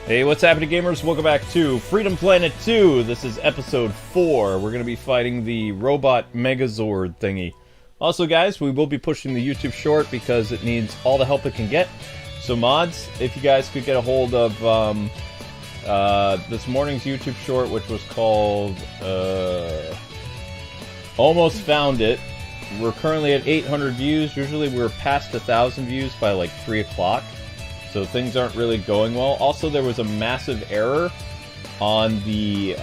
Hey, what's happening, gamers? Welcome back to Freedom Planet 2. This is episode 4. We're going to be fighting the robot Megazord thingy. Also, guys, we will be pushing the YouTube short because it needs all the help it can get. So, mods, if you guys could get a hold of this morning's YouTube short, which was called Almost Found It. We're currently at 800 views. Usually we're past 1,000 views by like 3 o'clock. So things aren't really going well. Also, there was a massive error on the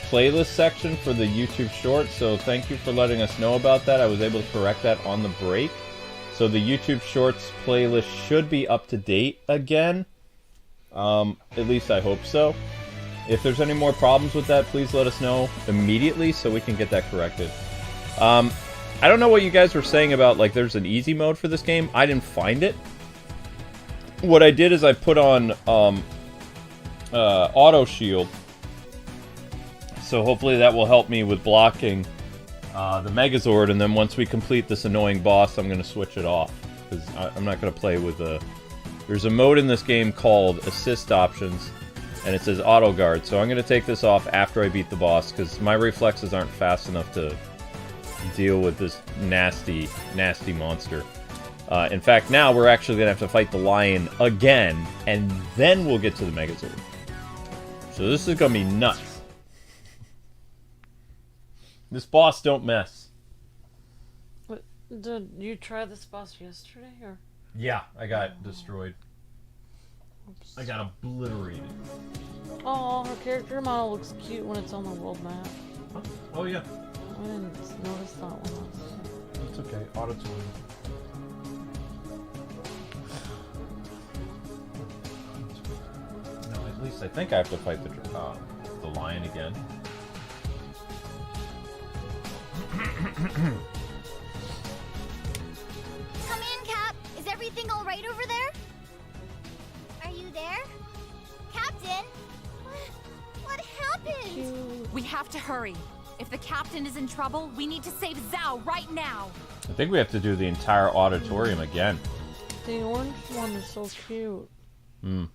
playlist section for the YouTube short. So thank you for letting us know about that. I was able to correct that on the break. So the YouTube shorts playlist should be up to date again. At least I hope so. If there's any more problems with that, please let us know immediately so we can get that corrected. I don't know what you guys were saying about, like, there's an easy mode for this game. I didn't find it. What I did is I put on auto shield, so hopefully that will help me with blocking the Megazord, and then once we complete this annoying boss, I'm going to switch it off, because I'm not going to play with the... There's a mode in this game called Assist Options, and it says Auto Guard, so I'm going to take this off after I beat the boss, because my reflexes aren't fast enough to deal with this nasty, nasty monster. In fact, now we're actually going to have to fight the lion again, and then we'll get to the Megazord. So this is going to be nuts. This boss don't mess. What, did you try this boss yesterday, or? Yeah, I got destroyed. Oops. I got obliterated. Oh, her character model looks cute when it's on the world map. Oh yeah. I didn't notice that one. It's okay. Auditorium. At least I think I have to fight the lion again. Come in, Cap. Is everything all right over there? Are you there? Captain? What happened? We have to hurry. If the captain is in trouble, we need to save Zhao right now. I think we have to do the entire auditorium again. The orange one is so cute. Hmm.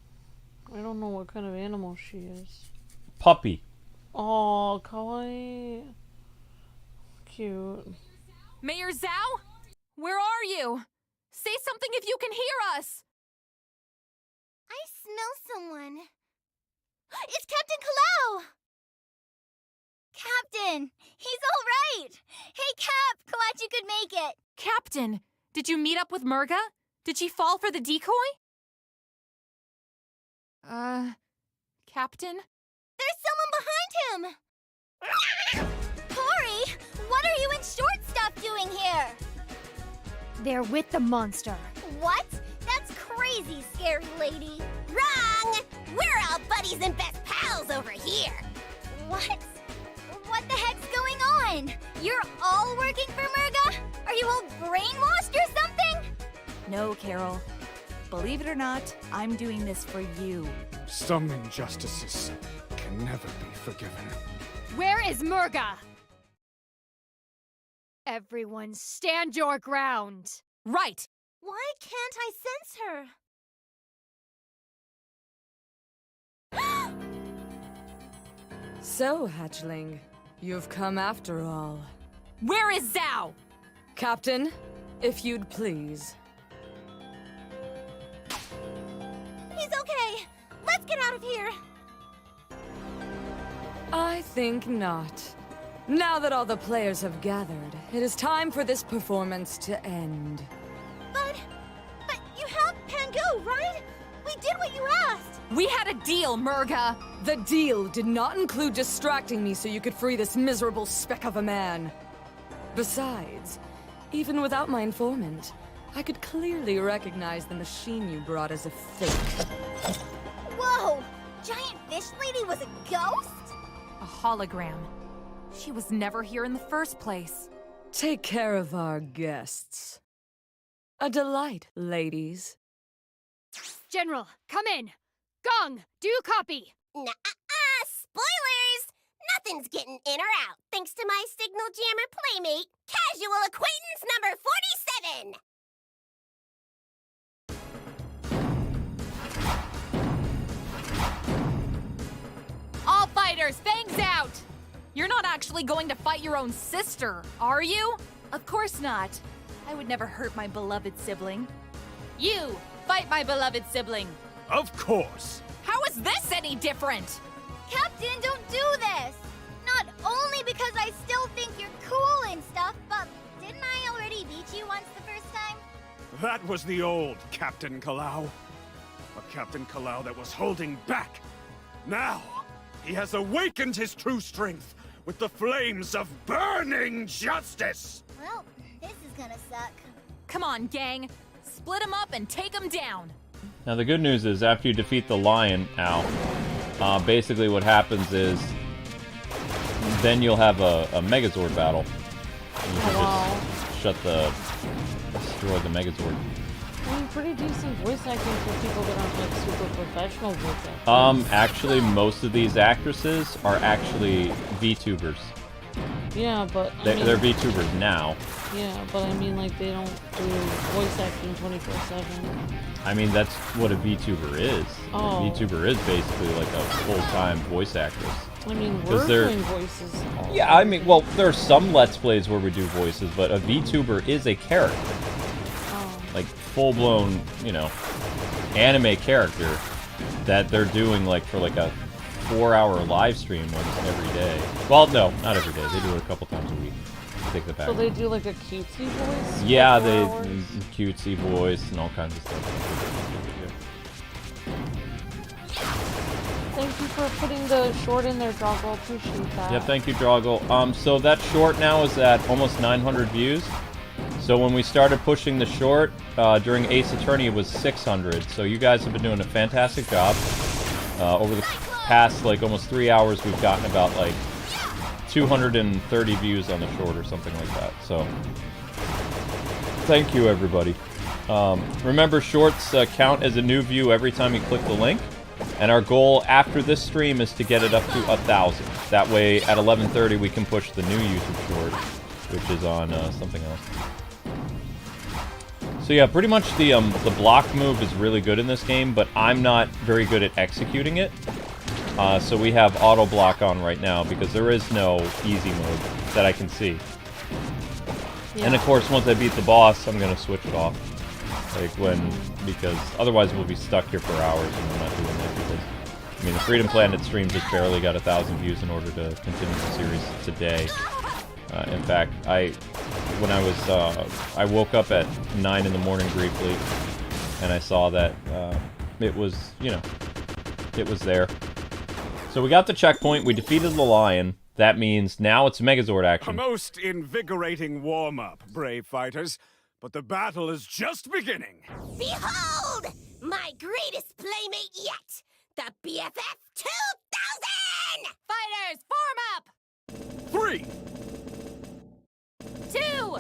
I don't know what kind of animal she is. Puppy. Oh, kawaii. Cute. Mayor Zhao? Where are you? Say something if you can hear us! I smell someone. It's Captain Kalau! Captain! He's all right! Hey, Cap! Glad you could make it! Captain, did you meet up with Merga? Did she fall for the decoy? Captain? There's someone behind him! Corey! What are you in short stuff doing here? They're with the monster. What? That's crazy, scary lady. Wrong! We're all buddies and best pals over here. What? What the heck's going on? You're all working for Merga? Are you all brainwashed or something? No, Carol. Believe it or not, I'm doing this for you. Some injustices can never be forgiven. Where is Merga? Everyone stand your ground. Right! Why can't I sense her? So, hatchling, you've come after all. Where is Zhao? Captain, if you'd please. He's okay. Let's get out of here. I think not. Now that all the players have gathered, it is time for this performance to end. But you have Pangu, right? We did what you asked. We had a deal, Merga! The deal did not include distracting me so you could free this miserable speck of a man. Besides, even without my informant, I could clearly recognize the machine you brought as a fake. Whoa! Giant fish lady was a ghost? A hologram. She was never here in the first place. Take care of our guests. A delight, ladies. General, come in. Gong, do you copy? Nuh-uh-uh! Spoilers! Nothing's getting in or out, thanks to my signal jammer playmate, Casual Acquaintance number 47! Fighters, fangs out! You're not actually going to fight your own sister, are you? Of course not. I would never hurt my beloved sibling. You, fight my beloved sibling. Of course. How is this any different? Captain, don't do this! Not only because I still think you're cool and stuff, but didn't I already beat you once the first time? That was the old Captain Kalau. A Captain Kalau that was holding back. Now, he has awakened his true strength with the flames of burning justice! Well, this is gonna suck. Come on, gang. Split them up and take them down. Now the good news is, after you defeat the lion, basically what happens is, then you'll have a Megazord battle. And you can just destroy the Megazord. I mean, pretty decent voice acting for people that aren't like super professional voice actors. Actually, most of these actresses are actually VTubers. Yeah, but They're VTubers now. Yeah, but I mean, like, they don't do voice acting 24/7. I mean, that's what a VTuber is. Oh. A VTuber is basically like a full-time voice actress. I mean, we're doing voices. Yeah, I mean, well, there are some Let's Plays where we do voices, but a VTuber is a character. Like, full-blown, you know, anime character that they're doing, like, for, like, a 4-hour live stream once every day. Well, no, not every day. They do it a couple times a week. Take the back. So they do, like, a cutesy voice? Yeah, for they hours? cutesy voice and all kinds of stuff. Thank you for putting the short in there, Droggle. Appreciate that. Yeah, thank you, Droggle. So that short now is at almost 900 views. So when we started pushing the short, during Ace Attorney, it was 600. So you guys have been doing a fantastic job. Over the past, like, almost 3 hours, we've gotten about, like, 230 views on the short or something like that. So thank you, everybody. Remember, shorts count as a new view every time you click the link. And our goal after this stream is to get it up to 1,000. That way, at 11:30, we can push the new YouTube short, which is on something else. So yeah, pretty much the block move is really good in this game, but I'm not very good at executing it. So we have auto block on right now because there is no easy mode that I can see. Yeah. And of course, once I beat the boss, I'm gonna switch it off. Like because otherwise we'll be stuck here for hours, and I'm not doing that because, I mean, the Freedom Planet stream just barely got 1,000 views in order to continue the series today. In fact, when I woke up at 9 in the morning briefly, and I saw that it was, you know, it was there. So we got the checkpoint, we defeated the lion. That means now it's Megazord action. A most invigorating warm-up, brave fighters. But the battle is just beginning. Behold! My greatest playmate yet! The BFF 2000! Fighters, form up! 3, 2,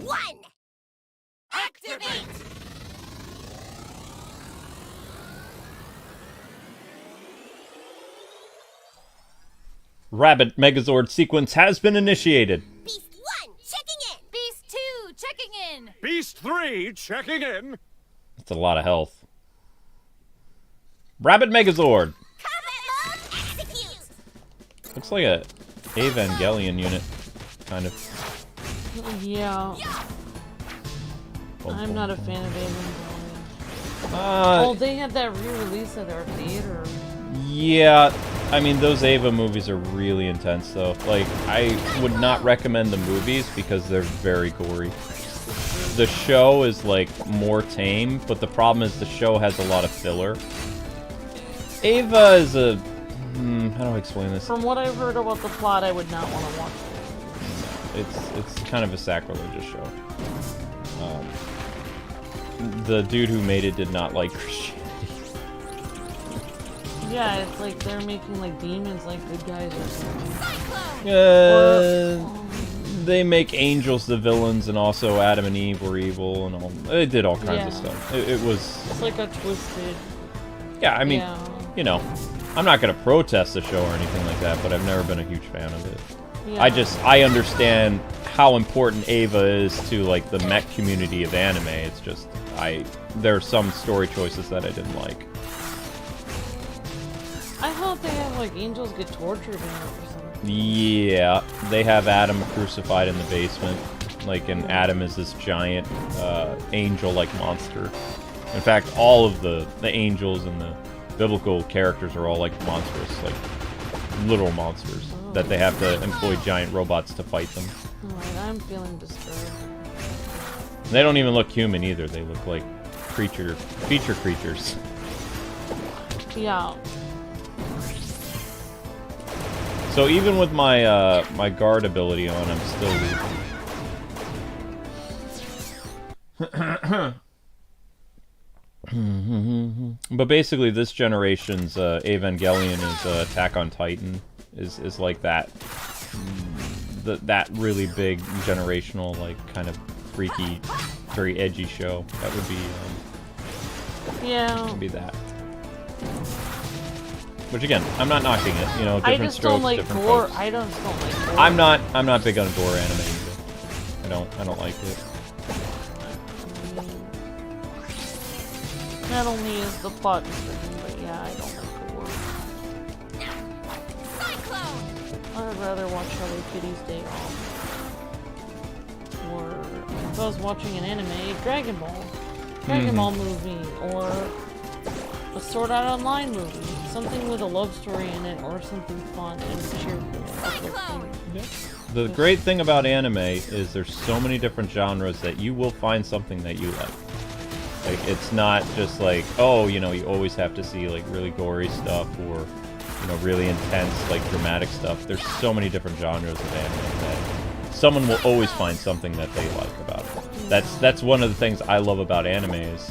1! activate! Rabbit Megazord sequence has been initiated. Beast 1, checking in! Beast 2, checking in! Beast 3, checking in. That's a lot of health. Rabbit Megazord! Combat mode, execute! Looks like a Evangelion unit, kind of. Yeah. I'm not a fan of Evangelion. Oh, they had that re-release at our theater. Yeah, I mean, those Eva movies are really intense, though. Like, I would not recommend the movies because they're very gory. The show is, like, more tame, but the problem is the show has a lot of filler. Eva is a... how do I explain this? From what I've heard about the plot, I would not want to watch it. It's kind of a sacrilegious show. The dude who made it did not like Christianity. Yeah, it's like they're making like demons like good guys or something. They make angels the villains, and also Adam and Eve were evil, and all. They did all kinds of stuff. It was. It's like a twisted. Yeah, I mean, you know, I'm not gonna protest the show or anything like that, but I've never been a huge fan of it. Yeah. I understand how important Eva is to like the mech community of anime. It's just there are some story choices that I didn't like. I thought they like angels get tortured in it or something. Yeah, they have Adam crucified in the basement. Like, and Adam is this giant angel-like monster. In fact, all of the angels and the biblical characters are all like monstrous, like literal monsters that they have to employ giant robots to fight them. Alright, I'm feeling disturbed. They don't even look human either. They look like feature creatures. Yeah. So even with my my guard ability on, I'm still losing. But basically, this generation's Evangelion is Attack on Titan is like that. That really big generational, like kind of freaky, very edgy show. That would be yeah. Would be that. Which again, I'm not knocking it. You know, different I just strokes, don't like different gore. folks. I just don't like gore. I'm not big on gore anime either. I don't like it. Not only is the plot disturbing, but yeah, I don't like gore. Cyclone! I'd rather watch Hello Kitty's Day Off. Or if I was watching an anime, Dragon Ball. Dragon Ball movie, or a Sword Art Online movie. Something with a love story in it, or something fun and cheerful. Cyclone! The great thing about anime is there's so many different genres that you will find something that you like. Like, it's not just like, oh, you know, you always have to see, like, really gory stuff or, you know, really intense, like, dramatic stuff. There's so many different genres of anime that someone will always find something that they like about it. That's one of the things I love about anime is,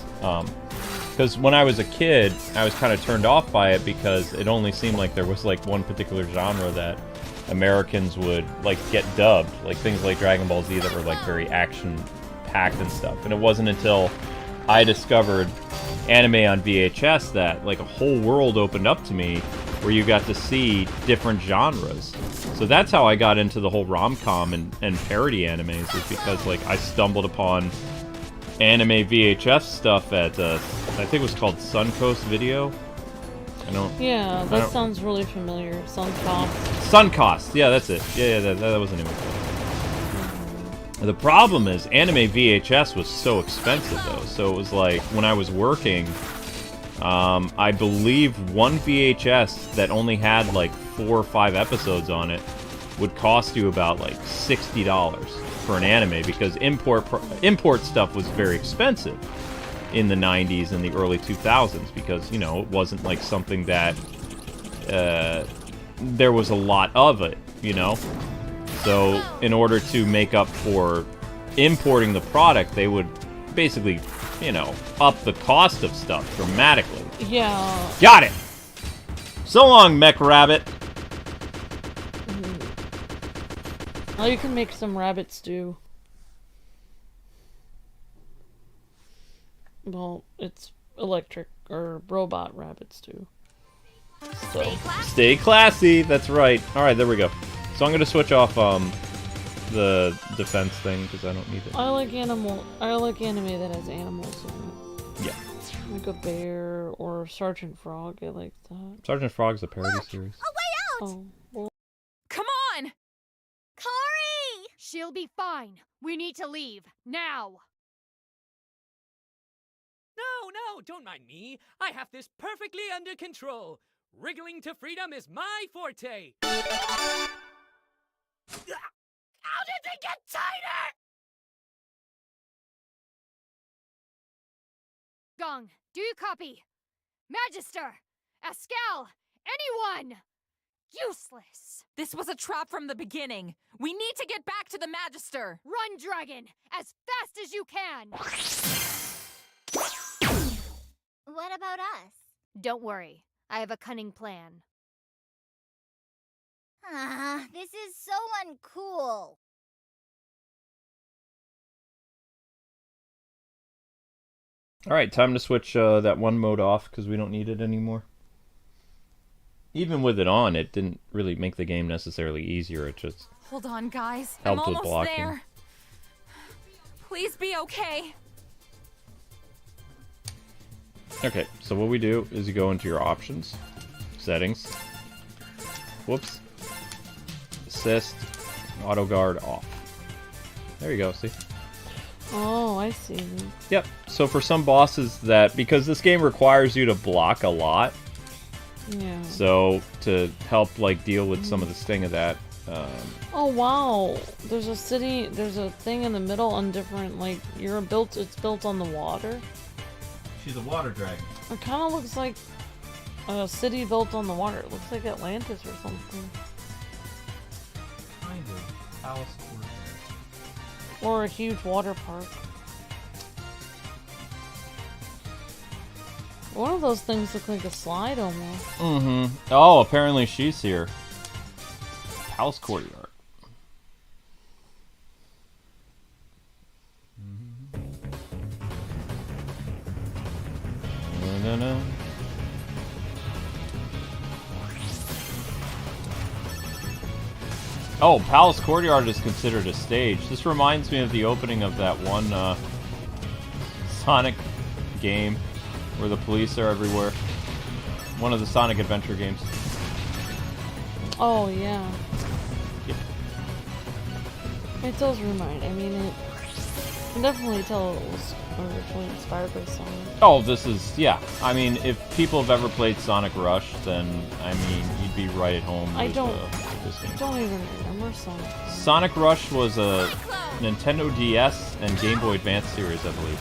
because when I was a kid, I was kind of turned off by it because it only seemed like there was, like, one particular genre that Americans would, like, get dubbed. Like, things like Dragon Ball Z that were, like, very action-packed and stuff. And it wasn't until I discovered anime on VHS that, like, a whole world opened up to me where you got to see different genres. So that's how I got into the whole rom-com and parody animes, is because, like, I stumbled upon anime VHS stuff at, I think it was called Suncoast Video. Yeah, that sounds really familiar. Suncoast, yeah, that's it. Yeah, that was the name of it. The problem is, anime VHS was so expensive, though. So it was like, when I was working, I believe one VHS that only had like 4 or 5 episodes on it would cost you about like $60 for an anime, because import stuff was very expensive in the 90s and the early 2000s, because, you know, it wasn't like something that there was a lot of it, you know? So in order to make up for importing the product, they would basically, you know, up the cost of stuff dramatically. Yeah. Got it! So long, Mech Rabbit! Oh, you can make some rabbit stew. Well, it's electric or robot rabbit stew. So Stay classy, that's right. Alright, there we go. So I'm gonna switch off the defense thing because I don't need it. I like anime that has animals in it. Yeah. Like a bear or Sergeant Frog. I like that. Sergeant Frog's a parody series. A way out! Oh, well, Come on! Corey! She'll be fine. We need to leave. Now! No, don't mind me. I have this perfectly under control. Wriggling to freedom is my forte. How did they get tighter? Gong, do you copy? Magister! Ascal! Anyone! Useless! This was a trap from the beginning. We need to get back to the Magister. Run, dragon! As fast as you can! What about us? Don't worry. I have a cunning plan. Ah, this is so uncool. Alright, time to switch that one mode off because we don't need it anymore. Even with it on, it didn't really make the game necessarily easier. It just Hold on, guys. helped I'm with almost blocking. there. Please be okay. Okay, so what we do is you go into your options, settings, Whoops. Assist. Auto guard off. There you go, see? Oh, I see. Yep. So for some bosses that, because this game requires you to block a lot, Yeah. so to help like deal with some of the sting of that. Oh wow! There's a city. There's a thing in the middle on different like It's built on the water. She's a water dragon. It kind of looks like a city built on the water. It looks like Atlantis or something. Kind of. Palace Court. Or a huge water park. One of those things look like a slide almost. Mm-hmm. Oh, apparently she's here. Palace Courtyard. No. Oh, Palace Courtyard is considered a stage. This reminds me of the opening of that one Sonic game where the police are everywhere. One of the Sonic Adventure games. Oh yeah. Yep. It does remind. I mean, it can definitely tell it was originally inspired by Sonic. Oh, this is, yeah. I mean, if people have ever played Sonic Rush, then, I mean, you'd be right at home with this game. I don't even remember Sonic. Sonic Rush was a Nintendo DS and Game Boy Advance series, I believe.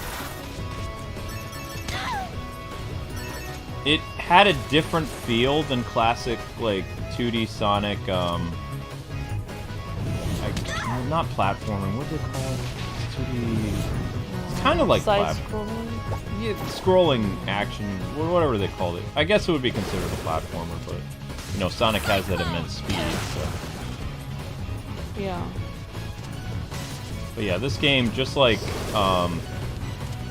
It had a different feel than classic, like, 2D Sonic, not platforming, what do they call it? 2D... It's kind of like side-scrolling? Yeah, scrolling action, whatever they called it. I guess it would be considered a platformer, but, you know, Sonic has that immense speed, so... Yeah. But yeah, this game, just like,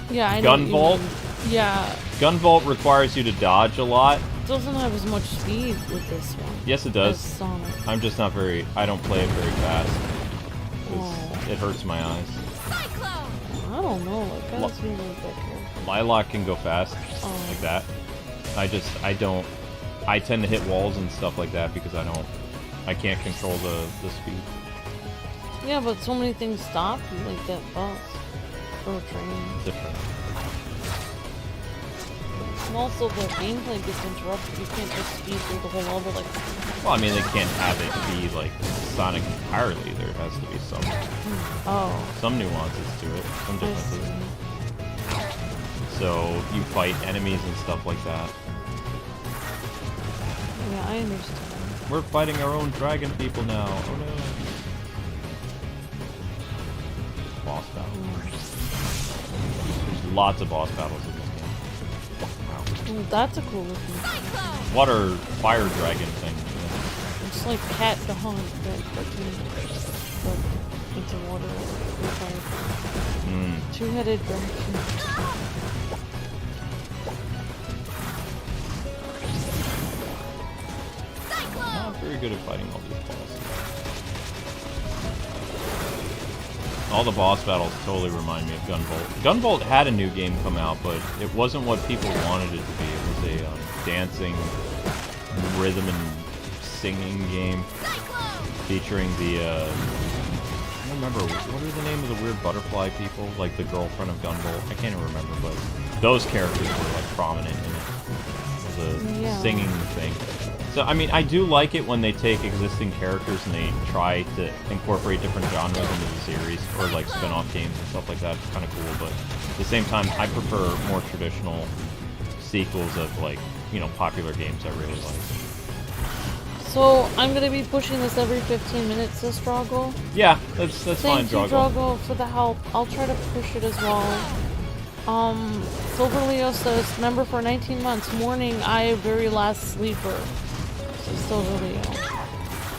yeah, I know Gunvolt. Yeah. Gunvolt requires you to dodge a lot. It doesn't have as much speed with this one. Yes, it does. As Sonic. I'm just not very... I don't play it very fast. Oh. It hurts my eyes. I don't know. It kind of seems like that character. Lilac can go fast, like that. I don't... I tend to hit walls and stuff like that because I can't control the speed. Yeah, but so many things stop you, like that bus. Or train. Different. And also the gameplay gets interrupted. You can't just speed through the whole level like... Well, I mean, they can't have it be, like, Sonic entirely. There has to be some nuances to it, some differences. So, you fight enemies and stuff like that. Yeah, I understand. We're fighting our own dragon people now. Oh no. Boss battle. There's lots of boss battles in this game. Ooh, that's a cool looking thing. Water fire dragon thing. It's like cat the hunt that into water. Two-headed dragon. Not very good at fighting all these bosses. All the boss battles totally remind me of Gunvolt. Gunvolt had a new game come out, but it wasn't what people wanted it to be. It was a dancing, rhythm and singing game featuring the, I don't remember, what are the name of the weird butterfly people? Like the girlfriend of Gunvolt? I can't even remember, but those characters were like prominent in it. It was a singing thing. So, I mean, I do like it when they take existing characters and they try to incorporate different genres into the series, or like spin-off games and stuff like that. It's kind of cool, but at the same time, I prefer more traditional sequels of, like, you know, popular games I really like. So, I'm gonna be pushing this every 15 minutes, this Drago. Yeah, that's fine, Drago. Thank you, Drago, for the help. I'll try to push it as well. Silver Leo says, member for 19 months, morning, I very last sleeper. Silver Leo.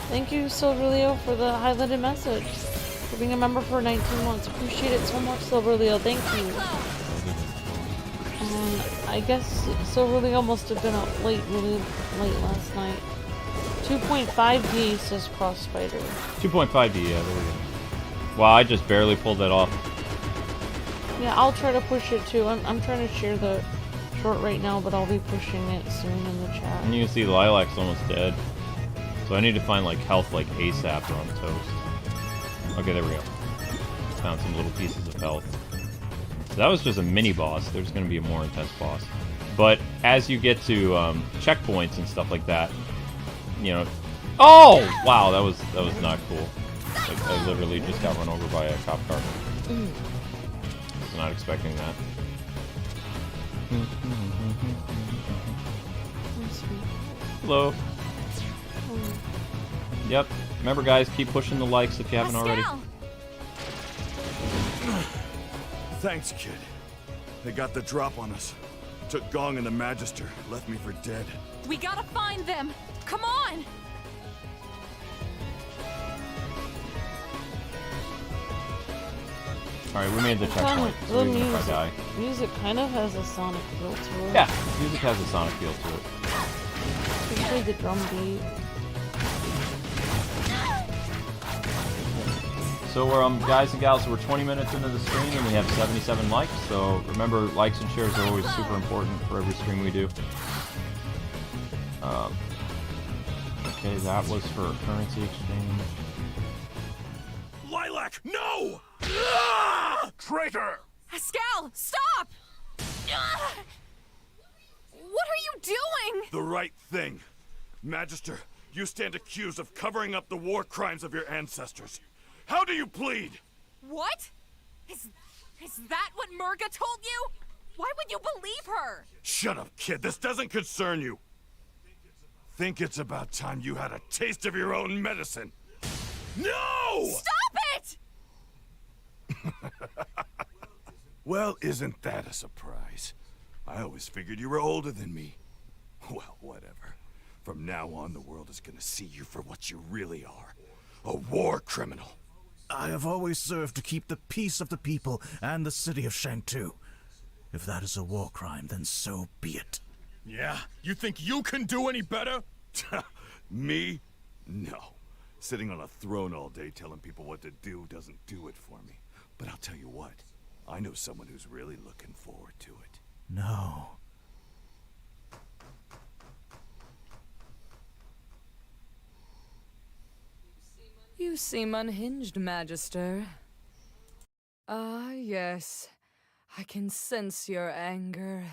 Thank you, Silver Leo, for the highlighted message. For being a member for 19 months. Appreciate it so much, Silver Leo. Thank you. I guess Silver Leo must have been up late, really late last night. 2.5D says Cross Spider. 2.5D, yeah, there we go. Wow, I just barely pulled that off. Yeah, I'll try to push it too. I'm trying to share the short right now, but I'll be pushing it soon in the chat. And you can see Lilac's almost dead. So I need to find like health like ASAP or I'm toast. Okay, there we go. Found some little pieces of health. So that was just a mini boss. There's going to be a more intense boss. But as you get to checkpoints and stuff like that, you know... Oh! Wow, that was not cool. Like, I literally just got run over by a cop car. Was not expecting that. Hello. Yep. Remember, guys, keep pushing the likes if you haven't already. Thanks, kid. They got the drop on us. Took Gong and the Magister, left me for dead. We gotta find them. Come on. Alright, we made the checkpoint, so The even if I die. music kind of has a Sonic feel to it. Yeah, music has a Sonic feel to it. Especially the drum beat. So we're, guys and gals, we're 20 minutes into the stream and we have 77 likes. So remember, likes and shares are always super important for every stream we do. Okay, that was for currency exchange. Lilac, no! Ah! Traitor! Pascal, stop! What are you doing? The right thing. Magister, you stand accused of covering up the war crimes of your ancestors. How do you plead? What? Is that what Merga told you? Why would you believe her? Shut up, kid. This doesn't concern you. Think it's about time you had a taste of your own medicine. No! Stop it! Well, isn't that a surprise? I always figured you were older than me. Well, whatever. From now on, the world is gonna see you for what you really are. A war criminal. I have always served to keep the peace of the people and the city of Shangtu. If that is a war crime, then so be it. Yeah? You think you can do any better? Me? No. Sitting on a throne all day telling people what to do doesn't do it for me. But I'll tell you what, I know someone who's really looking forward to it. No. You seem unhinged, Magister. Ah, yes. I can sense your anger,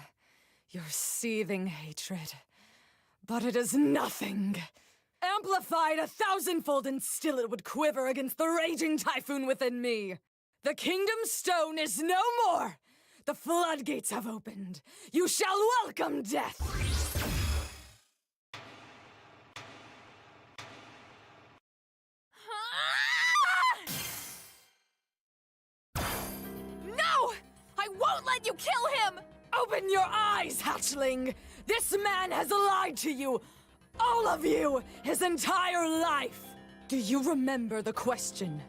your seething hatred. But it is nothing. Amplified 1,000-fold, and still it would quiver against the raging typhoon within me. The Kingdom Stone is no more! The floodgates have opened. You shall welcome death! No! I won't let you kill him! Open your eyes, hatchling! This man has lied to you! All of you! His entire life! Do you remember the question?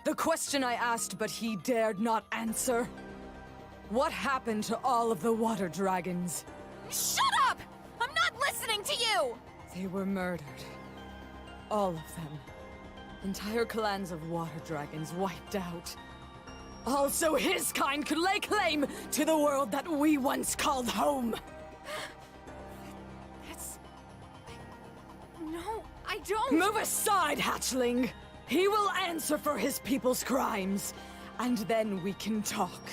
The question I asked, but he dared not answer? What happened to all of the water dragons? Shut up! I'm not listening to you! They were murdered. All of them. Entire clans of water dragons wiped out. Also, his kind could lay claim to the world that we once called home. No, I don't. Move aside, hatchling. He will answer for his people's crimes, and then we can talk.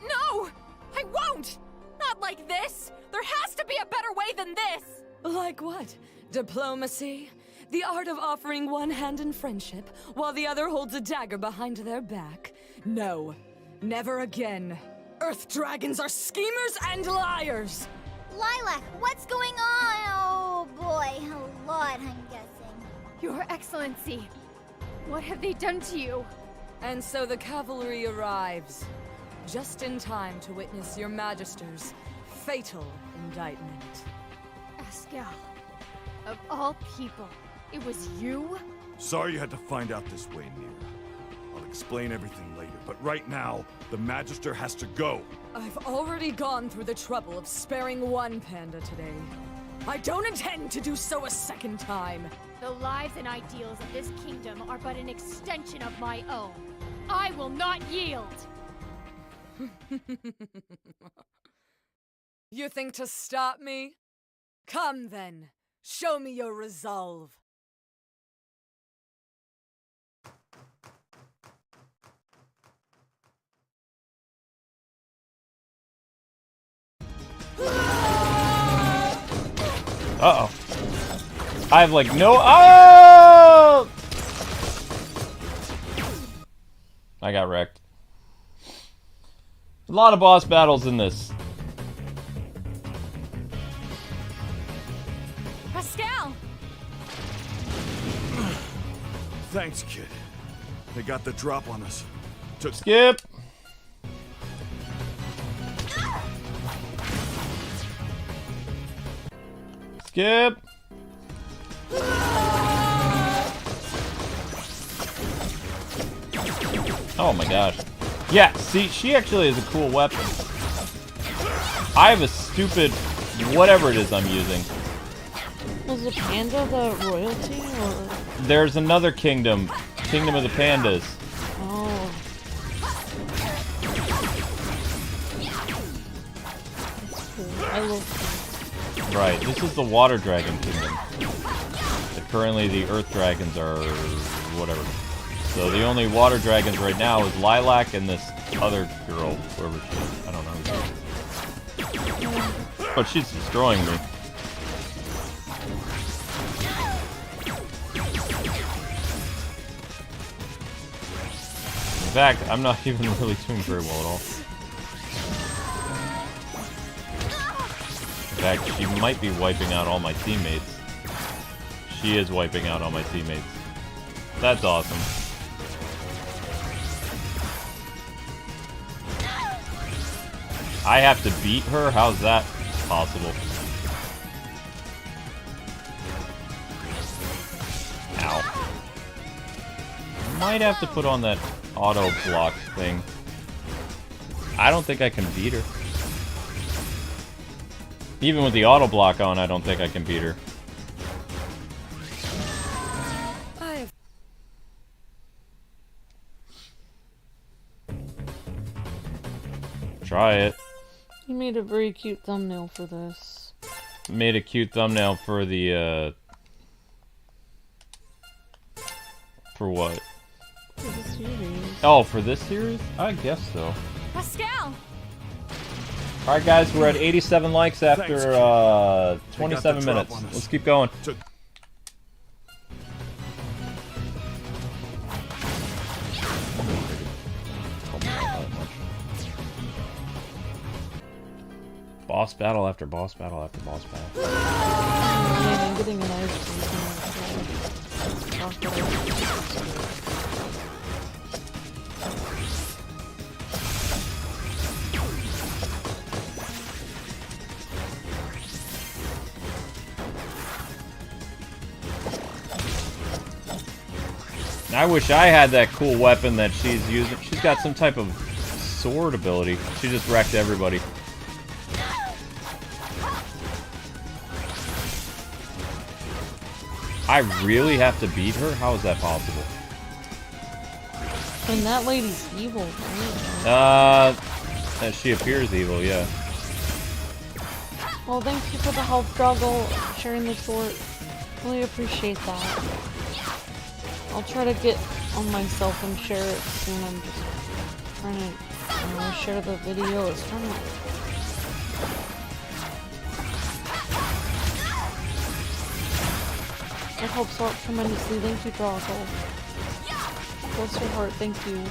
No, I won't. Not like this. There has to be a better way than this. Like what? Diplomacy? The art of offering one hand in friendship, while the other holds a dagger behind their back? No, never again. Earth dragons are schemers and liars! Lilac, what's going on? Oh boy, a lot, I'm guessing. Your Excellency, what have they done to you? And so the cavalry arrives, just in time to witness your Magister's fatal indictment. Pascal, of all people, it was you? Sorry you had to find out this way, Mira. I'll explain everything later, but right now, the Magister has to go. I've already gone through the trouble of sparing one panda today. I don't intend to do so a second time. The lives and ideals of this kingdom are but an extension of my own. I will not yield! You think to stop me? Come then, show me your resolve. Uh-oh. I have like no... Oh! I got wrecked. A lot of boss battles in this. Pascal! Thanks, kid. They got the drop on us. Skip! Skip! Oh my gosh. Yeah, see, she actually is a cool weapon. I have a stupid whatever it is I'm using. Was the panda the royalty, or...? There's another kingdom. Kingdom of the Pandas. Oh. Cool. I love them. Right, this is the Water Dragon Kingdom. Currently the Earth Dragons are... whatever. So the only Water Dragons right now is Lilac and this other girl, whoever she is. I don't know. But she's destroying me. In fact, I'm not even really doing very well at all. In fact, she might be wiping out all my teammates. She is wiping out all my teammates. That's awesome. I have to beat her? How's that possible? Ow. Might have to put on that auto block thing. I don't think I can beat her. Even with the auto block on, I don't think I can beat her. Try it. You made a very cute thumbnail for this. Made a cute thumbnail for the, For what? For the series. Oh, for this series? I guess so. Pascal! Alright guys, we're at 87 likes after, 27 minutes. Let's keep going. Boss battle after boss battle after boss battle. Yeah, I'm getting an ice cream. I wish I had that cool weapon that she's using. She's got some type of sword ability. She just wrecked everybody. I really have to beat her? How is that possible? And that lady's evil, right? She appears evil, yeah. Well, thank you for the help, Joggle, sharing the sword. Really appreciate that. I'll try to get on myself and share it soon. I'm just trying to share the video. It's trying to... It helps out tremendously. Thank you, Joggle. Bless your heart. Thank you.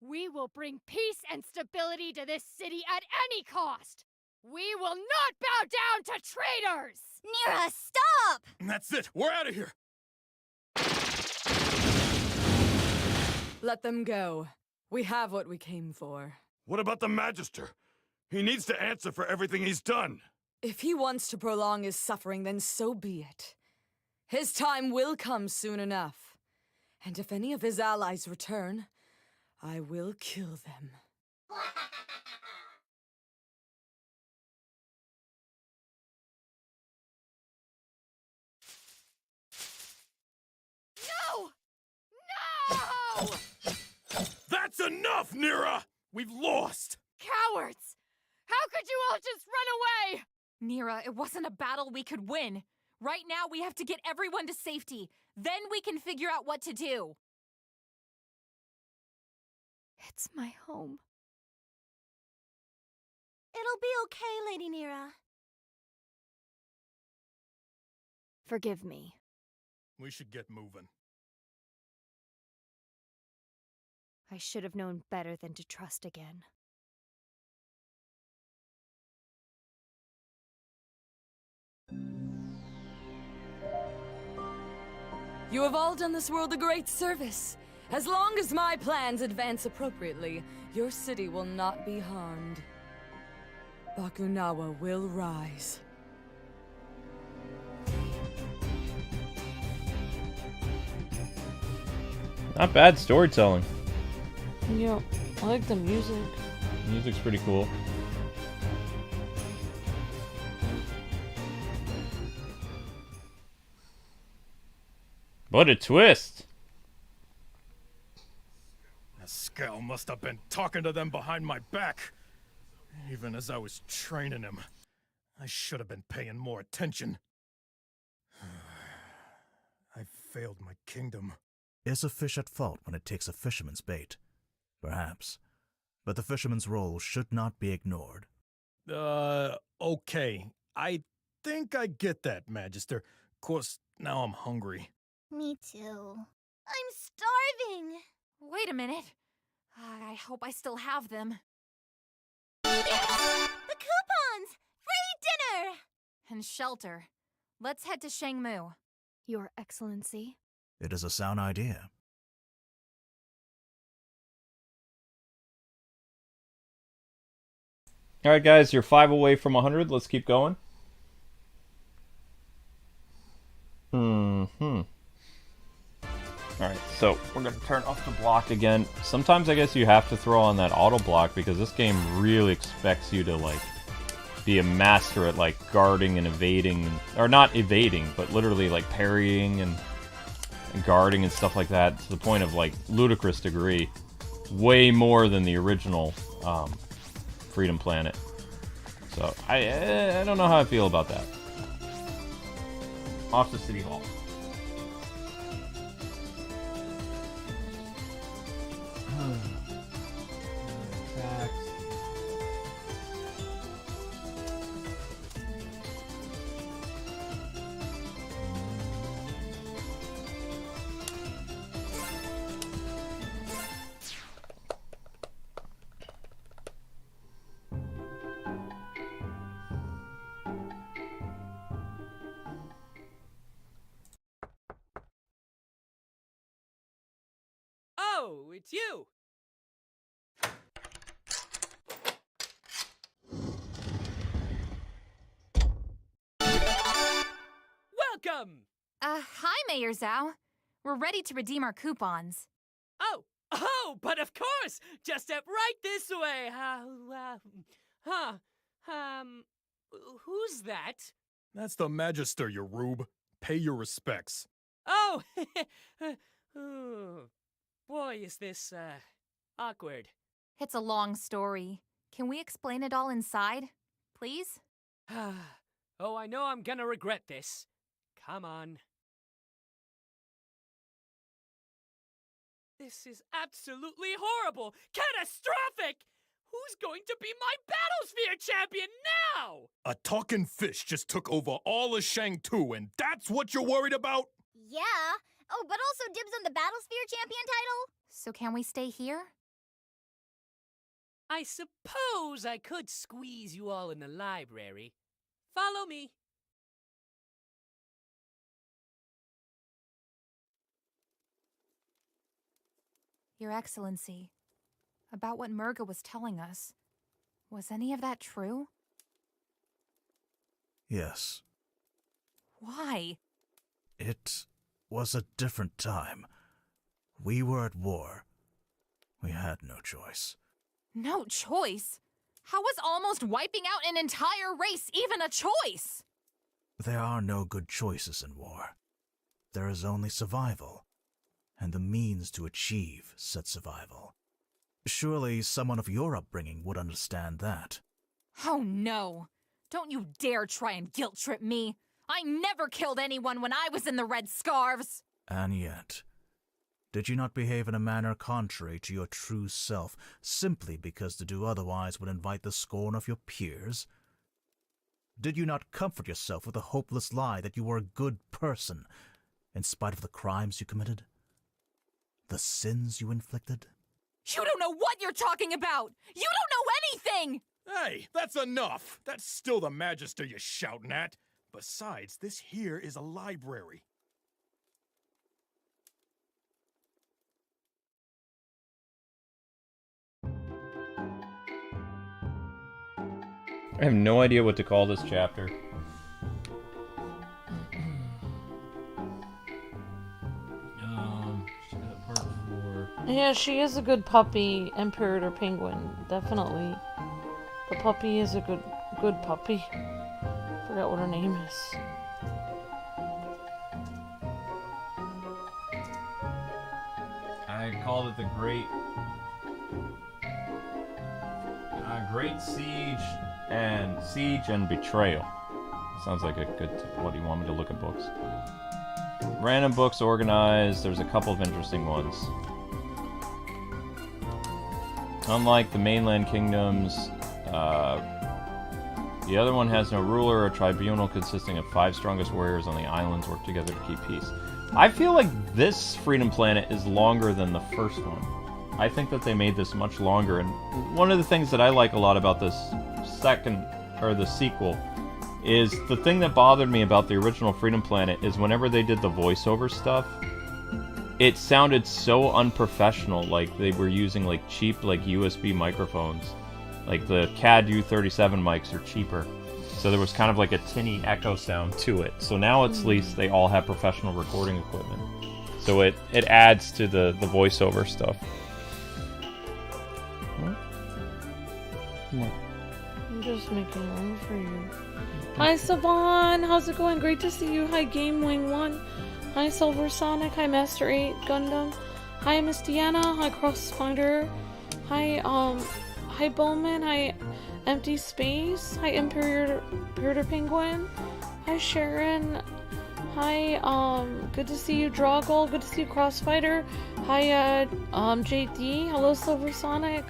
We will bring peace and stability to this city at any cost! We will not bow down to traitors! Nira, stop! That's it! We're out of here! Let them go. We have what we came for. What about the Magister? He needs to answer for everything he's done. If he wants to prolong his suffering, then so be it. His time will come soon enough. And if any of his allies return, I will kill them. enough, Nira! We've lost! Cowards! How could you all just run away? Nira, it wasn't a battle we could win. Right now, we have to get everyone to safety. Then we can figure out what to do. It's my home. It'll be okay, Lady Nira. Forgive me. We should get moving. I should have known better than to trust again. You have all done this world a great service. As long as my plans advance appropriately, your city will not be harmed. Bakunawa will rise. Not bad storytelling. Yeah, I like the music. Music's pretty cool. What a twist! Scal must have been talking to them behind my back. Even as I was training him. I should have been paying more attention. I failed my kingdom. Is a fish at fault when it takes a fisherman's bait? Perhaps. But the fisherman's role should not be ignored. Okay. I think I get that, Magister. Of course, now I'm hungry. Me too. I'm starving! Wait a minute. I hope I still have them. Yes! The coupons! Free dinner! And shelter. Let's head to Shangmu. Your Excellency. It is a sound idea. Alright guys, you're 5 away from 100. Let's keep going. Alright, so we're going to turn off the block again. Sometimes I guess you have to throw on that auto block because this game really expects you to like be a master at like guarding and evading, or not evading, but literally like parrying and guarding and stuff like that to the point of like ludicrous degree. Way more than the original Freedom Planet. So I don't know how I feel about that. Off to City Hall. Oh, it's you! Welcome! Hi, Mayor Zhao. We're ready to redeem our coupons. Oh, but of course! Just step right this way. Who's that? That's the Magister, you rube. Pay your respects. Oh, oh, boy, is this, awkward. It's a long story. Can we explain it all inside, please? Oh, I know I'm gonna regret this. Come on. This is absolutely horrible! Catastrophic! Who's going to be my Battlesphere champion now? A talking fish just took over all of Shang-Tu, and that's what you're worried about? Yeah. Oh, but also dibs on the Battlesphere champion title? So can we stay here? I suppose I could squeeze you all in the library. Follow me. Your Excellency, about what Merga was telling us, was any of that true? Yes. Why? It was a different time. We were at war. We had no choice. No choice? How was almost wiping out an entire race even a choice? There are no good choices in war. There is only survival, and the means to achieve said survival. Surely someone of your upbringing would understand that. Oh no! Don't you dare try and guilt trip me! I never killed anyone when I was in the Red Scarves! And yet, did you not behave in a manner contrary to your true self, simply because to do otherwise would invite the scorn of your peers? Did you not comfort yourself with the hopeless lie that you were a good person, in spite of the crimes you committed? The sins you inflicted? You don't know what you're talking about! You don't know anything! Hey, that's enough! That's still the Magister you're shouting at. Besides, this here is a library. I have no idea what to call this chapter. Part 4. Yeah, she is a good puppy, Imperator Penguin. Definitely. The puppy is a good puppy. Forgot what her name is. I called it the Great Siege and Betrayal. Sounds like a good. What do you want me to look at books? Random books organized. There's a couple of interesting ones. Unlike the mainland kingdoms, the other one has no ruler. A tribunal consisting of 5 strongest warriors on the islands work together to keep peace. I feel like this Freedom Planet is longer than the first one. I think that they made this much longer, and one of the things that I like a lot about this the sequel, is the thing that bothered me about the original Freedom Planet is whenever they did the voiceover stuff, it sounded so unprofessional, like they were using like cheap like USB microphones. Like the CAD U37 mics are cheaper. So there was kind of like a tinny echo sound to it. So now at least they all have professional recording equipment. So it adds to the voiceover stuff. What? I'm just making room for you. Hi Savon, how's it going? Great to see you. Hi Game Wing 1. Hi Silver Sonic. Hi Master 8 Gundam. Hi Miss Deanna. Hi Crossfinder. Hi Bowman. Hi Empty Space. Hi Imperator Penguin. Hi Sharon. Hi good to see you Droggle. Good to see you Crossfighter. Hi JD. Hello Silver Sonic.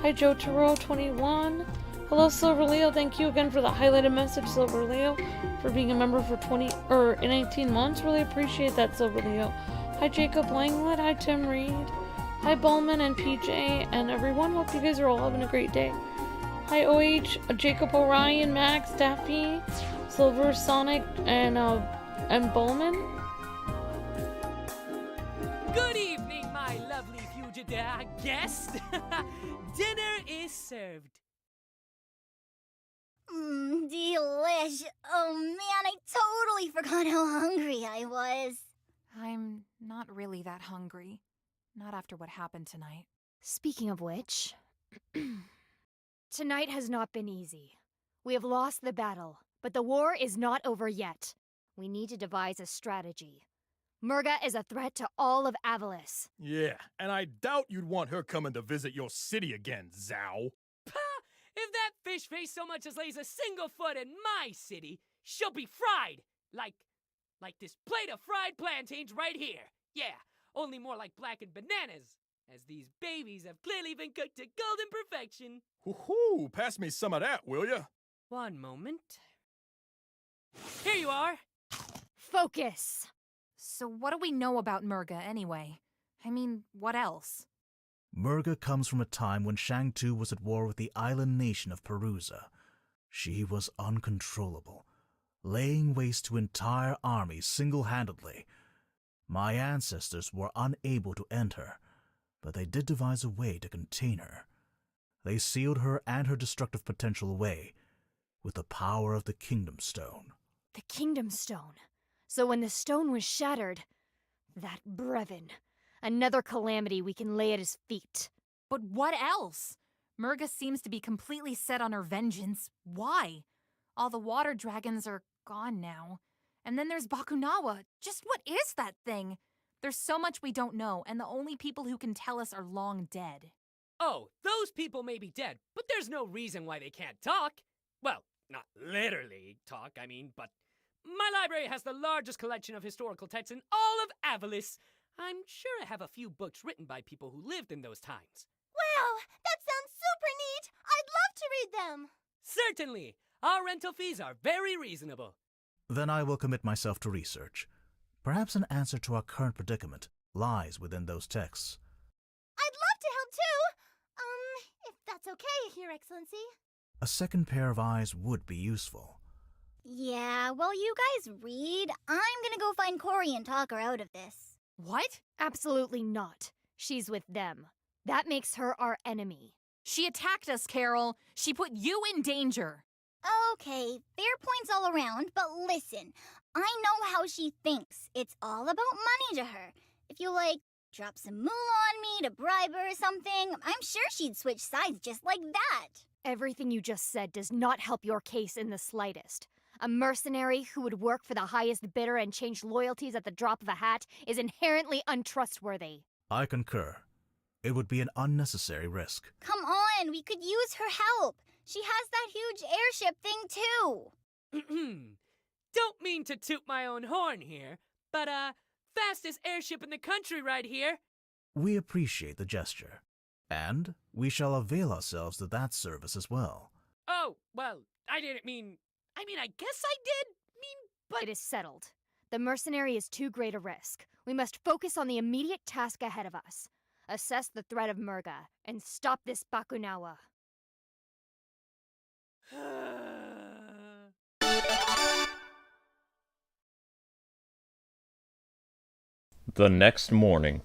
Hi Jotaro 21. Hello Silver Leo. Thank you again for the highlighted message, Silver Leo, for being a member for 18 months. Really appreciate that, Silver Leo. Hi Jacob Langwood. Hi Tim Reed. Hi Bowman and PJ and everyone. Hope you guys are all having a great day. Hi OH, Jacob Orion, Max, Daffy, Silver Sonic, and Bowman. Good evening, my lovely fugitive guest. Dinner is served. Delish. Oh man, I totally forgot how hungry I was. I'm not really that hungry. Not after what happened tonight. Speaking of which, tonight has not been easy. We have lost the battle, but the war is not over yet. We need to devise a strategy. Merga is a threat to all of Avalis. Yeah, and I doubt you'd want her coming to visit your city again, Zhao. If that fish face so much as lays a single foot in my city, she'll be fried! Like this plate of fried plantains right here. Yeah, only more like blackened bananas, as these babies have clearly been cooked to golden perfection. Woohoo! Pass me some of that, will ya? One moment. Here you are! Focus! So what do we know about Merga, anyway? I mean, what else? Merga comes from a time when Shang-Tu was at war with the island nation of Perusa. She was uncontrollable, laying waste to entire armies single-handedly. My ancestors were unable to end her, but they did devise a way to contain her. They sealed her and her destructive potential away with the power of the Kingdom Stone. The Kingdom Stone. So when the stone was shattered, that Brevin, another calamity we can lay at his feet. But what else? Merga seems to be completely set on her vengeance. Why? All the water dragons are gone now. And then there's Bakunawa. Just what is that thing? There's so much we don't know, and the only people who can tell us are long dead. Oh, those people may be dead, but there's no reason why they can't talk. Well, not literally talk, I mean, but my library has the largest collection of historical texts in all of Avalis. I'm sure I have a few books written by people who lived in those times. Wow, that sounds super neat! I'd love to read them! Certainly! Our rental fees are very reasonable. Then I will commit myself to research. Perhaps an answer to our current predicament lies within those texts. I'd love to help too! If that's okay, Your Excellency. A second pair of eyes would be useful. Yeah, while you guys read, I'm gonna go find Corey and talk her out of this. What? Absolutely not. She's with them. That makes her our enemy. She attacked us, Carol. She put you in danger. Okay, fair points all around, but listen, I know how she thinks. It's all about money to her. If you, drop some moolah on me to bribe her or something, I'm sure she'd switch sides just like that. Everything you just said does not help your case in the slightest. A mercenary who would work for the highest bidder and change loyalties at the drop of a hat is inherently untrustworthy. I concur. It would be an unnecessary risk. Come on, we could use her help. She has that huge airship thing too. Don't mean to toot my own horn here, but fastest airship in the country right here. We appreciate the gesture, and we shall avail ourselves of that service as well. Oh, well, I didn't mean... I guess I did but... It is settled. The mercenary is too great a risk. We must focus on the immediate task ahead of us. Assess the threat of Merga, and stop this Bakunawa. The next morning.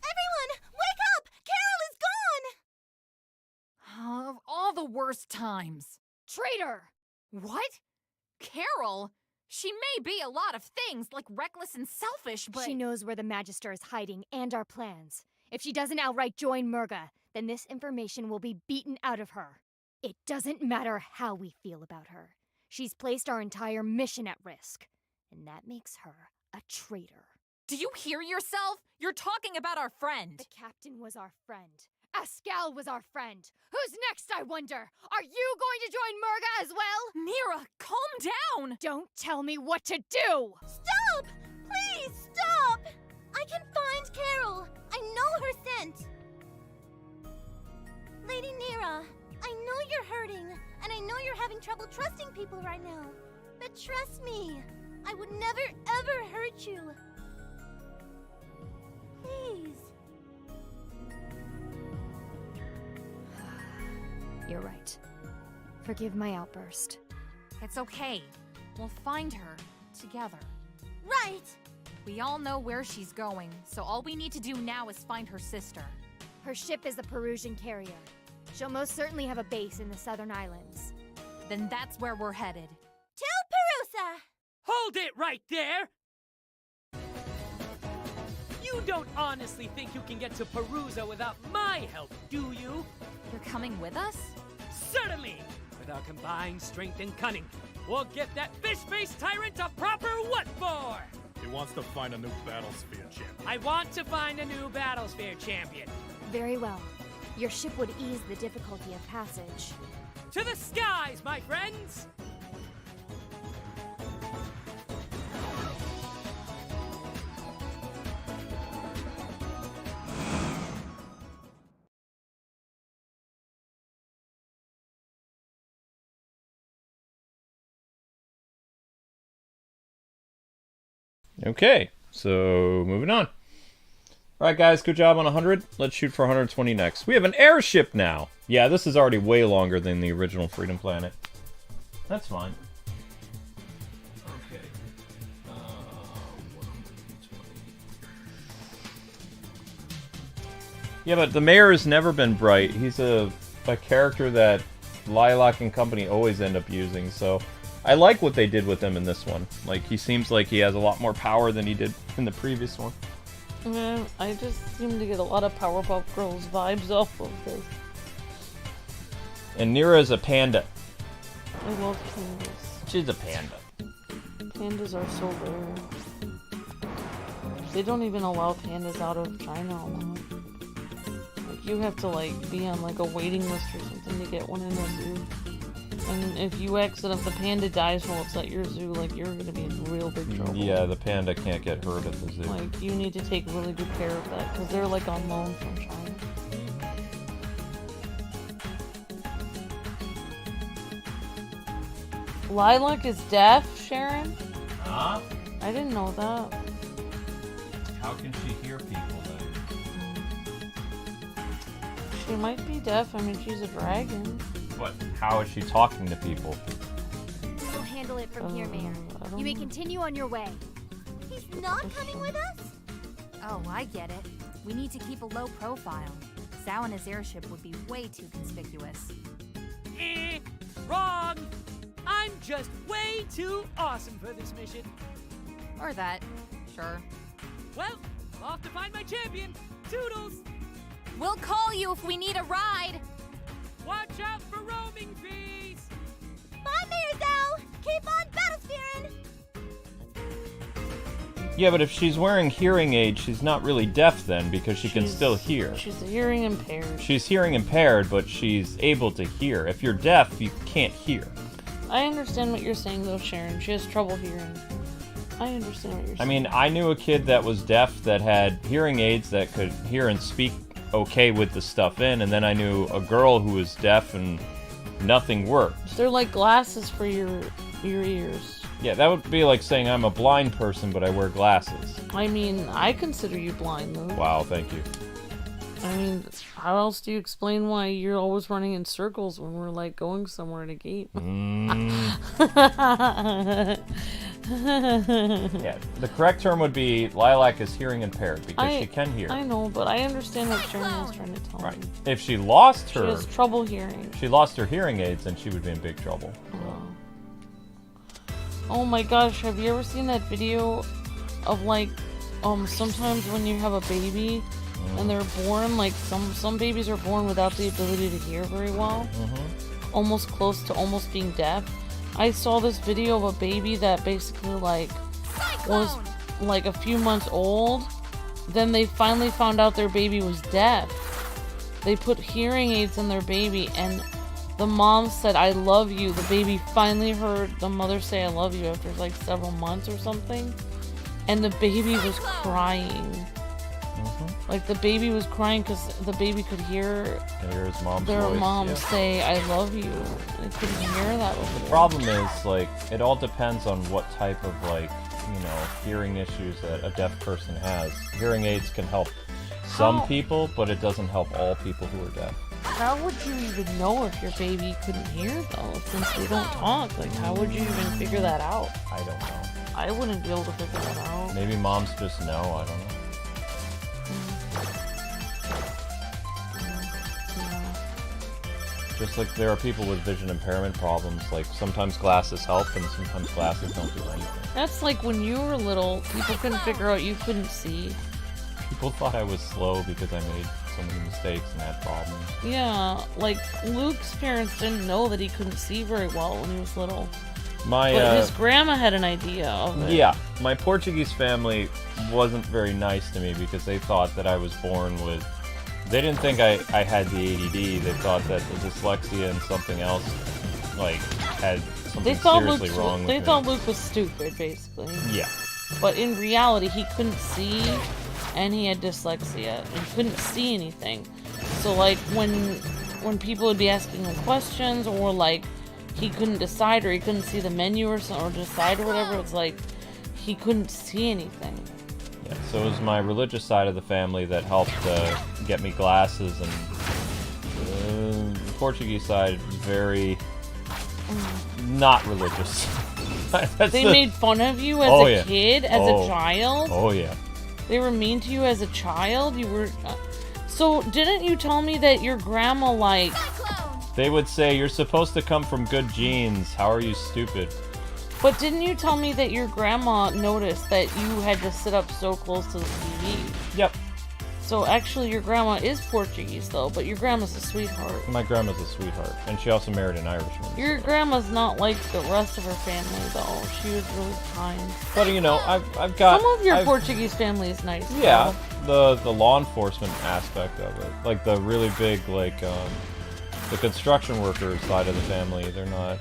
Everyone, wake up! Carol is gone! Of all the worst times. Traitor! What? Carol? She may be a lot of things, like reckless and selfish, but... She knows where the Magister is hiding and our plans. If she doesn't outright join Merga, then this information will be beaten out of her. It doesn't matter how we feel about her. She's placed our entire mission at risk, and that makes her a traitor. Do you hear yourself? You're talking about our friend. The captain was our friend. Ascal was our friend. Who's next, I wonder? Are you going to join Merga as well? Mira, calm down! Don't tell me what to do! Stop! Please, stop! I can find Carol. I know her scent. Lady Nira, I know you're hurting, and I know you're having trouble trusting people right now. But trust me, I would never, ever hurt you. Please. You're right. Forgive my outburst. It's okay. We'll find her together. Right! We all know where she's going, so all we need to do now is find her sister. Her ship is the Perusian carrier. She'll most certainly have a base in the southern islands. Then that's where we're headed. To Perusa! Hold it right there! You don't honestly think you can get to Perusa without my help, do you? You're coming with us? Certainly! With our combined strength and cunning, we'll get that fish-faced tyrant a proper what for! He wants to find a new Battlesphere champion. I want to find a new Battlesphere champion. Very well. Your ship would ease the difficulty of passage. To the skies, my friends! Okay, so moving on. Alright guys, good job on 100. Let's shoot for 120 next. We have an airship now! Yeah, this is already way longer than the original Freedom Planet. That's fine. Okay. 120. Yeah, but the mayor has never been bright. He's a character that Lilac and company always end up using, so... I like what they did with him in this one. Like, he seems like he has a lot more power than he did in the previous one. Yeah, I just seem to get a lot of Powerpuff Girls vibes off of this. And Nira is a panda. I love pandas. She's a panda. Pandas are so rare. They don't even allow pandas out of China a lot. Like, you have to like be on like a waiting list or something to get one in the zoo. And if you exit, if the panda dies while it's at your zoo, like you're gonna be in real big trouble. Yeah, the panda can't get hurt at the zoo. Like you need to take really good care of that because they're like on loan from China. Lilac is deaf, Sharon? Huh? I didn't know that. How can she hear people then? She might be deaf. I mean, she's a dragon. But how is she talking to people? We'll handle it from here, Mayor. You may continue on your way. He's not coming with us? Oh, I get it. We need to keep a low profile. Zhao and his airship would be way too conspicuous. Wrong! I'm just way too awesome for this mission. Or that. Sure. Well, off to find my champion. Toodles! We'll call you if we need a ride. Watch out for roaming fees! Bye, Mayor Zhao! Keep on battlespearing! Yeah, but if she's wearing hearing aids, she's not really deaf then, because she can still hear. She's hearing impaired. She's hearing impaired, but she's able to hear. If you're deaf, you can't hear. I understand what you're saying, though, Sharon. She has trouble hearing. I understand what you're saying. I mean, I knew a kid that was deaf that had hearing aids that could hear and speak okay with the stuff in, and then I knew a girl who was deaf and nothing worked. They're like glasses for your ears. Yeah, that would be like saying I'm a blind person, but I wear glasses. I mean, I consider you blind, though. Wow, thank you. I mean, how else do you explain why you're always running in circles when we're, like, going somewhere at a gate? Yeah, the correct term would be Lilac is hearing impaired, because she can hear. I know, but I understand what Sharon is trying to tell me. If she lost She her... has trouble hearing. She lost her hearing aids, then she would be in big trouble. So. Oh my gosh, have you ever seen that video of, like, sometimes when you have a baby... and they're born, like, some babies are born without the ability to hear very well. Almost close to almost being deaf. I saw this video of a baby that basically, like, was, like, a few months old. Then they finally found out their baby was deaf. They put hearing aids in their baby, and the mom said, "I love you." The baby finally heard the mother say, "I love you," after, like, several months or something. And the baby was crying. Like, the baby was crying because the baby could hear his mom's their voice, mom say, "I love you." They couldn't hear that before. The problem is, like, it all depends on what type of, like, you know, hearing issues that a deaf person has. Hearing aids can help some people, but it doesn't help all people who are deaf. How would you even know if your baby couldn't hear, though, since they don't talk? Like, how would you even figure that out? I don't know. I wouldn't be able to figure that out. Maybe moms just know, I don't know. Just like there are people with vision impairment problems, like sometimes glasses help and sometimes glasses don't do anything. That's like when you were little, people couldn't figure out you couldn't see. People thought I was slow because I made so many mistakes and had problems. Yeah, like Luke's parents didn't know that he couldn't see very well when he was little. But his grandma had an idea of it. Yeah, my Portuguese family wasn't very nice to me because they thought that I was born with... They didn't think I had the ADD. They thought that the dyslexia and something else, like, had something seriously wrong with me. They thought Luke was stupid, basically. Yeah. But in reality, he couldn't see, and he had dyslexia, and couldn't see anything. So, like, when people would be asking him questions, or, like, he couldn't decide, or he couldn't see the menu or something, or decide or whatever, it's like, he couldn't see anything. Yeah, so it was my religious side of the family that helped get me glasses, and the Portuguese side was very not religious. They made fun of you as a kid, as a child? Oh, yeah. They were mean to you as a child? You were... So, didn't you tell me that your grandma, like... They would say, "You're supposed to come from good genes. How are you stupid?" But didn't you tell me that your grandma noticed that you had to sit up so close to the TV? Yep. So actually your grandma is Portuguese though, but your grandma's a sweetheart. My grandma's a sweetheart, and she also married an Irishman. Your grandma's not like the rest of her family though. She was really kind. But you know, I've got... Some of your Portuguese family is nice. Yeah, the law enforcement aspect of it. Like the really big, like, the construction worker side of the family, they're not...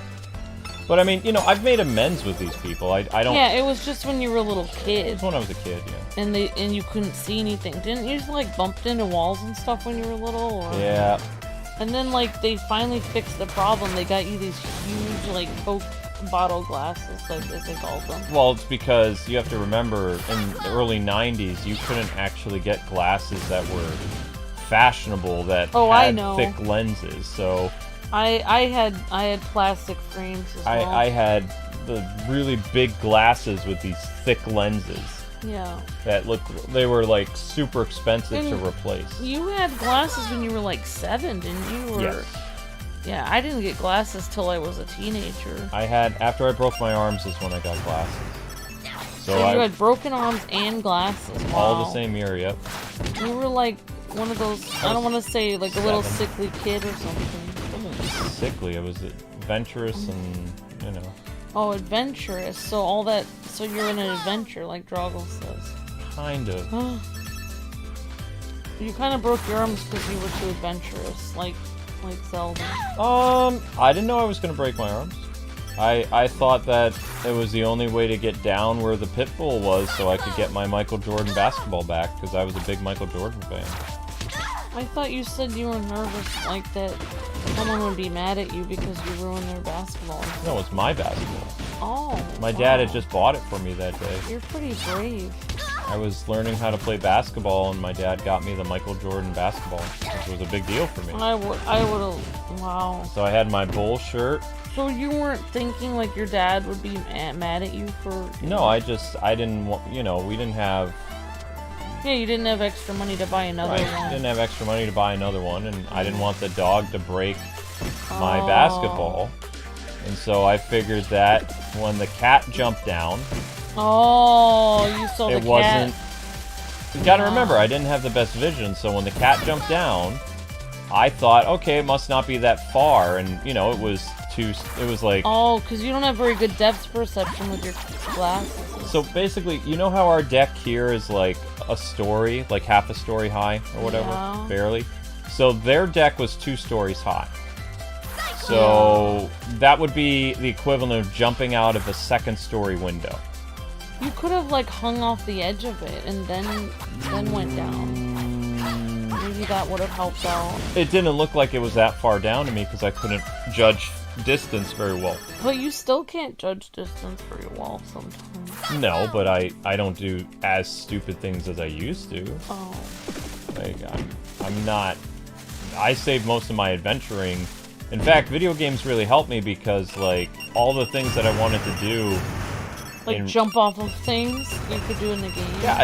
But I mean, you know, I've made amends with these people. I don't... Yeah, it was just when you were a little kid. It was when I was a kid, yeah. And you couldn't see anything. Didn't you just, like, bumped into walls and stuff when you were little? Or... Yeah. And then, like, they finally fixed the problem. They got you these huge, like, Coke bottle glasses, like, as they called them. Well, it's because you have to remember, in the early 90s, you couldn't actually get glasses that were fashionable, that had thick lenses, so... I had plastic frames as well. I had the really big glasses with these thick lenses. Yeah. That they were like super expensive to replace. You had glasses when you were like 7, didn't you? Or... Yes. Yeah, I didn't get glasses till I was a teenager. After I broke my arms is when I got glasses. So you had broken arms and glasses. Wow. All the same year, yep. You were like one of those, I don't want to say like a little sickly kid or something. Sickly, I was adventurous and, you know. Oh, adventurous. So you're in an adventure, like Droggle says. Kind of. You kind of broke your arms because you were too adventurous, like Zelda. I didn't know I was going to break my arms. I thought that it was the only way to get down where the pit bull was so I could get my Michael Jordan basketball back, because I was a big Michael Jordan fan. I thought you said you were nervous, like that someone would be mad at you because you ruined their basketball. No, it's my basketball. Oh. My dad had just bought it for me that day. You're pretty brave. I was learning how to play basketball, and my dad got me the Michael Jordan basketball, which was a big deal for me. I would've, wow. So I had my Bull shirt. So you weren't thinking like your dad would be mad at you for... No, I didn't want, you know, we didn't have... Yeah, you didn't have extra money to buy another one. I didn't have extra money to buy another one, and I didn't want the dog to break my basketball. And so I figured that when the cat jumped down... Oh, you saw the cat. It wasn't... You gotta remember, I didn't have the best vision, so when the cat jumped down, I thought, okay, it must not be that far, and, you know, it was like... Oh, because you don't have very good depth perception with your glasses. So basically, you know how our deck here is like a story, like half a story high or whatever? Yeah. Barely. So their deck was 2 stories high. So that would be the equivalent of jumping out of a 2nd story window. You could have like hung off the edge of it and then went down. Maybe that would have helped out. It didn't look like it was that far down to me because I couldn't judge distance very well. But you still can't judge distance very well sometimes. No, but I don't do as stupid things as I used to. Oh. Like, I'm not... I save most of my adventuring. In fact, video games really helped me because, like, all the things that I wanted to do... Like jump off of things you could do in the game? Yeah,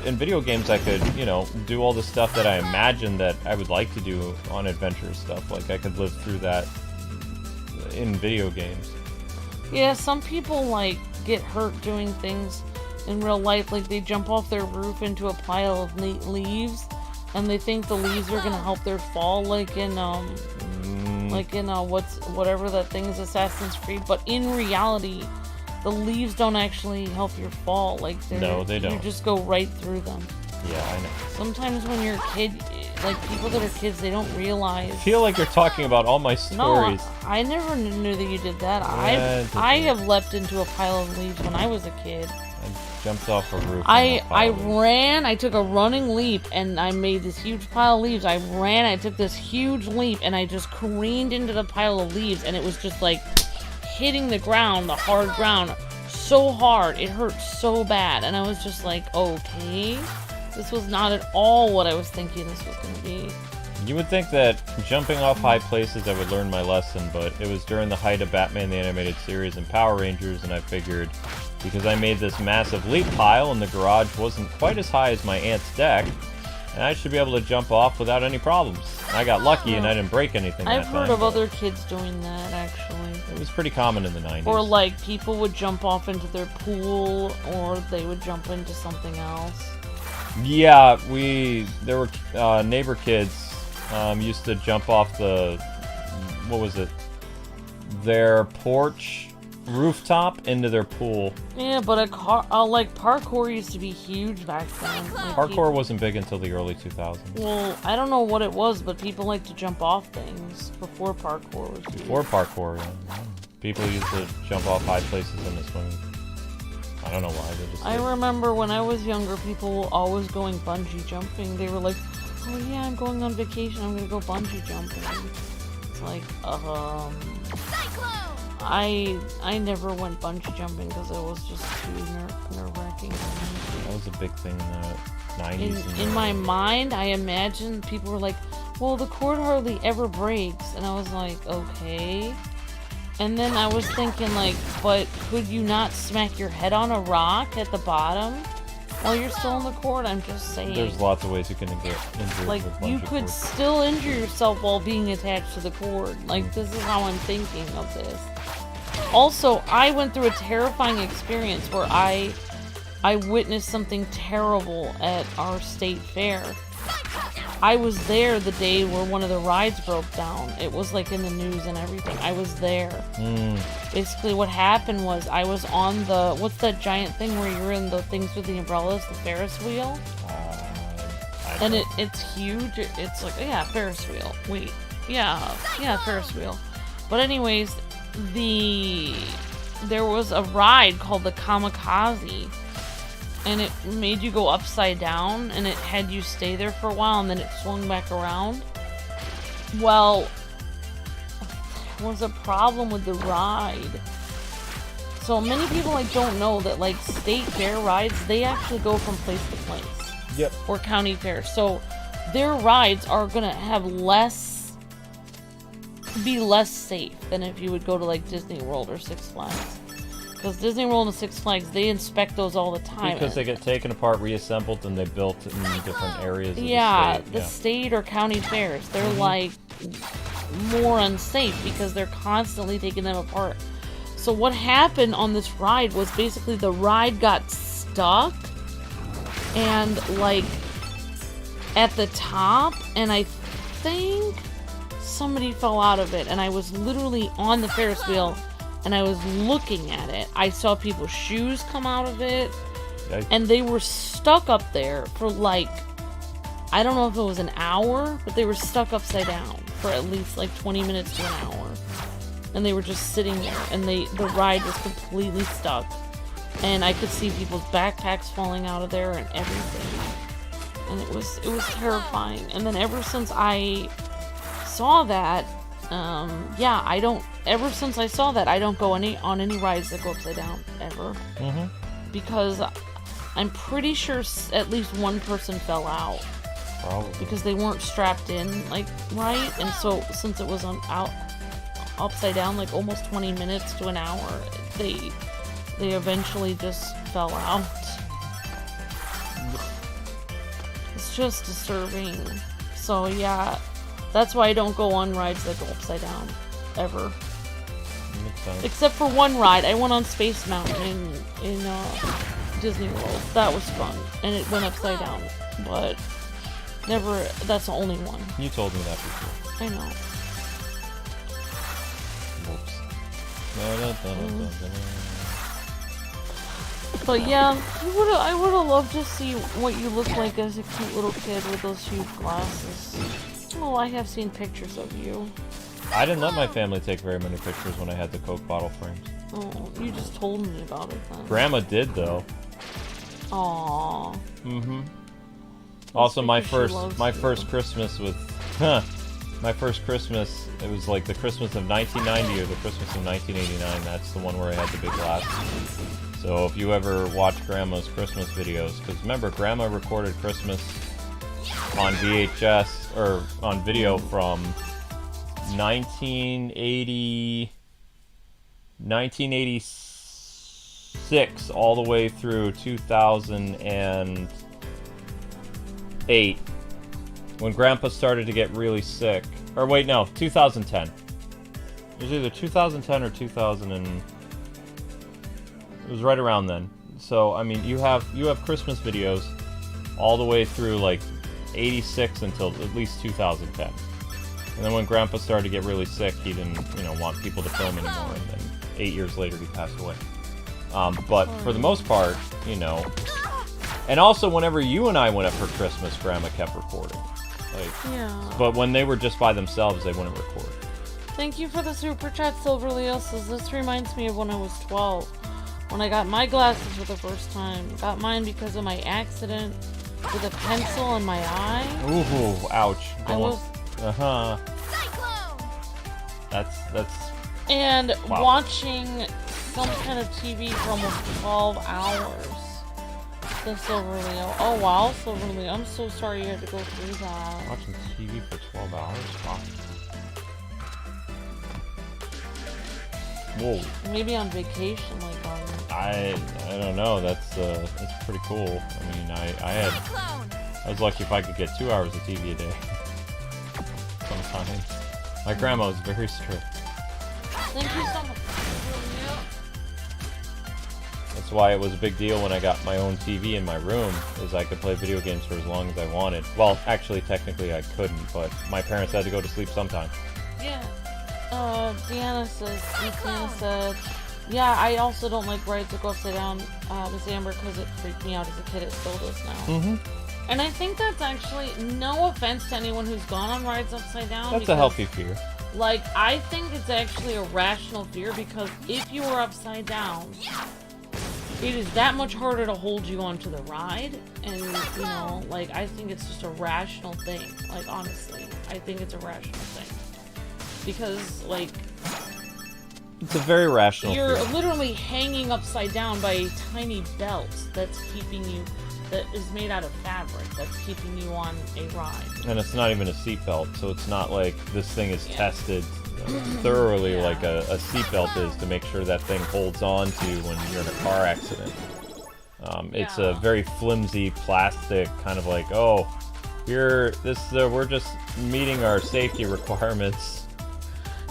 in video games I could, you know, do all the stuff that I imagined that I would like to do on adventure stuff. Like, I could live through that in video games. Yeah, some people, like, get hurt doing things in real life. Like, they jump off their roof into a pile of leaves, and they think the leaves are gonna help their fall, like in, whatever that thing is, Assassin's Creed. But in reality, the leaves don't actually help your fall. Like, no, they don't. You just go right through them. Yeah, I know. Sometimes when you're a kid, like, people that are kids, they don't realize. I feel like you're talking about all my stories. No, I never knew that you did that. Yeah, I have leapt into a pile of leaves when I was a kid. I jumped off a roof. I ran, I took a running leap, and I made this huge pile of leaves. I ran, I took this huge leap, and I just careened into the pile of leaves, and it was just like hitting the ground, the hard ground, so hard. It hurt so bad, and I was just like, okay. This was not at all what I was thinking this was going to be. You would think that jumping off high places I would learn my lesson, but it was during the height of Batman the Animated Series and Power Rangers, and I figured because I made this massive leap pile and the garage wasn't quite as high as my aunt's deck, and I should be able to jump off without any problems. I got lucky and I didn't break anything I've heard of other kids doing that, actually. It was pretty common in the 90s. Or, like, people would jump off into their pool, or they would jump into something else. Yeah, there were neighbor kids used to jump off the, what was it, their porch rooftop into their pool. Yeah, but like parkour used to be huge back then. Like, Parkour wasn't big until the early 2000s. Well, I don't know what it was, but people like to jump off things before parkour was huge. Before parkour, yeah. People used to jump off high places in the swing. I don't know why, they just I did. remember when I was younger, people were always going bungee jumping. They were like, oh yeah, I'm going on vacation, I'm gonna go bungee jumping. It's like, I never went bungee jumping because it was just too nerve-wracking. That was a big thing in the 90s. In my mind, I imagine people were like, well, the cord hardly ever breaks. And I was like, okay. And then I was thinking like, but could you not smack your head on a rock at the bottom while you're still on the cord? I'm just saying. There's lots of ways you can get injured like, with you bungee could cord. still injure yourself while being attached to the cord. Like, this is how I'm thinking of this. Also, I went through a terrifying experience where I witnessed something terrible at our state fair. I was there the day where one of the rides broke down. It was like in the news and everything. I was there. Basically what happened was I was on the, what's that giant thing where you're in the things with the umbrellas, the Ferris wheel? And it's huge. It's like, yeah, Ferris wheel. Wait. Yeah, Ferris wheel. But anyways, there was a ride called the Kamikaze. And it made you go upside down, and it had you stay there for a while, and then it swung back around. Well, there was a problem with the ride. So many people like don't know that like state fair rides, they actually go from place to place. Yep. Or county fair. So their rides are gonna have be less safe than if you would go to like Disney World or Six Flags. Because Disney World and Six Flags, they inspect those all the time. Because they get taken apart, reassembled, and they built in different areas of the state or county fairs, they're like more unsafe because they're constantly taking them apart. So what happened on this ride was basically the ride got stuck and like at the top, and I think somebody fell out of it, and I was literally on the Ferris wheel and I was looking at it. I saw people's shoes come out of it. Yikes. And they were stuck up there for like, I don't know if it was an hour, but they were stuck upside down for at least like 20 minutes to an hour. And they were just sitting there, and the ride was completely stuck. And I could see people's backpacks falling out of there and everything. And it was terrifying. And then ever since I saw that, ever since I saw that, I don't go on any rides that go upside down, ever. Because I'm pretty sure at least one person fell out. Probably. Because they weren't strapped in, like, right? And so, since it was upside down, like, almost 20 minutes to an hour, they eventually just fell out. It's just disturbing. So, yeah. That's why I don't go on rides that go upside down, ever. Except for one ride. I went on Space Mountain in Disney World. That was fun. And it went upside down. But never, that's the only one. You told me that before. I know. Whoops. But yeah, I would have loved to see what you look like as a cute little kid with those huge glasses. Oh, I have seen pictures of you. I didn't let my family take very many pictures when I had the Coke bottle frames. Oh, you just told me about it then. Grandma did, though. Aww. Also, my first Christmas with... my first Christmas, it was like the Christmas of 1990 or the Christmas of 1989. That's the one where I had the big glasses. So if you ever watch Grandma's Christmas videos, because remember, Grandma recorded Christmas on VHS, or on video from 1986 all the way through 2008, when Grandpa started to get really sick. Or wait, no, 2010. It was either 2010 or 2000 and... It was right around then. So, I mean, you have Christmas videos all the way through, like, 86 until at least 2010. And then when Grandpa started to get really sick, he didn't, want people to film anymore, and then 8 years later, he passed away. But for the most part, you know. And also, whenever you and I went up for Christmas, Grandma kept recording. Like, Yeah. But when they were just by themselves, they wouldn't record. Thank you for the super chat, Silver Leo says, this reminds me of when I was 12. When I got my glasses for the first time. Got mine because of my accident with a pencil in my eye. Ooh, ouch. I was... Uh-huh. That's... And wow. watching some kind of TV for almost 12 hours. The Silver Leo. Oh wow, Silver Leo. I'm so sorry you had to go through that. Watching TV for 12 hours? Wow. Whoa. Maybe on vacation, like on... I don't know. That's pretty cool. I mean, I was lucky if I could get 2 hours of TV a day. Sometimes. My grandma was very strict. Thank you so much. That's why it was a big deal when I got my own TV in my room, is I could play video games for as long as I wanted. Well, actually, technically I couldn't, but my parents had to go to sleep sometime. Yeah. Deanna said, yeah, I also don't like rides that go upside down, Miss Amber, because it freaked me out as a kid. It still does now. Mm-hmm. And I think that's actually, no offense to anyone who's gone on rides upside down. That's a healthy fear. Like, I think it's actually a rational fear, because if you were upside down, it is that much harder to hold you onto the ride, and, you know, like, I think it's just a rational thing. Like, honestly, I think it's a rational thing. Because, like... It's a very rational You're fear. literally hanging upside down by a tiny belt that's keeping you... that is made out of fabric, that's keeping you on a ride. And it's not even a seatbelt, so it's not like this thing is tested thoroughly like a seatbelt is to make sure that thing holds on to you when you're in a car accident. It's a very flimsy plastic, kind of like, oh, we're just meeting our safety requirements.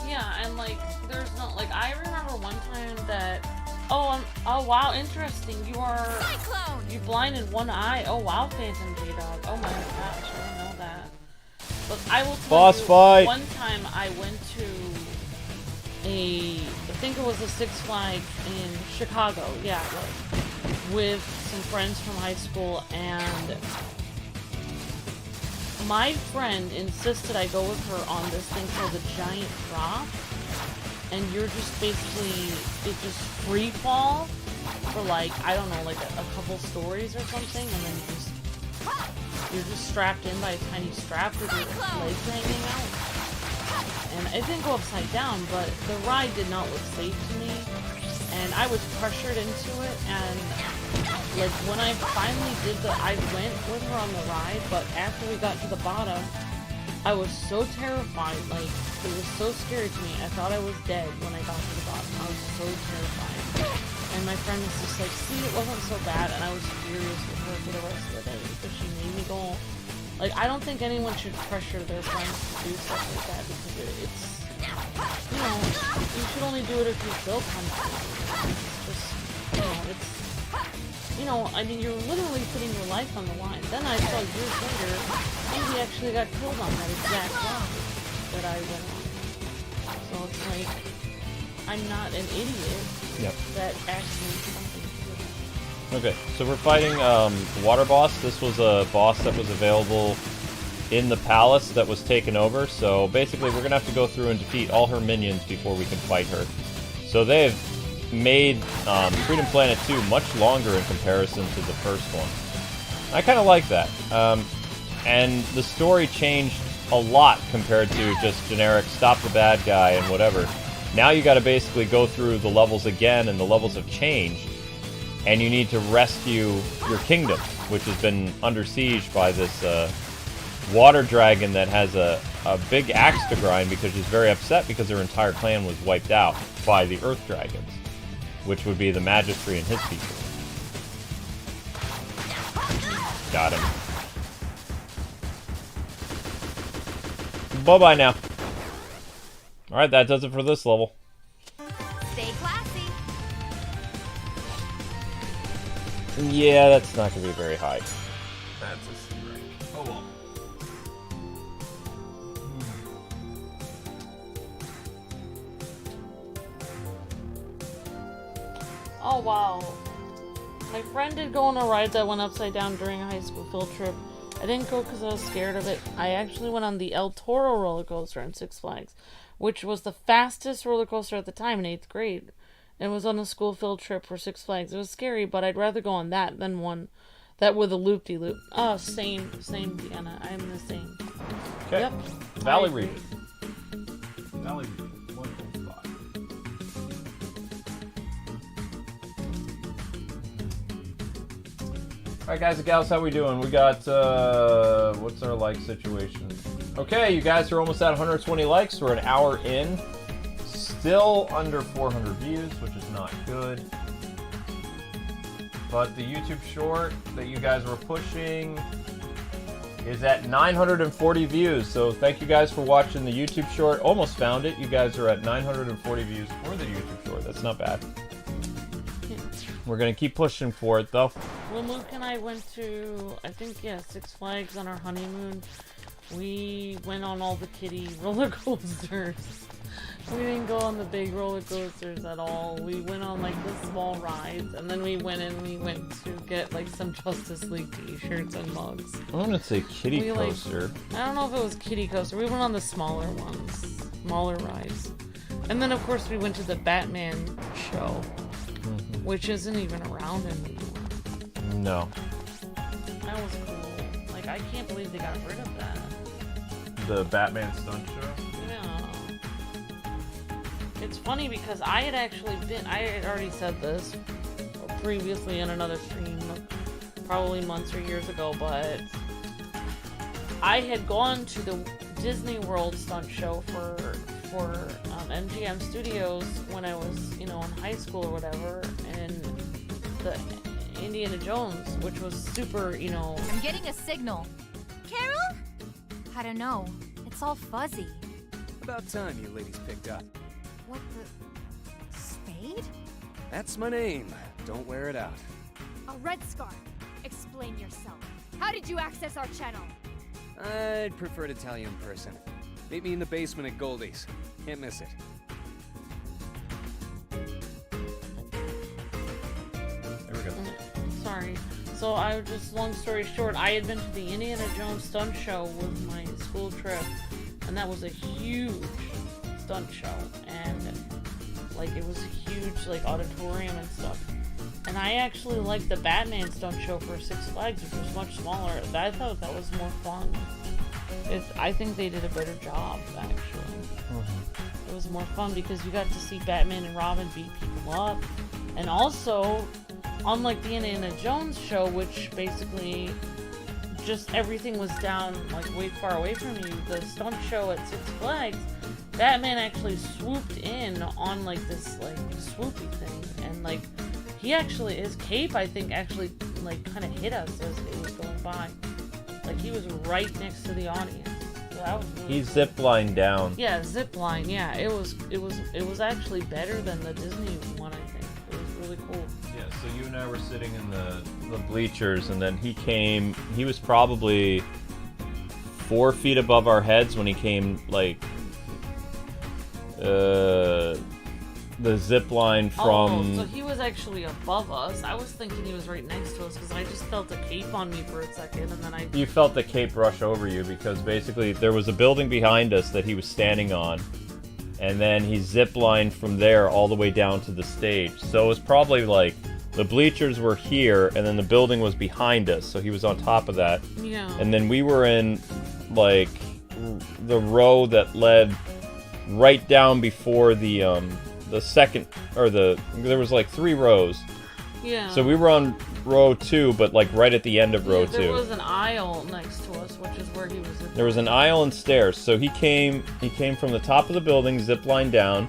Yeah, and like, there's no, like, I remember one time that, oh wow, interesting, you're blind in one eye. Oh wow, Phantom J-Dog. Oh my gosh, I didn't know that. But I will tell Boss you, fight. one time I went to I think it was a Six Flags in Chicago, yeah, it was, with some friends from high school, and my friend insisted I go with her on this thing called the giant drop, and you're just basically, it just free fall for like, I don't know, like a couple stories or something, and then you're just strapped in by a tiny strap with your legs hanging out. And it didn't go upside down, but the ride did not look safe to me, and I was pressured into it, and like when I finally did I went with her on the ride, but after we got to the bottom, I was so terrified, like, it was so scary to me. I thought I was dead when I got to the bottom. I was so terrified. And my friend was just like, see, it wasn't so bad, and I was furious with her for the rest of the day, because she made me go. Like, I don't think anyone should pressure their friends to do stuff like that, because it's, you know, you should only do it if you feel comfortable. It's just, you know, it's, you know, I mean, you're literally putting your life on the line. Then I saw years later, he actually got killed on that exact ride that I went on. So it's like, I'm not an idiot that actually something. Okay, so we're fighting Water Boss. This was a boss that was available in the palace that was taken over. So basically we're going to have to go through and defeat all her minions before we can fight her. So they've made Freedom Planet 2 much longer in comparison to the first one. I kind of like that. And the story changed a lot compared to just generic stop the bad guy and whatever. Now you got to basically go through the levels again, and the levels have changed. And you need to rescue your kingdom, which has been under siege by this water dragon that has a big axe to grind, because she's very upset because her entire clan was wiped out by the earth dragons, which would be the Magistry and his people. Got him. Bye-bye now. Alright, that does it for this level. Stay classy. Yeah, that's not going to be very high. That's a strike. Oh well. Oh, wow. My friend did go on a ride that went upside down during a high school field trip. I didn't go because I was scared of it. I actually went on the El Toro roller coaster in Six Flags, which was the fastest roller coaster at the time in 8th grade. It was on a school field trip for Six Flags. It was scary, but I'd rather go on that than one that with a loop-de-loop. Oh, same, Deanna. I'm the same. Okay. Yep. Valley region. Valley region. 1.5. Alright guys and gals, how we doing? We got, what's our like situation? Okay, you guys are almost at 120 likes. We're an hour in. Still under 400 views, which is not good. But the YouTube short that you guys were pushing is at 940 views. So thank you guys for watching the YouTube short. Almost found it. You guys are at 940 views for the YouTube short. That's not bad. We're going to keep pushing for it, though. When Luke and I went to, I think, yeah, Six Flags on our honeymoon, we went on all the kiddie roller coasters. We didn't go on the big roller coasters at all. We went on, like, the small rides, and then we went to get, like, some Justice League t-shirts and mugs. I'm going to say kiddie coaster. I don't know if it was kiddie coaster. We went on the smaller ones. Smaller rides. And then, of course, we went to the Batman show. Which isn't even around anymore. No. That was cool. Like, I can't believe they got rid of that. The Batman stunt show? Yeah. It's funny because I had already said this previously in another stream, probably months or years ago, but I had gone to the Disney World stunt show for MGM Studios when I was, in high school or whatever, and the Indiana Jones, which was super, I'm getting a signal. Carol? I don't know. It's all fuzzy. About time you ladies picked up. What the... Spade? That's my name. Don't wear it out. A red scarf. Explain yourself. How did you access our channel? I'd prefer to tell you in person. Meet me in the basement at Goldie's. Can't miss it. There we go. Sorry. So long story short, I had been to the Indiana Jones stunt show with my school trip, and that was a huge stunt show, and it was a huge auditorium and stuff. And I actually liked the Batman stunt show for Six Flags, which was much smaller. I thought that was more fun. I think they did a better job, actually. It was more fun because you got to see Batman and Robin beat people up. And also, unlike the Indiana Jones show, which basically just everything was down, way far away from you, the stunt show at Six Flags, Batman actually swooped in on, this, swoopy thing. And, his cape, I think, actually, kind of hit us as it was going by. He was right next to the audience. So that was really He ziplined down. Yeah, zipline. Yeah, it was actually better than the Disney one. I think it was really cool. Yeah. So you and I were sitting in the bleachers, and then he came. He was probably 4 feet above our heads when he came. The zip line from... so he was actually above us. I was thinking he was right next to us because I just felt a cape on me for a second, and then You felt the cape rush over you because basically there was a building behind us that he was standing on, and then he zip-lined from there all the way down to the stage. So it was probably the bleachers were here, and then the building was behind us, so he was on top of that. Yeah. And then we were in, the row that led right down before the second, or there was 3 rows. Yeah. So we were on row 2, but right at the end of row 2. There was an aisle next to us, which is where he was. There was an aisle and stairs. So he came from the top of the building, ziplined down.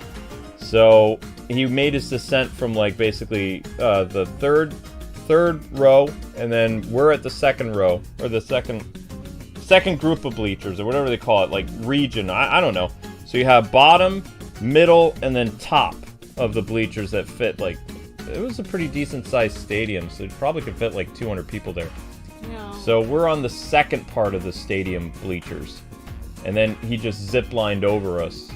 So he made his descent from basically the third row, and then we're at the second row, or the second group of bleachers, or whatever they call it, region. I don't know. So you have bottom, middle, and then top of the bleachers that fit, it was a pretty decent sized stadium, so it probably could fit 200 people there. Yeah. So we're on the second part of the stadium bleachers, and then he just zip-lined over us.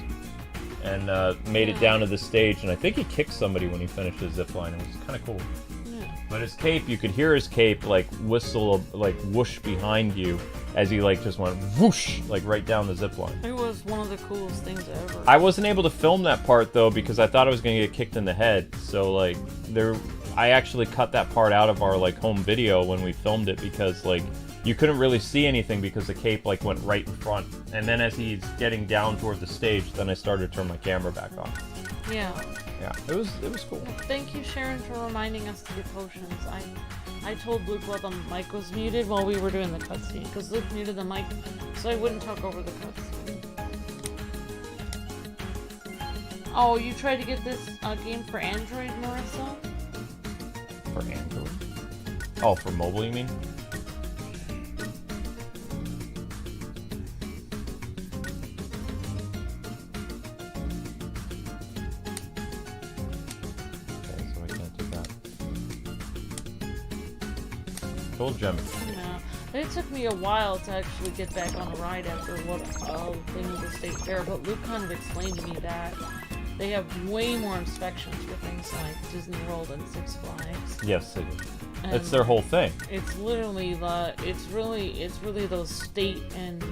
and made it down to the stage, and I think he kicked somebody when he finished his zip line. It was kind of cool. Yeah. But his cape, you could hear his cape like whistle, like whoosh behind you as he like just went whoosh, like right down the zip line. It was one of the coolest things ever. I wasn't able to film that part though because I thought I was gonna get kicked in the head. So like I actually cut that part out of our like home video when we filmed it because like you couldn't really see anything because the cape like went right in front. And then as he's getting down toward the stage, then I started to turn my camera back on. Yeah. Yeah, it was cool. Thank you, Sharon, for reminding us to get potions. I told Luke while the mic was muted while we were doing the cutscene, because Luke muted the mic so I wouldn't talk over the cutscene. Oh, you tried to get this game for Android, Marissa? For Android? Oh, for mobile, you mean? Gem. Yeah, it took me a while to actually get back on a ride after what thing with the state fair, but Luke kind of explained to me that they have way more inspections for things like Disney World and Six Flags. Yes, they do. It's their whole thing. It's literally it's really those state and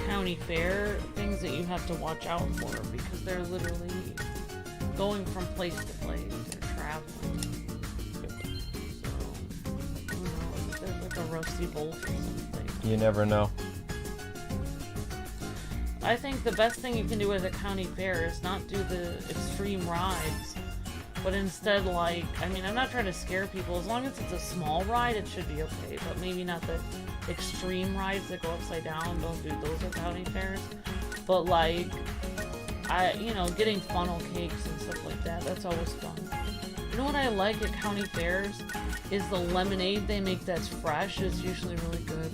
county fair things that you have to watch out for because they're literally going from place to place. They're traveling. A rusty bolt or something. You never know. I think the best thing you can do at a county fair is not do the extreme rides, but instead like, I mean, I'm not trying to scare people. As long as it's a small ride, it should be okay, but maybe not the extreme rides that go upside down. Don't do those at county fairs. But like, getting funnel cakes and stuff like that, that's always fun. You know what I like at county fairs? Is the lemonade they make that's fresh is usually really good.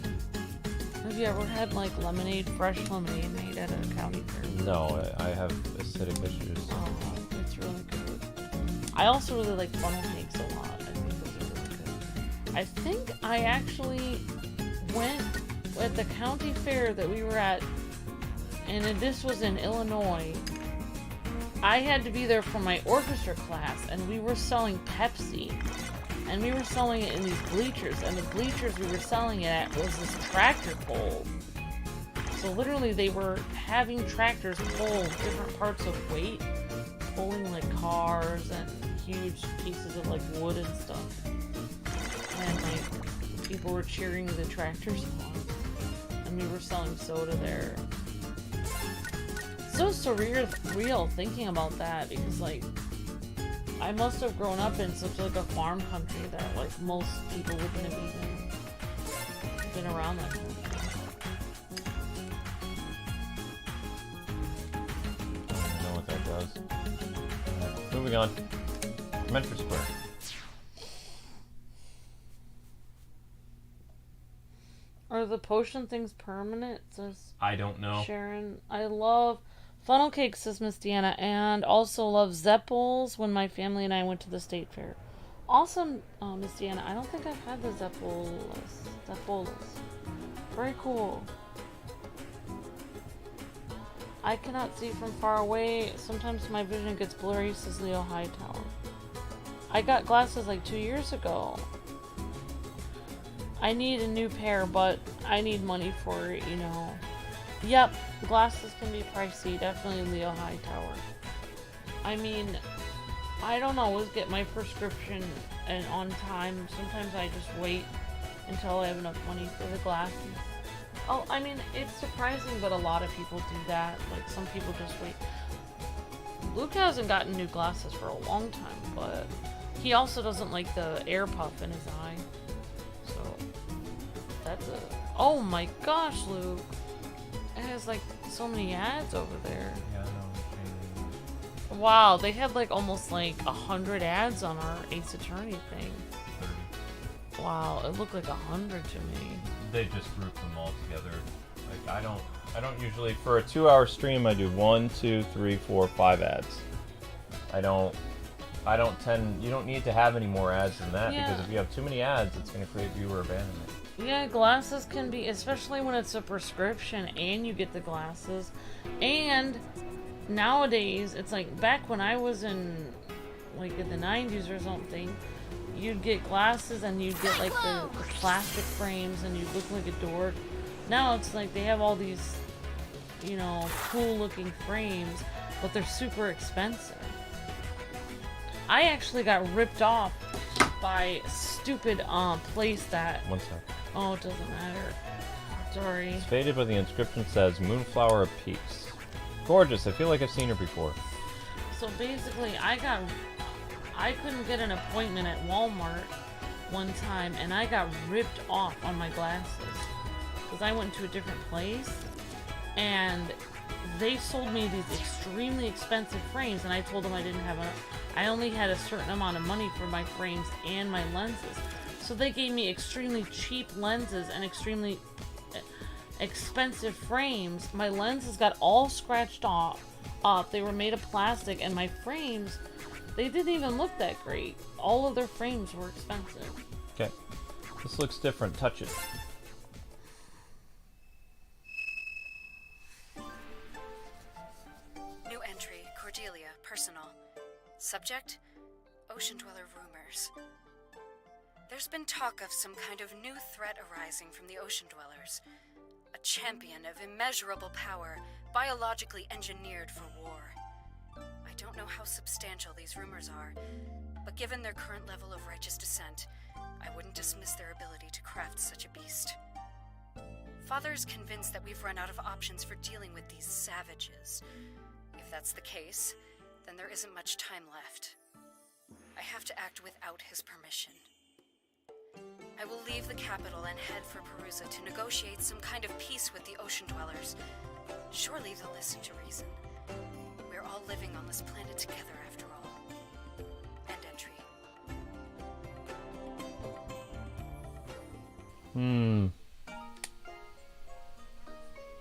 Have you ever had like fresh lemonade made at a county fair? No, I have acidic issues. Oh, it's really good. I also really like funnel cakes a lot. I think those are really good. I think I actually went at the county fair that we were at, and this was in Illinois. I had to be there for my orchestra class, and we were selling Pepsi. And we were selling it in these bleachers, and the bleachers we were selling it at was this tractor pull. So literally they were having tractors pull different parts of weight, pulling like cars and huge pieces of like wood and stuff. And like people were cheering the tractors on. And we were selling soda there. So surreal thinking about that because like I must have grown up in such like a farm country that like most people wouldn't have even been around that long. I don't even know what that does. Moving on. Mentor Square. Are the potion things permanent? Says I don't know. Sharon. I love funnel cakes, says Miss Deanna, and also love Zeppels when my family and I went to the state fair. Awesome, Miss Deanna. I don't think I've had the Zeppolas. Very cool. I cannot see from far away. Sometimes my vision gets blurry, says Leo Hightower. I got glasses like 2 years ago. I need a new pair, but I need money for it, Yep, glasses can be pricey. Definitely Leo Hightower. I mean, I don't always get my prescription and on time. Sometimes I just wait until I have enough money for the glasses. Oh, I mean, it's surprising, but a lot of people do that. Like, some people just wait. Luke hasn't gotten new glasses for a long time, but he also doesn't like the air puff in his eye. So, that's a... Oh my gosh, Luke. It has, like, so many ads over there. Yeah, I know. Wow, they had, like, almost, like, 100 ads on our Ace Attorney thing. 30. Wow, it looked like 100 to me. They just group them all together. Like, I don't usually, for a 2-hour stream, I do 1, 2, 3, 4, 5 ads. You don't need to have any more ads than that, because if you have too many ads, it's going to create viewer abandonment. Yeah, glasses can be, especially when it's a prescription and you get the glasses. And nowadays, it's like back when I was in like in the 90s or something, you'd get glasses and you'd get like the plastic frames and you'd look like a dork. Now it's like they have all these, you know, cool looking frames, but they're super expensive. I actually got ripped off by a stupid place that... One sec. Oh, it doesn't matter. Sorry. Spade, but the inscription says Moonflower of Peace. Gorgeous, I feel like I've seen her before. So basically, I couldn't get an appointment at Walmart one time, and I got ripped off on my glasses. Because I went to a different place, and they sold me these extremely expensive frames, and I told them I didn't have I only had a certain amount of money for my frames and my lenses. So they gave me extremely cheap lenses and extremely expensive frames. My lenses got all scratched off. They were made of plastic, and my frames, they didn't even look that great. All of their frames were expensive. Okay. This looks different. Touch it. New entry, Cordelia, personal. Subject, Ocean Dweller rumors. There's been talk of some kind of new threat arising from the Ocean Dwellers. A champion of immeasurable power, biologically engineered for war. I don't know how substantial these rumors are, but given their current level of righteous descent, I wouldn't dismiss their ability to craft such a beast. Father is convinced that we've run out of options for dealing with these savages. If that's the case, then there isn't much time left. I have to act without his permission. I will leave the capital and head for Perusa to negotiate some kind of peace with the Ocean Dwellers. Surely they'll listen to reason. We're all living on this planet together after all. End entry.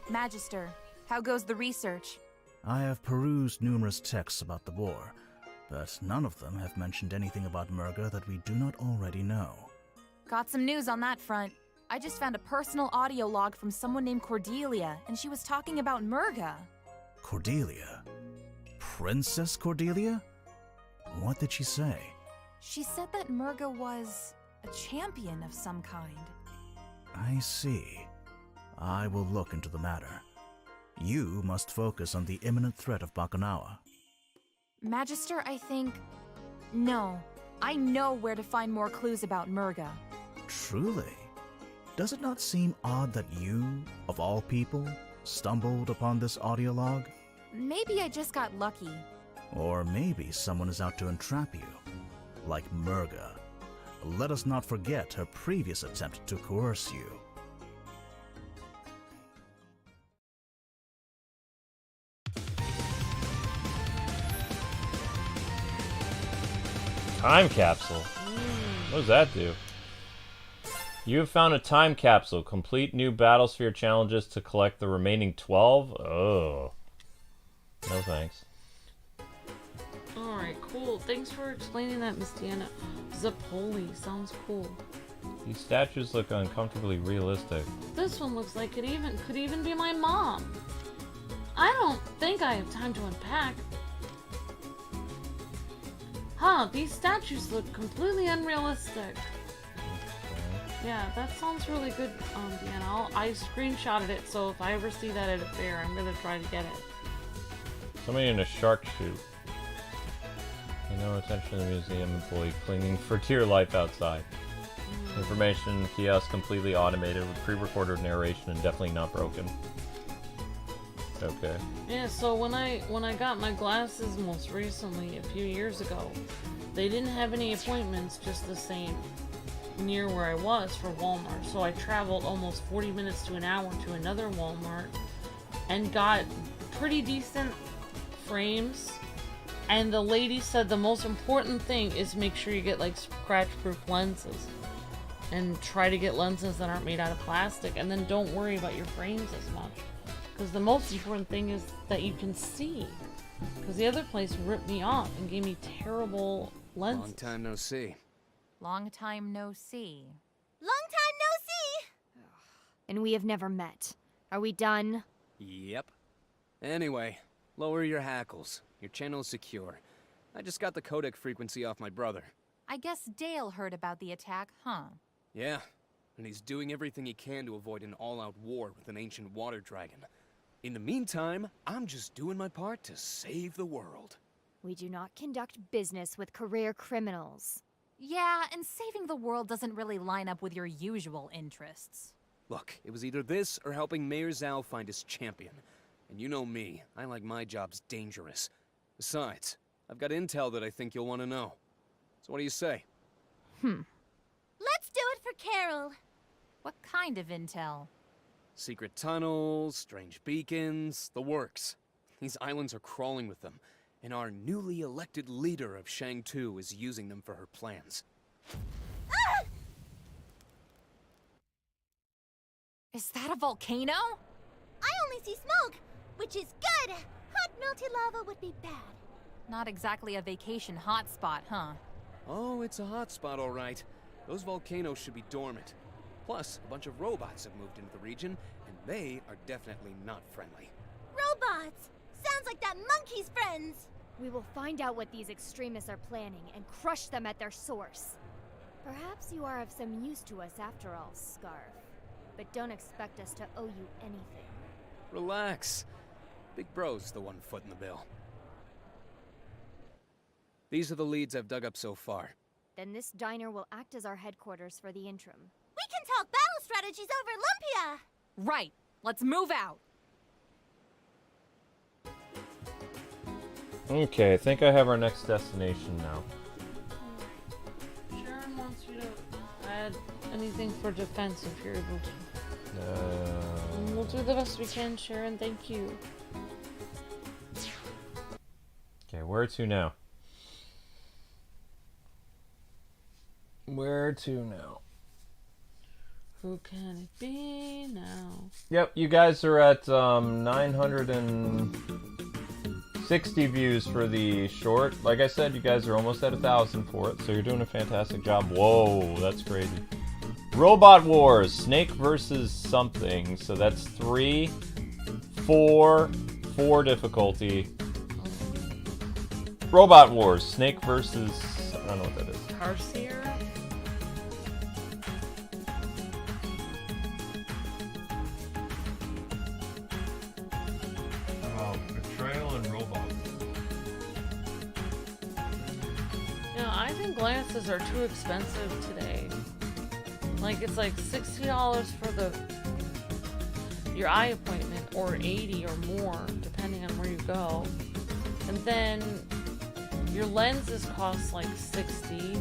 Magister, how goes the research? I have perused numerous texts about the war, but none of them have mentioned anything about Merga that we do not already know. Got some news on that front. I just found a personal audio log from someone named Cordelia, and she was talking about Merga. Cordelia? Princess Cordelia? What did she say? She said that Merga was a champion of some kind. I see. I will look into the matter. You must focus on the imminent threat of Bakunawa. Magister, I think... No, I know where to find more clues about Merga. Truly? Does it not seem odd that you, of all people, stumbled upon this audio log? Maybe I just got lucky. Or maybe someone is out to entrap you, like Merga. Let us not forget her previous attempt to coerce you. Time capsule? What does that do? You have found a time capsule. Complete new Battlesphere challenges to collect the remaining 12? Oh. No thanks. Alright, cool. Thanks for explaining that, Miss Deanna. Zapoli sounds cool. These statues look uncomfortably realistic. This one looks like it could even be my mom. I don't think I have time to unpack. Huh, these statues look completely unrealistic. Yeah, that sounds really good, Deanna. I screenshotted it, so if I ever see that at a fair, I'm gonna try to get it. Somebody in a shark chute. Pay no attention to the museum employee clinging for dear life outside. Information kiosk completely automated with pre-recorded narration and definitely not broken. Okay. Yeah, so when I got my glasses most recently, a few years ago, they didn't have any appointments just the same near where I was for Walmart. So I traveled almost 40 minutes to an hour to another Walmart and got pretty decent frames. And the lady said the most important thing is make sure you get like scratch-proof lenses. And try to get lenses that aren't made out of plastic, and then don't worry about your frames as much. Because the most important thing is that you can see. Because the other place ripped me off and gave me terrible lenses. Long time no see. Long time no see. Long time no see! And we have never met. Are we done? Yep. Anyway, Lower your hackles. Your channel's secure. I just got the codec frequency off my brother. I guess Dale heard about the attack, huh? Yeah, and he's doing everything he can to avoid an all-out war with an ancient water dragon. In the meantime, I'm just doing my part to save the world. We do not conduct business with career criminals. Yeah, and saving the world doesn't really line up with your usual interests. Look, it was either this or helping Mayor Zhao find his champion. And you know me, I like my jobs dangerous. Besides, I've got intel that I think you'll want to know. So what do you say? Let's do it for Carol. What kind of intel? Secret tunnels, strange beacons, the works. These islands are crawling with them, and our newly elected leader of Shang-Tu is using them for her plans. Ah! Is that a volcano? I only see smoke, which is good. Hot melty lava would be bad. Not exactly a vacation hotspot, huh? Oh, it's a hotspot, all right. Those volcanoes should be dormant. Plus, a bunch of robots have moved into the region, and they are definitely not friendly. Robots! Sounds like that monkey's friends! We will find out what these extremists are planning and crush them at their source. Perhaps you are of some use to us after all, Scarf. But don't expect us to owe you anything. Relax. Big Bro's the one foot in the bill. These are the leads I've dug up so far. Then this diner will act as our headquarters for the interim. We can talk battle strategies over Olympia! Right. Let's move out. Okay, I think I have our next destination now. Sharon wants you to add anything for defense if you're able to. We'll do the best we can, Sharon. Thank you. Okay, where to now? Where to now? Who can it be now? Yep, you guys are at 960 views for the short. Like I said, you guys are almost at 1,000 for it, so you're doing a fantastic job. Whoa, that's crazy. Robot Wars, Snake versus something. So that's 3, 4 difficulty. Robot Wars, Snake versus... I don't know what that is. Tarsier? Betrayal and Robot. You know, I think glasses are too expensive today. Like, it's like $60 for your eye appointment, or $80 or more, depending on where you go. And then your lenses cost like $60,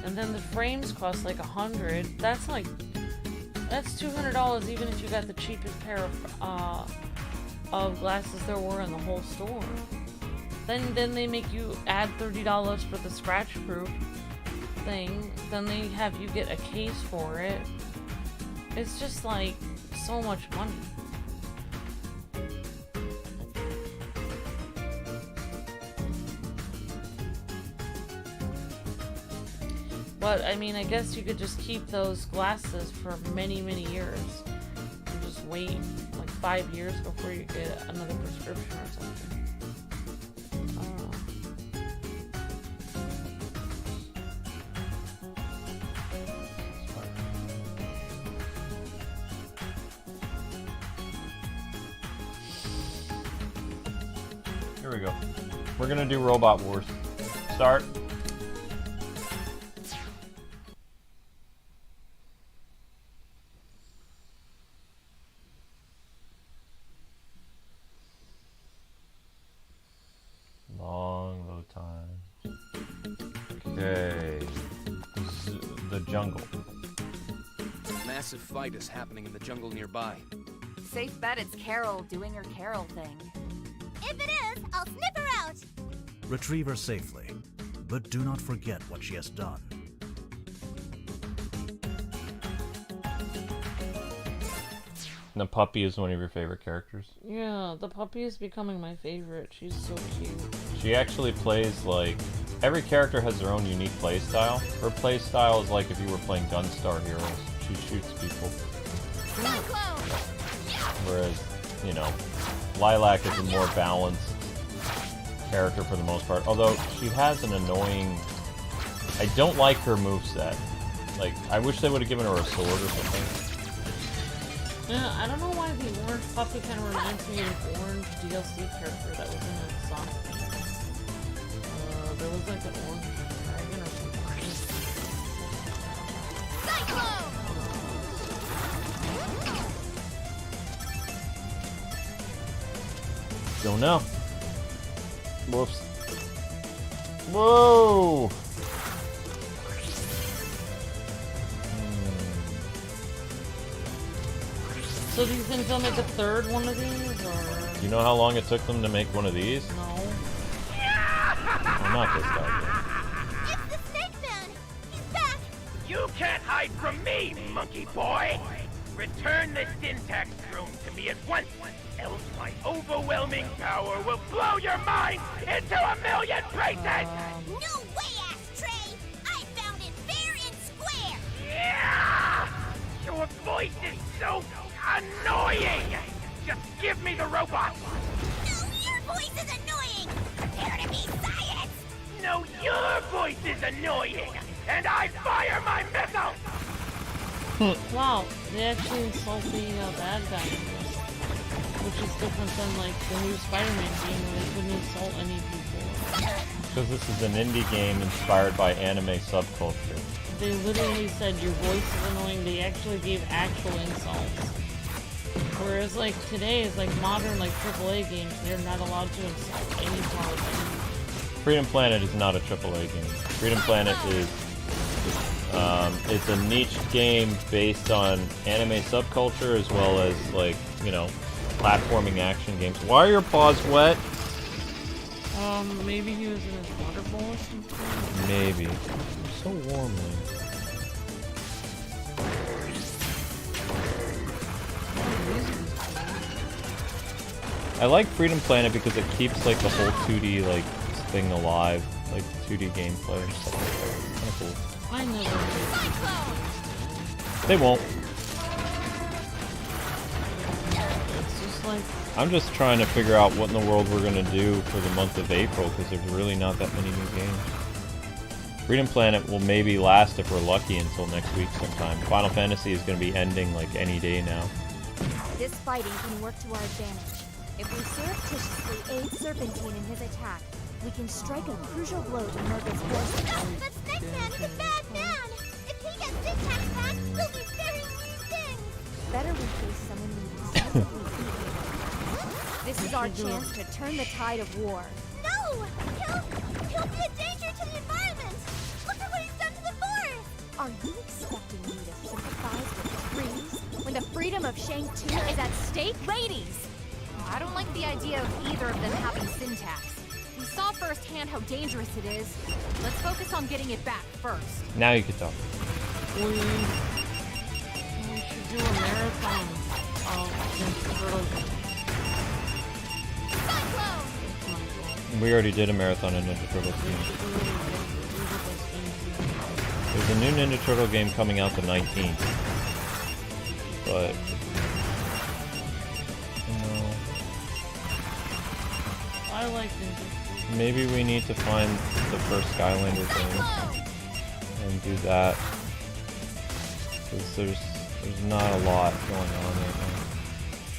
and then the frames cost like $100. That's $200 even if you got the cheapest pair of glasses there were in the whole store. Then they make you add $30 for the scratch proof thing. Then they have you get a case for it. It's just like so much money. But I mean, I guess you could just keep those glasses for many, many years and just wait like 5 years before you get another prescription or something. I don't know. Here we go. We're gonna do Robot Wars. Start. Long load time. Okay. The jungle. A massive fight is happening in the jungle nearby. Safe bet it's Carol doing her Carol thing. If it is, I'll snip her out! Retrieve her safely, but do not forget what she has done. The puppy is one of your favorite characters. Yeah, the puppy is becoming my favorite. She's so cute. She actually plays like... Every character has their own unique play style. Her play style is like if you were playing Gunstar Heroes. She shoots people. Cyclone! Whereas, you know, Lilac is a more balanced character for the most part. Although she has an annoying. I don't like her moveset. Like, I wish they would have given her a sword or something. Yeah, I don't know why the orange puppy kind of reminds me of the orange DLC character that was in a Sonic game. There was like an orange dragon or something. Cyclone! Don't know. Whoops. Whoa! So do you think they'll make a third one of these, or...? Do you know how long it took them to make one of these? No. I'm not this guy. It's the Snake Man! He's back! You can't hide from me, monkey boy! Return the syntax room to me at once, else my overwhelming power will blow your mind into a million pieces! No way, Ashtray! I found it fair and square! Yeah! Your voice is so annoying! Just give me the robot! No, your voice is annoying! Prepare to be science! No, your voice is annoying! And I fire my missiles! Wow, they actually insult the bad guy in this. Which is different than, like, the new Spider-Man game where they couldn't insult any people. Because this is an indie game inspired by anime subculture. They literally said your voice is annoying. They actually gave actual insults. Whereas, like, today is like modern, like, AAA games. They're not allowed to insult any part of it. Freedom Planet is not a AAA game. Freedom Planet is it's a niche game based on anime subculture as well as, like, you know, platforming action games. Why are your paws wet? Maybe he was in his water bowl or something? Maybe. It's so warm, man. I like Freedom Planet because it keeps, like, the whole 2D, like, thing alive. Like, 2D gameplay and stuff like that. It's kinda cool. I never They won't. It's just like... I'm just trying to figure out what in the world we're gonna do for the month of April, because there's really not that many new games. Freedom Planet will maybe last if we're lucky until next week sometime. Final Fantasy is gonna be ending, like, any day now. This fighting can work to our advantage. If we surreptitiously aid Serpentine in his attack, we can strike a crucial blow to Merga's forces. No, but Snake Man is a bad man! If he gets syntax back, we'll be very mean things! Better we face someone we decisively beat. This is our chance to turn the tide of war. No! He'll be a danger to the environment! Look at what he's done to the forest! Are you expecting me to sympathize with the trees when the freedom of Shang-Chi is at stake? Ladies! I don't like the idea of either of them having syntax. We saw firsthand how dangerous it is. Let's focus on getting it back first. Now you can talk. We should do a marathon of Ninja Turtles. We already did a marathon of Ninja Turtles games. There's a new Ninja Turtle game coming out the 19th. But... I like Ninja. maybe we need to find the first Skylander thing and do that. Because there's not a lot going on right now.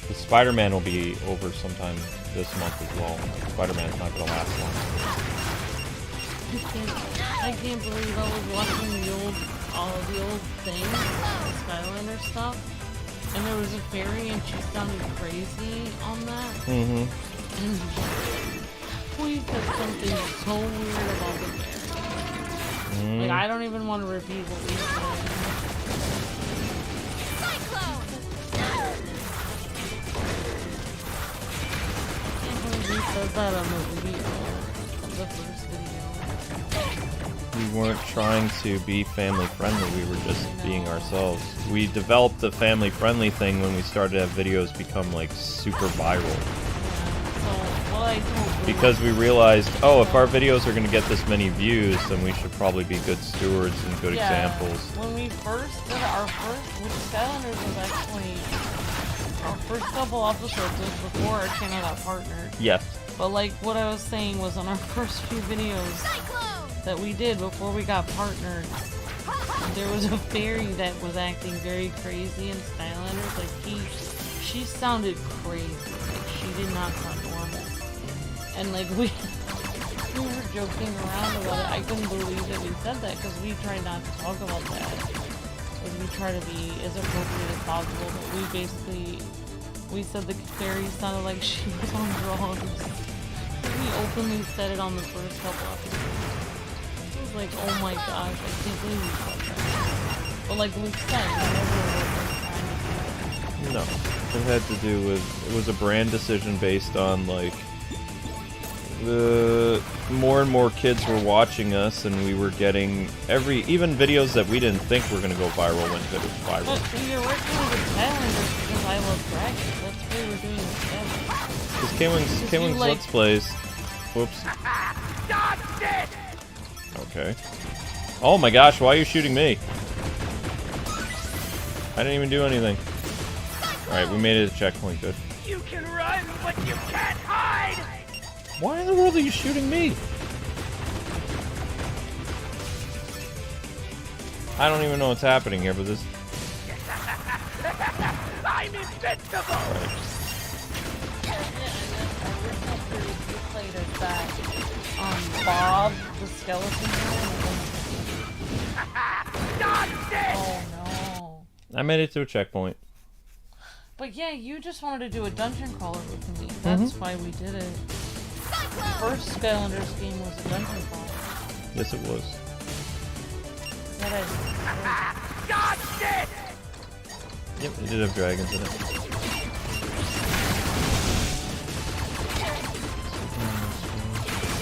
The Spider-Man will be over sometime this month as well. Spider-Man's not going to last long. I can't believe I was watching all of the old things, the Skylander stuff, and there was a fairy and she sounded crazy on that. Mm-hmm. And we said something so weird about the fairy. Like, I don't even want to repeat what we said. We said that on the video, the first video. We weren't trying to be family friendly, we were just being ourselves. We developed the family friendly thing when we started to have videos become like super viral. Because we realized, oh, if our videos are going to get this many views, then we should probably be good stewards and good examples. When we first did our first, which Skylanders was actually our first couple episodes was before our channel got partnered. Yes. But like what I was saying was on our first few videos that we did before we got partnered, there was a fairy that was acting very crazy in Skylanders. Like she sounded crazy. Like she did not sound normal. And like we were joking around about it. I couldn't believe that we said that because we try not to talk about that. Like we try to be as appropriate as possible. But we said the fairy sounded like she was on drugs. We openly said it on the first couple episodes. It was like, oh my gosh, I can't believe we said that. But like Luke said, we never were No. It had to do with, it was a brand decision based on like, more and more kids were watching us, and we were getting even videos that we didn't think were going to go viral went viral. But we were working with Skylanders because I love dragons. That's why we're doing this together. Because Kwings Let's Plays. Whoops. Okay. Oh my gosh, why are you shooting me? I didn't even do anything. Alright, we made it a checkpoint, good. You can run, but you can't hide! Why in the world are you shooting me? I don't even know what's happening here, but this... I'm invincible! Right. Bob, the skeleton. Oh no. I made it to a checkpoint. But yeah, you just wanted to do a dungeon crawler with me. That's why we did it. The first Skylanders game was a dungeon crawler. Yes, it was. Yep, it did have dragons in it.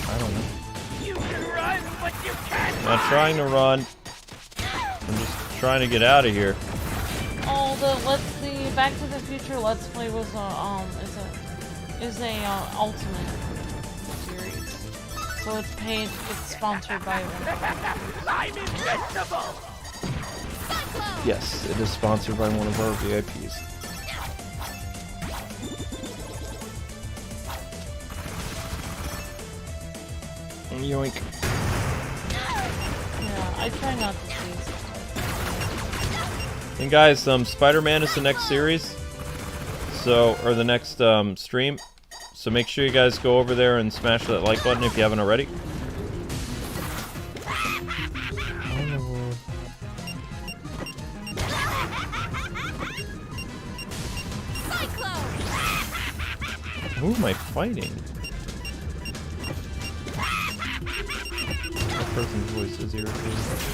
I don't know. You can run, but you can't I'm not trying to run. I'm just trying to get out of here. Oh, the Back to the Future Let's Play was is a ultimate series. So it's paid. It's sponsored by I'm invincible. Yes, it is sponsored by one of our VIPs. Yoink. Yeah, I try not to see. And guys, Spider-Man is the next series, or the next stream. So make sure you guys go over there and smash that like button if you haven't already. Who am I fighting? That person's voice is irritating.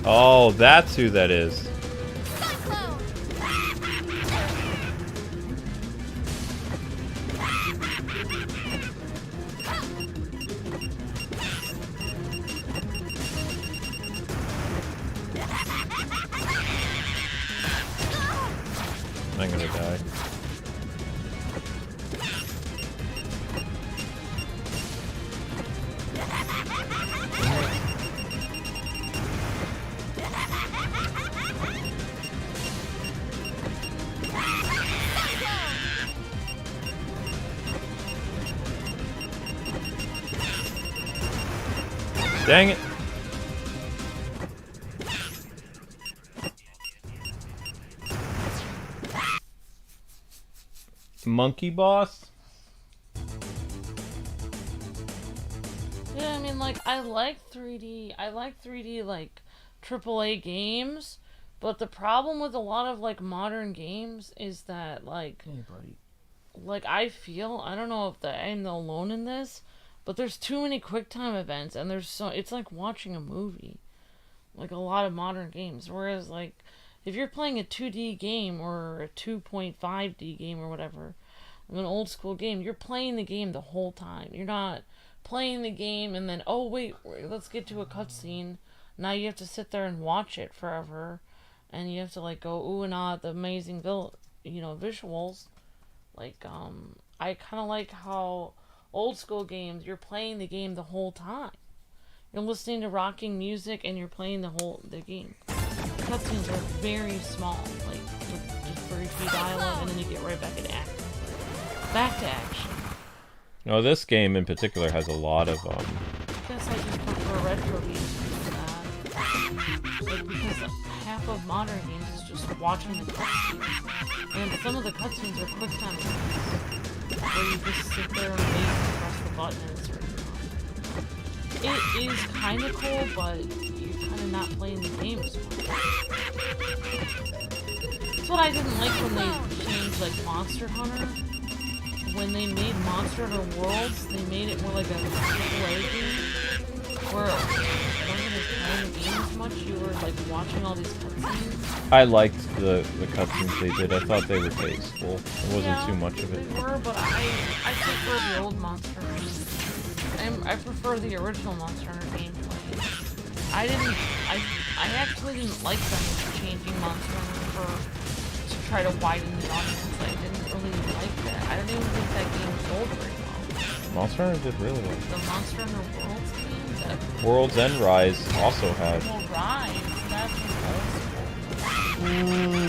Oh, that's who that is. I'm gonna die. Dang it. Monkey boss? Yeah, I mean, like, I like 3D like AAA games, but the problem with a lot of like modern games is that like, I feel, I don't know if I'm alone in this, but there's too many QuickTime events, and it's like watching a movie, like a lot of modern games. Whereas like, if you're playing a 2D game or a 2.5D game or whatever, an old school game, you're playing the game the whole time. You're not playing the game and then, oh wait, let's get to a cutscene. Now you have to sit there and watch it forever, and you have to like go ooh and ah at the amazing visuals. Like I kind of like how old school games, you're playing the game the whole time. You're listening to rocking music and you're playing the game. Cutscenes are very small, like just briefly dialogue, and then you get right back into action. Back to action. No, this game in particular has a lot of I guess I just prefer retro games for that. Like, because half of modern games is just watching the cutscenes. And some of the cutscenes are quick time events, where you just sit there and wait and press the button and it's ready. It is kind of cool, but you're kind of not playing the game as much. That's what I didn't like when they changed, like, Monster Hunter. When they made Monster Hunter Worlds, they made it more like a AAA game, where you wasn't playing the game as much, you were, like, watching all these cutscenes. I liked the cutscenes they did. I thought they were tasteful. There wasn't too much of it. They were, but I prefer the old Monster Hunter. I prefer the original Monster Hunter gameplay. I actually didn't like them changing Monster Hunter to try to widen the audience. I didn't really like that. I don't even think that game sold very well. Monster Hunter did really well. The Monster Hunter Worlds game? Worlds and Rise also had. Well, Rise, that's old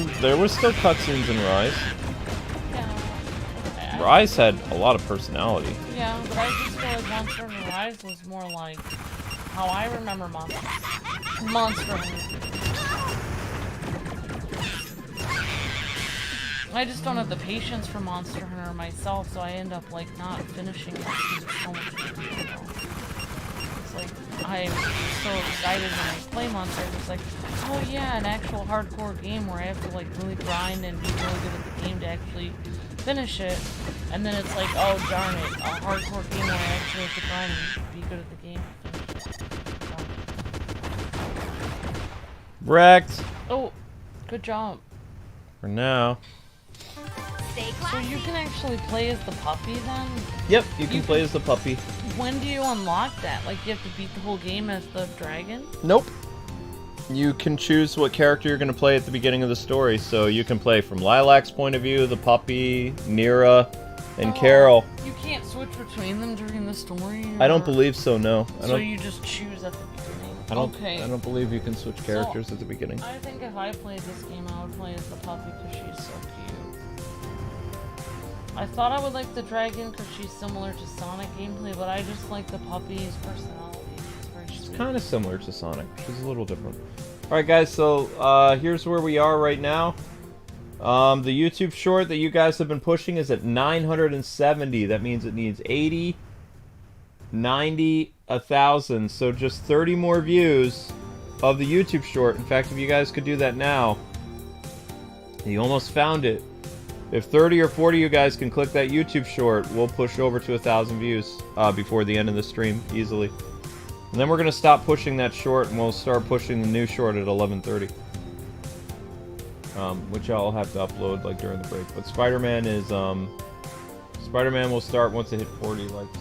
school. There was still cutscenes in Rise. Yeah. Rise had a lot of personality. Yeah, but I just feel like Monster Hunter Rise was more like how I remember Monster Hunter. I just don't have the patience for Monster Hunter myself, so I end up like not finishing it because it's so much to do. It's like I'm so excited when I play Monster Hunter. It's like, oh yeah, an actual hardcore game where I have to like really grind and be really good at the game to actually finish it. And then it's like, oh darn it, a hardcore game where I actually have to grind and be good at the game to finish it. So. Wrecked. Oh, good job. For now. So you can actually play as the puppy then? Yep, you can play as the puppy. When do you unlock that? Like you have to beat the whole game as the dragon? Nope. You can choose what character you're going to play at the beginning of the story. So you can play from Lilac's point of view, the puppy, Nira, and Carol. You can't switch between them during the story? Or... I don't believe so, no. So you just choose at the beginning? I don't believe you can switch characters at the beginning. I think if I played this game, I would play as the puppy because she's so cute. I thought I would like the dragon because she's similar to Sonic gameplay, but I just like the puppy's personality. She's kind of similar to Sonic. She's a little different. Alright guys, so here's where we are right now. The YouTube short that you guys have been pushing is at 970. That means it needs 80, 90, 1,000. So just 30 more views of the YouTube short. In fact, if you guys could do that now, you almost found it. If 30 or 40 of you guys can click that YouTube short, we'll push over to 1,000 views before the end of the stream, easily. And then we're going to stop pushing that short, and we'll start pushing the new short at 11:30. Which I'll have to upload like during the break. But Spider-Man is, Spider-Man will start once it hit 40 likes.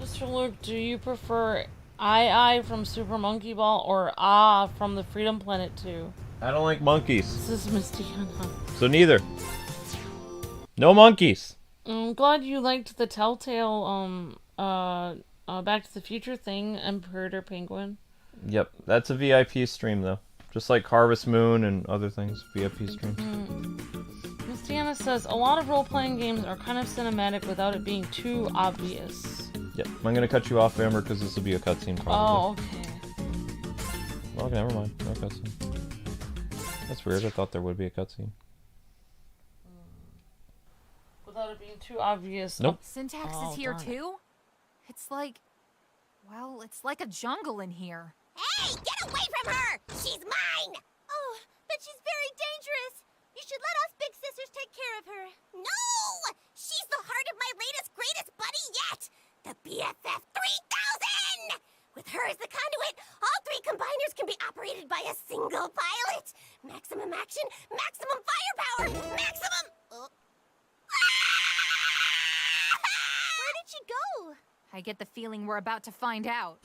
Mr. Luke, do you prefer I from Super Monkey Ball or Ah from the Freedom Planet 2? I don't like monkeys. This is Misty. So neither. No monkeys. I'm glad you liked the Telltale Back to the Future thing, Emperor Penguin. Yep, that's a VIP stream though. Just like Harvest Moon and other things, VIP streams. Miss Deanna says, a lot of role-playing games are kind of cinematic without it being too obvious. Yep, I'm gonna cut you off, Amber, because this will be a cutscene probably. Oh, okay. Well, never mind. No cutscene. That's weird. I thought there would be a cutscene. Without it being too obvious. Nope. Syntax is here too? It's like... well, it's like a jungle in here. Hey, get away from her! She's mine! Oh, but she's very dangerous. You should let us big sisters take care of her. No! She's the heart of my latest, greatest buddy yet! The BFF 3000! With her as the conduit, all three combiners can be operated by a single pilot. Maximum action, maximum firepower, maximum... Where did she go? I get the feeling we're about to find out.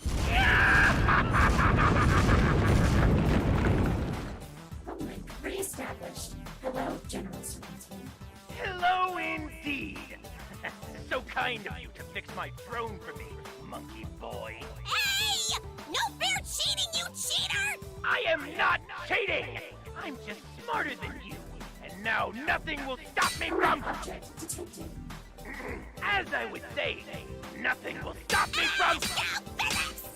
Re-established. Hello, General Serpentine. Hello indeed. So kind of you to fix my throne for me, monkey boy. Hey! No fair cheating, you cheater! I am not cheating! I'm just smarter than you. And now nothing will stop me from... As I was saying, nothing will stop me from... Now, physics!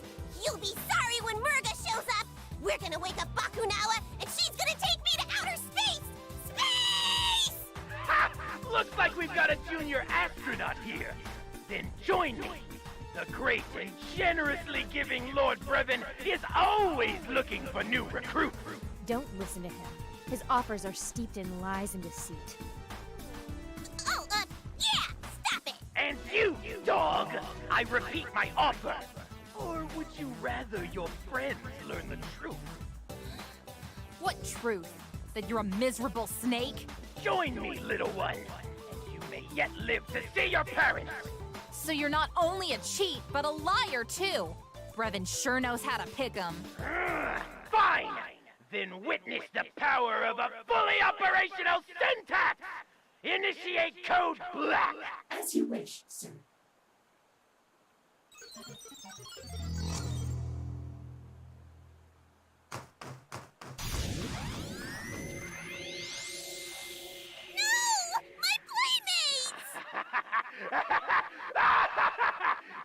You'll be sorry when Merga shows up! We're gonna wake up Bakunawa, and she's gonna take me to outer space! Space! Ha! Looks like we've got a junior astronaut here. Then join me. The great and generously giving Lord Brevin is always looking for new recruits. Don't listen to him. His offers are steeped in lies and deceit. Oh, yeah! Stop it! And you, dog! I repeat my offer. Or would you rather your friends learn the truth? What truth? That you're a miserable snake? Join me, little one, and you may yet live to see your parents! So you're not only a cheat, but a liar too! Brevin sure knows how to pick 'em. Fine! Then witness the power of a fully operational syntax! Initiate code black! As you wish, sir.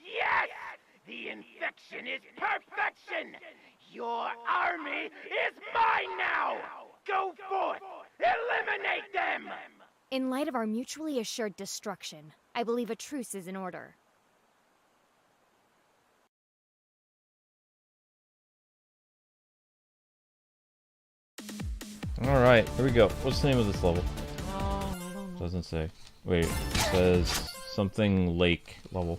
Yes! The infection is perfection! Your army is mine now! Go forth! Eliminate them! In light of our mutually assured destruction, I believe a truce is in order. Alright, here we go. What's the name of this level? I don't know. Doesn't say. Wait, it says something lake level.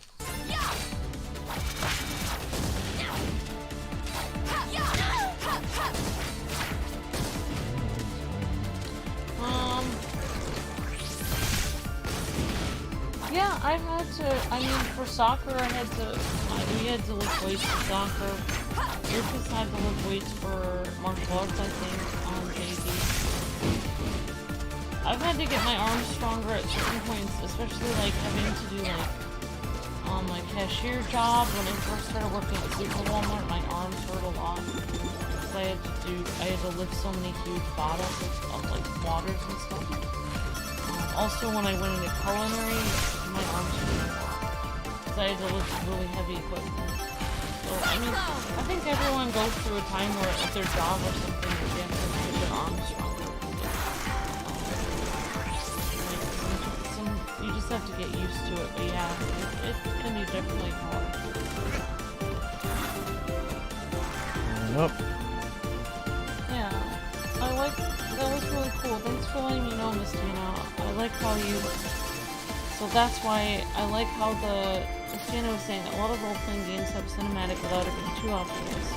Yeah, I had to, I mean, for soccer, we had to lift weights for soccer. Lucas had to lift weights for martial arts, I think, on JV. I've had to get my arms stronger at certain points, especially, like, having to do, like, on my cashier job. When I first started working at Super Walmart, my arms hurt a lot. Because I had to lift so many huge bottles of like, waters and stuff. Also, when I went into culinary, my arms hurt a lot. Because I had to lift really heavy equipment. So, I mean, I think everyone goes through a time where at their job or something, they have to get their arms stronger. You just have to get used to it, but yeah, it can be definitely hard. Nope. Yeah, that was really cool. Thanks for letting me know, Miss Tina. I like how so that's why I like how Miss Tina was saying that a lot of role-playing games have cinematic without it being too obvious.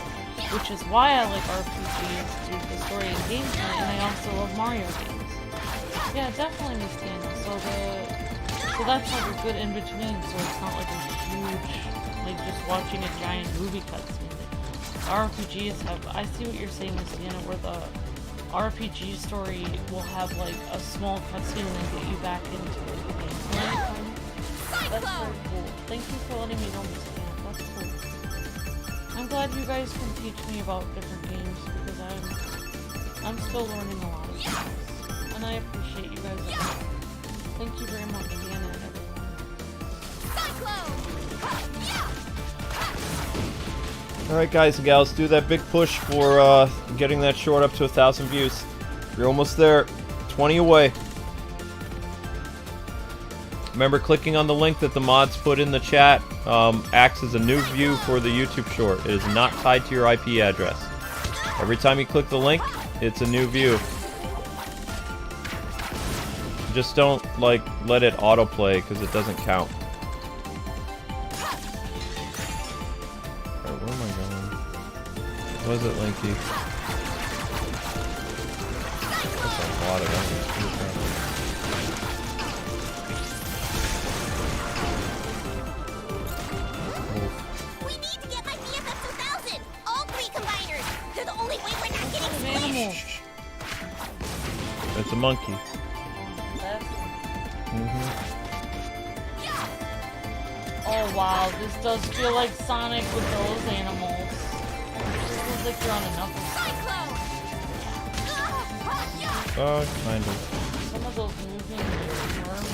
Which is why I like RPGs due to the story and gameplay, and I also love Mario games. Yeah, definitely, Miss Tina. So that's like a good in-between, so it's not like a huge, like just watching a giant movie cutscene. RPGs have, I see what you're saying, Miss Deanna, where the RPG story will have like a small cutscene and then get you back into it again. That's very cool. Thank you for letting me know, Miss Deanna. That's cool. I'm glad you guys can teach me about different games because I'm still learning a lot of things. And I appreciate you guys. Thank you very much, Deanna and everyone. Alright guys and gals, do that big push for getting that short up to 1,000 views. You're almost there. 20 away. Remember, clicking on the link that the mods put in the chat acts as a new view for the YouTube short. It is not tied to your IP address. Every time you click the link, it's a new view. Just don't, like, let it autoplay, because it doesn't count. Alright, where am I going? Was it Linky? That's a lot of enemies. We need to get my BFF to It's a monkey. Oh wow, this does feel like Sonic with those animals. It feels like you're on a knuckle. Kind of. Some of those moving worms.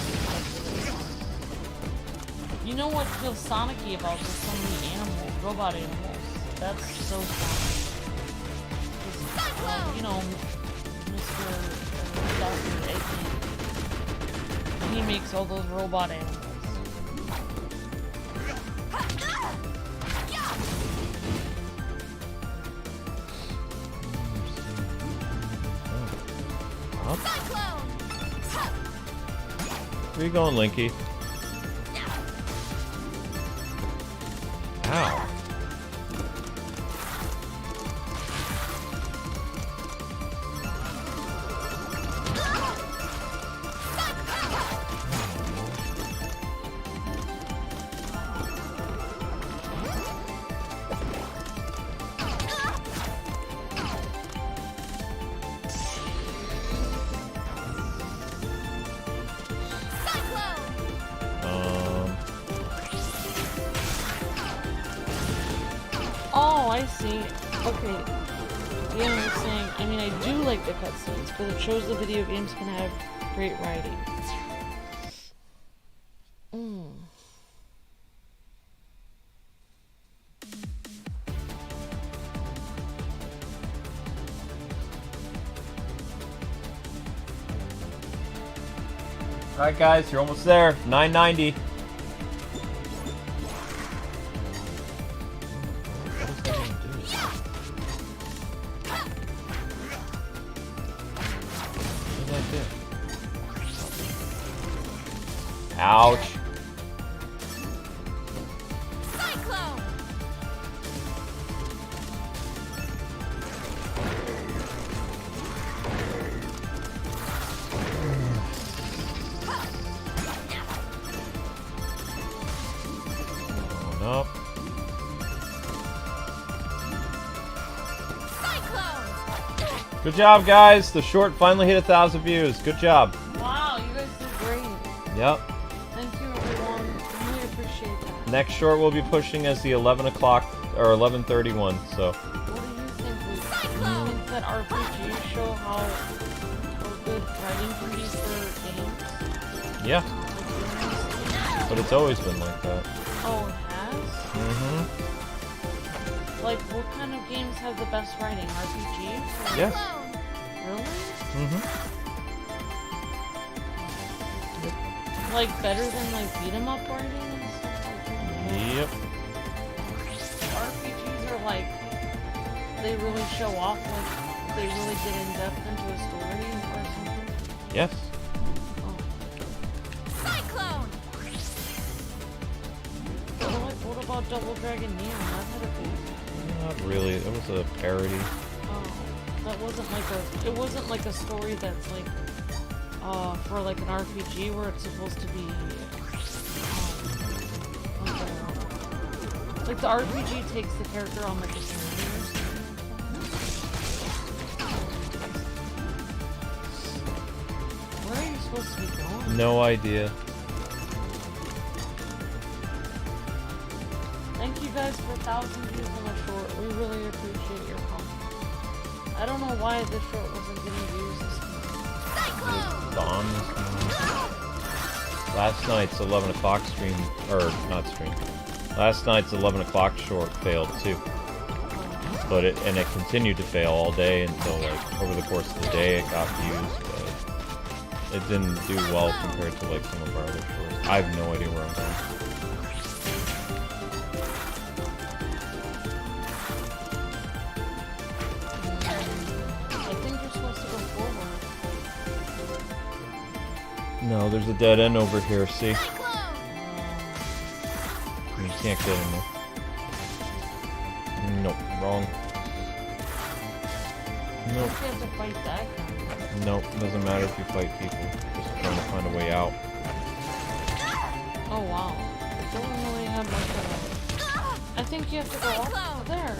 You know what feels Sonic-y about this? So many animals, robot animals. That's so Sonic. You know, Mr. Dr. Eggman. He makes all those robot animals. Where you going, Linky? Ow. Oh, I see. Okay. Yeah, I'm just saying, I mean, I do like the cutscenes, but it shows the video games can have great writing. Alright guys, you're almost there. 990. Ouch. Cyclone! Oh, no. Cyclone! Good job, guys. The short finally hit 1,000 views. Good job. Wow, you guys did great. Yep. Thank you, everyone. I really appreciate that. Next short we'll be pushing as the 11 o'clock or 11:31. So. What do you think, Luke? Do you think that RPGs show how good writing can be for games? Yeah. But it's always been like that. Oh, it has? Mm-hmm. Like, what kind of games have the best writing? RPGs? Yeah. Really? Mm-hmm. Like, better than, like, beat-em-up writing and stuff like that? Yep. RPGs are, like, they really show off, like, they really get in-depth into a story or something? Yes. Cyclone! What about Double Dragon Neon? That had a big... Not really. It was a parody. Oh, that wasn't like a... It wasn't like a story that's like... for like an RPG where it's supposed to be... like the RPG takes the character on like a journey or something. Where are you supposed to be going? No idea. Thank you guys for 1,000 views on the short. We really appreciate your comment. I don't know why this short wasn't getting views this month. Bombs. Last night's 11 o'clock stream, or not stream. Last night's 11 o'clock short failed too. But it continued to fail all day until like over the course of the day it got views, but it didn't do well compared to like some of our other shorts. I have no idea where I'm going. I think you're supposed to go forward. No, there's a dead end over here, see? You can't get in there. Nope, wrong. Nope. You have to fight that guy. Nope, doesn't matter if you fight people. Just trying to find a way out. Oh wow. It doesn't really have like a... I think you have to go up there.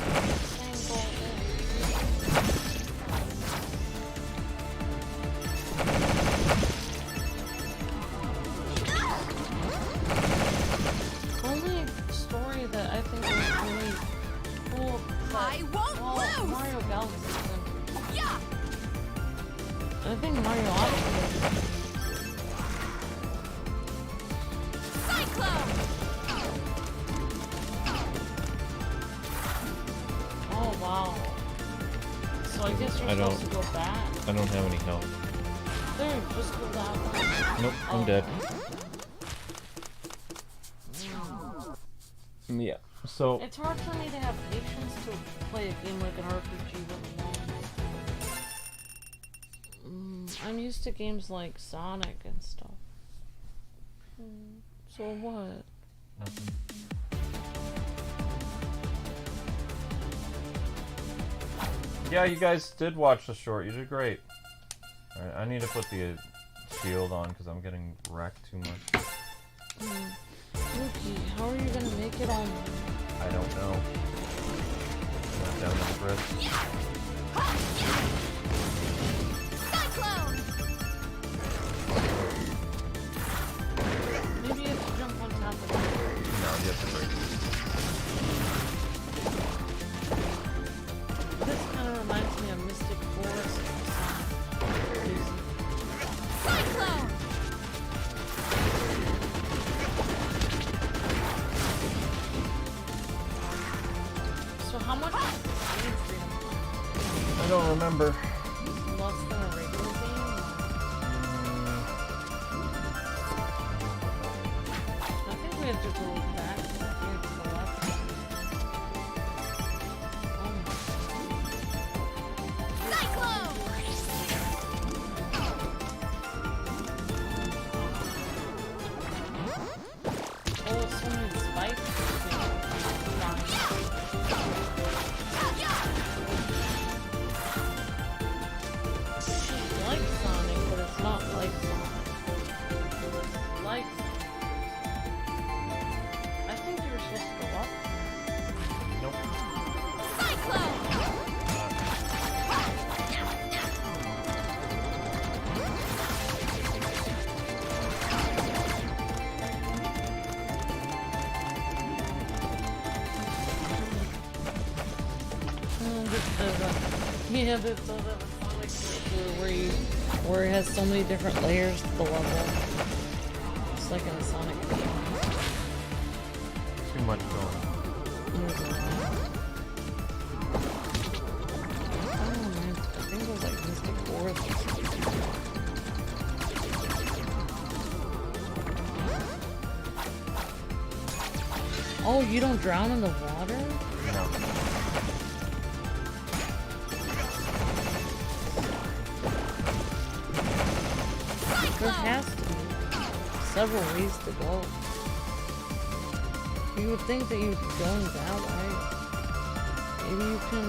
story that I think was really cool. I won't lose! Mario Galaxy is good. Yeah! I think Mario Odyssey. Cyclone! Oh wow. So I guess you're supposed to go back. I don't have any health. There, just go that way. Nope, I'm dead. Yeah, so... It's hard for me to have patience to play a game like an RPG really long. I'm used to games like Sonic and stuff. So what? Nothing. Yeah, you guys did watch the short. You did great. Alright, I need to put the shield on because I'm getting wrecked too much. Luki, how are you gonna make it all night? I don't know. Not down the bridge. Cyclone! Maybe you have to jump on top of it. No, you have to break. This kind of reminds me of Mystic Forest. Cyclone! So how much is Speed Freedom? I don't remember. Less than a regular game? I think we have to go back to the left. Cyclone! Oh, so many spikes. It's like Sonic, but it's not like Sonic. It's like I think you were supposed to go up. Nope. Cyclone! Yeah, there's sort of a Sonic where it has so many different layers to the level. It's like in a Sonic game. Too much going. Oh man, I think it was like Mystic Forest or something. Oh, you don't drown in the water? No. There has to be several ways to go. You would think that you'd be going that way. Maybe you can...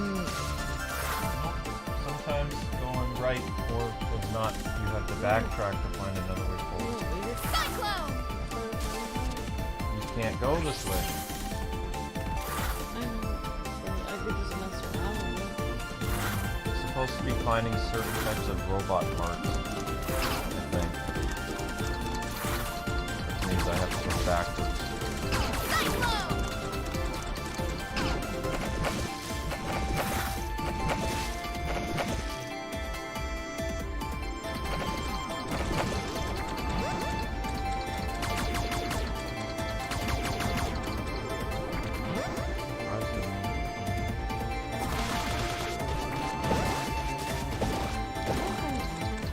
Sometimes going right or was not. You have to backtrack to find another way forward. Cyclone! You can't go this way. I know. I could just mess around with it. You're supposed to be finding certain types of robot parts. I think. Which means I have to go backwards.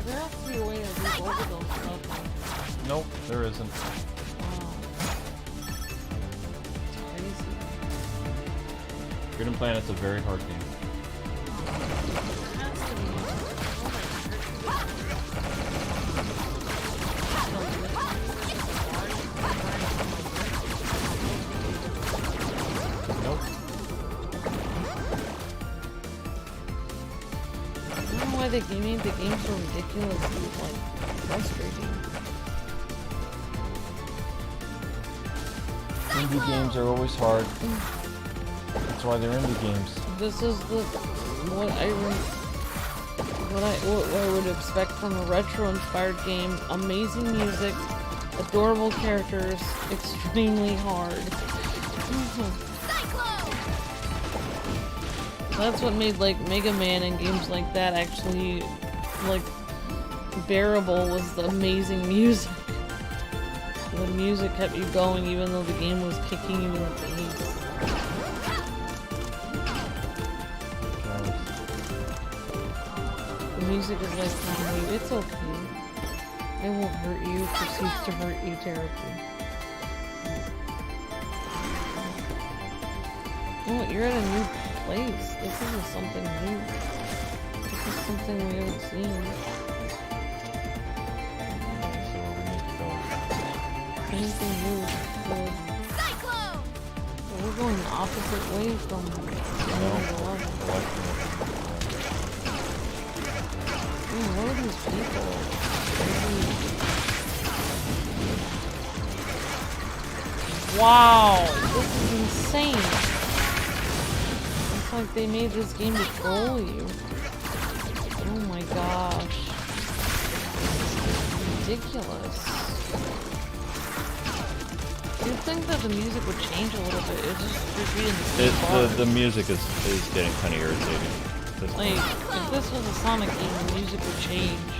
There has to be a way to move over those stuff. Nope, there isn't. Crazy. Freedom Planet's a very hard game. Has to be. Nope. I don't know why they made the game so ridiculously, like, frustrating. Indie games are always hard. That's why they're indie games. This is what I would expect from a retro-inspired game. Amazing music, adorable characters, extremely hard. That's what made like Mega Man and games like that actually like bearable, was the amazing music. The music kept you going even though the game was kicking you in the face. The music is like telling you, it's okay. It won't hurt you if it proceeds to hurt you terribly. Oh, you're at a new place. This isn't something new. This is something we haven't seen. Anything new is good. Cyclone! So we're going the opposite way from the level. Ooh, what are these people? Wow! This is insane! It's like they made this game to troll you. Oh my gosh. Ridiculous. You'd think that the music would change a little bit. It's just repeating the same bars. The music is getting kind of irritating. Like, if this was a Sonic game, the music would change.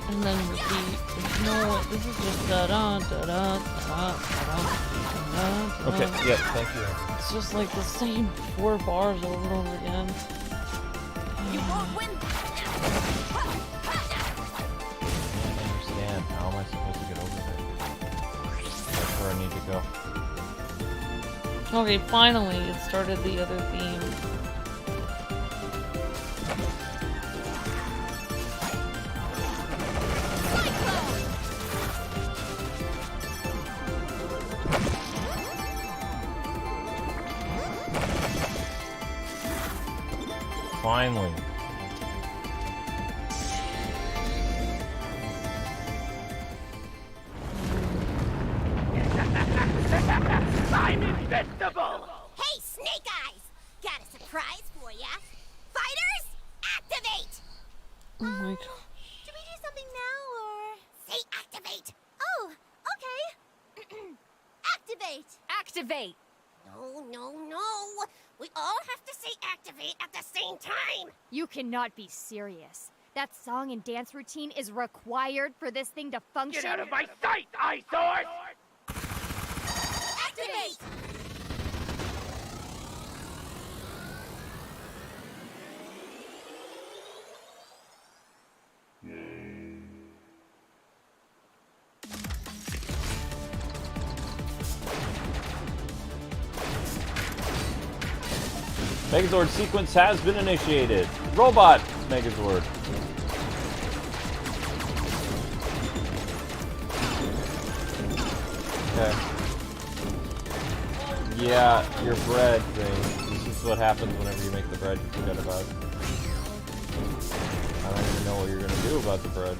And then repeat. You know what? This is just da-da, da-da, da-da, da-da, da-da. Okay, yeah, thank you. It's just like the same 4 bars over and over again. You won't win! Understand, how am I supposed to get over there? That's where I need to go. Okay, finally, it started the other theme. Finally. I'm invincible! Hey, Snake Eyes! Got a surprise for ya! Fighters, activate! Oh my gosh. Do we do something now, or...? Say activate! Oh, okay. Activate! Activate! No, no, no! We all have to say activate at the same time! You cannot be serious. That song and dance routine is required for this thing to function. Get out of my sight, eyesore! Activate! Megazord sequence has been initiated. Robot Megazord. Okay. Yeah, your bread thing. This is what happens whenever you make the bread you forget about. I don't even know what you're gonna do about the bread.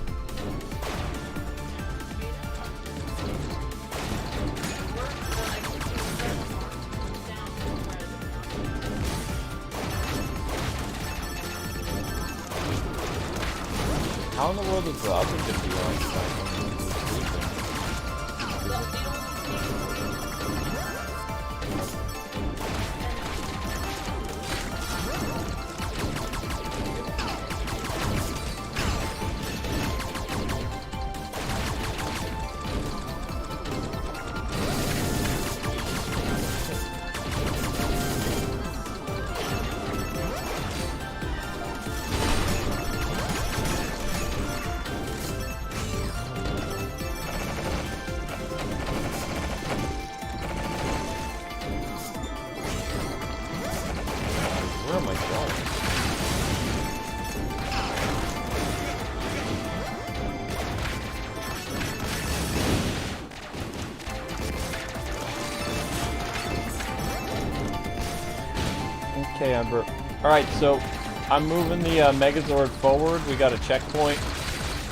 How in the world is the oven gonna be on time? Where am I going? Okay, Ember. Alright, so I'm moving the Megazord forward. We got a checkpoint.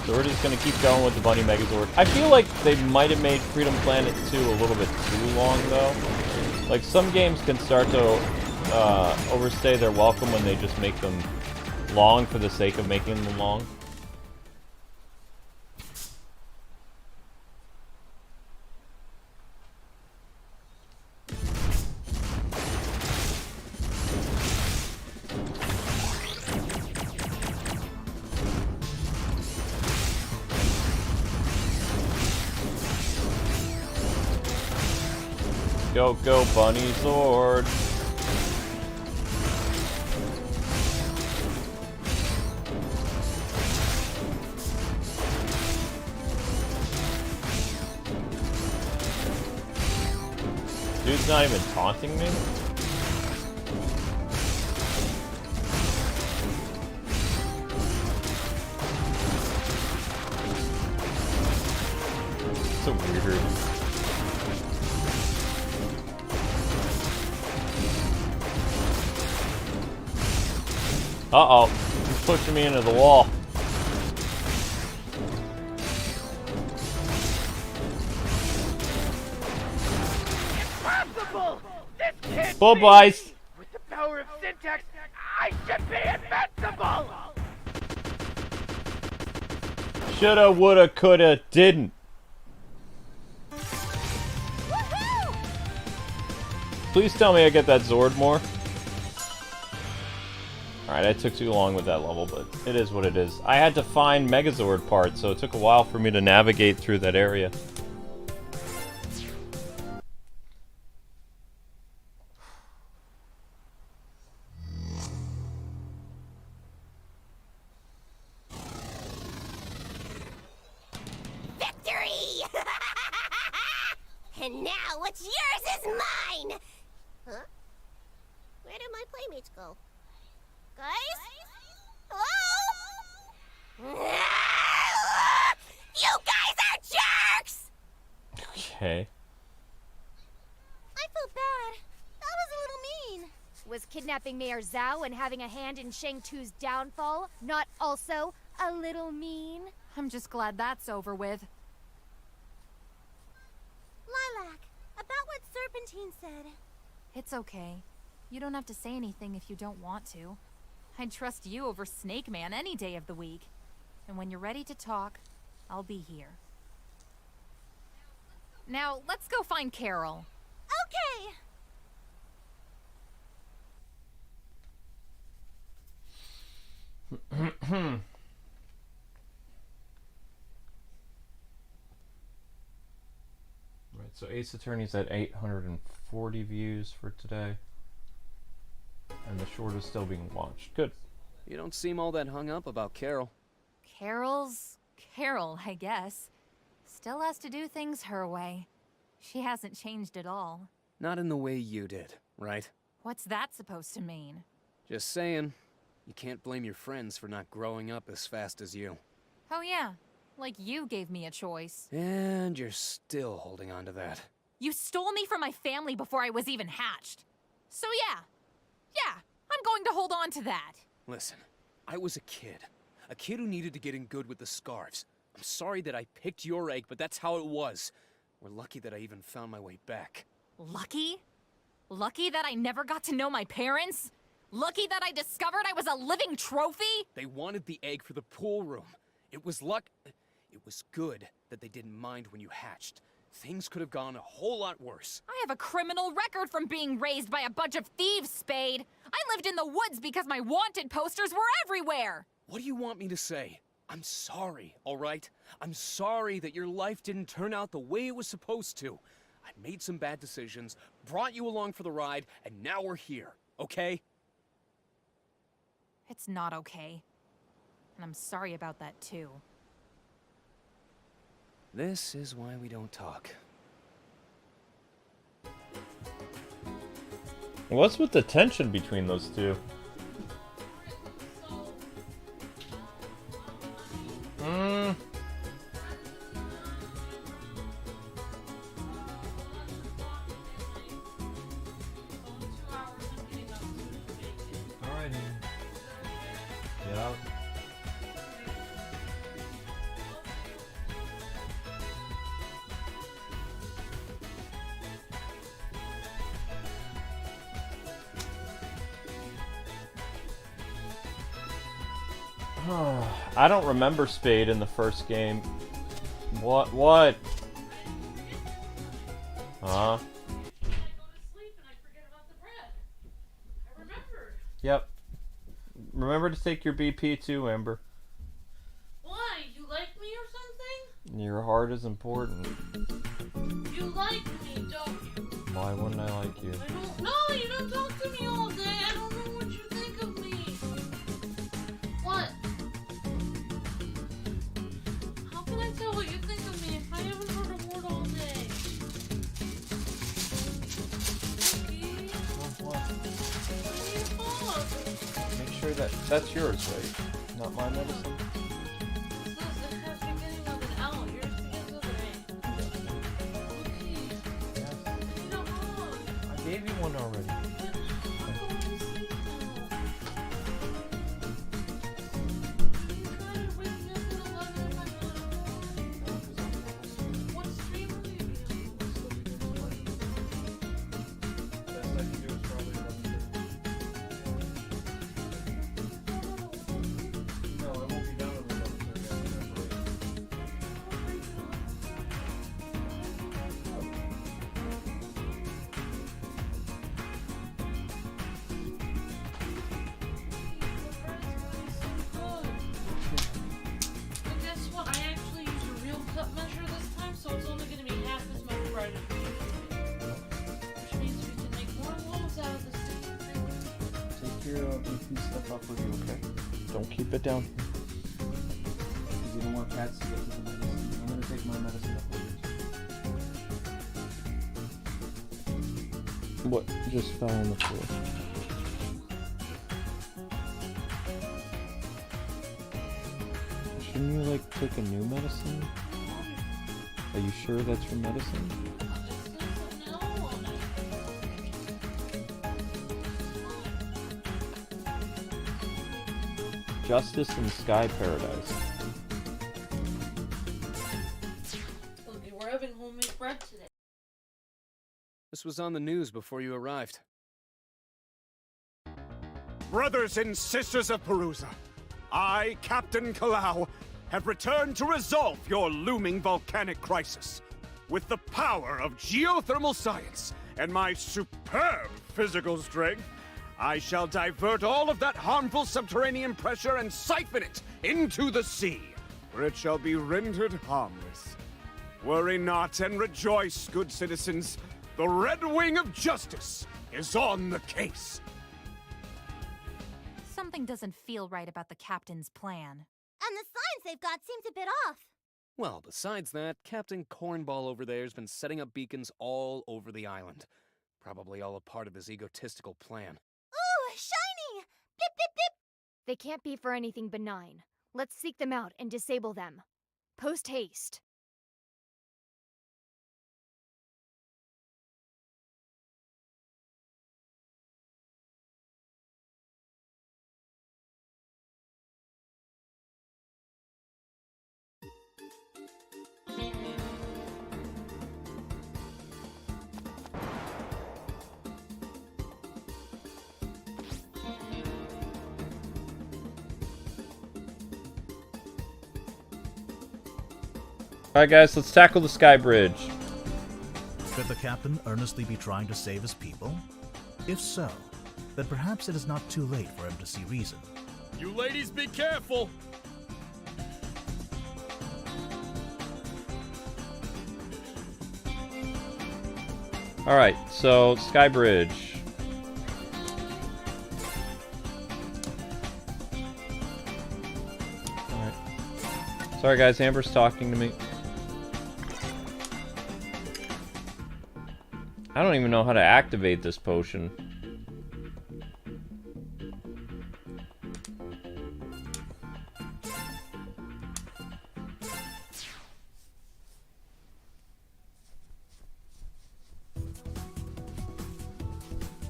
So we're just going to keep going with the Bunny Megazord. I feel like they might have made Freedom Planet 2 a little bit too long, though. Like, some games can start to overstay their welcome when they just make them long for the sake of making them long. Go, go, bunny zord. Dude's not even taunting me? So weird. Uh-oh. He's pushing me into the wall. Impossible! This can't Bull be! bites. With the power of syntax, I should be invincible! Shoulda, woulda, coulda, didn't. Please tell me I get that Zord more. Alright, I took too long with that level, but it is what it is. I had to find Megazord parts, so it took a while for me to navigate through that area. Victory! And now what's yours is mine! Huh? Where did my playmates go? Guys? Hello? You guys are jerks! Okay. I feel bad. That was a little mean. Was kidnapping Mayor Zhao and having a hand in Shang Tu's downfall not also a little mean? I'm just glad that's over with. Lilac, about what Serpentine said. It's okay. You don't have to say anything if you don't want to. I'd trust you over Snake Man any day of the week. And when you're ready to talk, I'll be here. Now, let's go find Carol. Okay! Right, so Ace Attorney's at 840 views for today. And the short is still being watched. Good. You don't seem all that hung up about Carol. Carol's Carol, I guess. Still has to do things her way. She hasn't changed at all. Not in the way you did, right? What's that supposed to mean? Just saying. You can't blame your friends for not growing up as fast as you. Oh yeah, like you gave me a choice. And you're still holding on to that. You stole me from my family before I was even hatched. So yeah, I'm going to hold on to that. Listen, I was a kid who needed to get in good with the scarves. I'm sorry that I picked your egg, but that's how it was. We're lucky that I even found my way back. Lucky? Lucky that I never got to know my parents? Lucky that I discovered I was a living trophy? They wanted the egg for the pool room. It was good that they didn't mind when you hatched. Things could have gone a whole lot worse. I have a criminal record from being raised by a bunch of thieves, Spade. I lived in the woods because my wanted posters were everywhere. What do you want me to say? I'm sorry, all right? I'm sorry that your life didn't turn out the way it was supposed to. I made some bad decisions, brought you along for the ride, and now we're here, okay? It's not okay. And I'm sorry about that too. This is why we don't talk. What's with the tension between those two? Alrighty. Yeah. I don't remember Spade in the first game. What? Huh? Yep. Remember to take your BP too, Amber. Why? You like me or something? Your heart is important. You like me, don't you? Why wouldn't I like you? No, you don't talk to me all day. I don't know what you think of me. What? How can I tell what you think of me if I haven't heard a word all day? Make sure that's yours, right? Not my medicine. I gave you one already. Stuff up with you, okay? Don't keep it down. Because you don't want cats to get to the medicine. I'm gonna take my medicine up with you. What just fell on the floor? Shouldn't you, like, take a new medicine? Are you sure that's your medicine? Justice in Sky Paradise. Okay, we're having homemade bread today. This was on the news before you arrived. Brothers and sisters of Perusa, I, Captain Kalau, have returned to resolve your looming volcanic crisis. With the power of geothermal science and my superb physical strength, I shall divert all of that harmful subterranean pressure and siphon it into the sea, where it shall be rendered harmless. Worry not and rejoice, good citizens. The Red Wing of Justice is on the case. Something doesn't feel right about the captain's plan. And the signs they've got seemed a bit off. Well, besides that, Captain Cornball over there's been setting up beacons all over the island. Probably all a part of his egotistical plan. Ooh, shiny! Blip, blip, blip! They can't be for anything benign. Let's seek them out and disable them. Post haste. Alright guys, let's tackle the sky bridge. Could the captain earnestly be trying to save his people? If so, then perhaps it is not too late for him to see reason. You ladies be careful! Alright, so sky bridge. Alright. Sorry guys, Amber's talking to me. I don't even know how to activate this potion.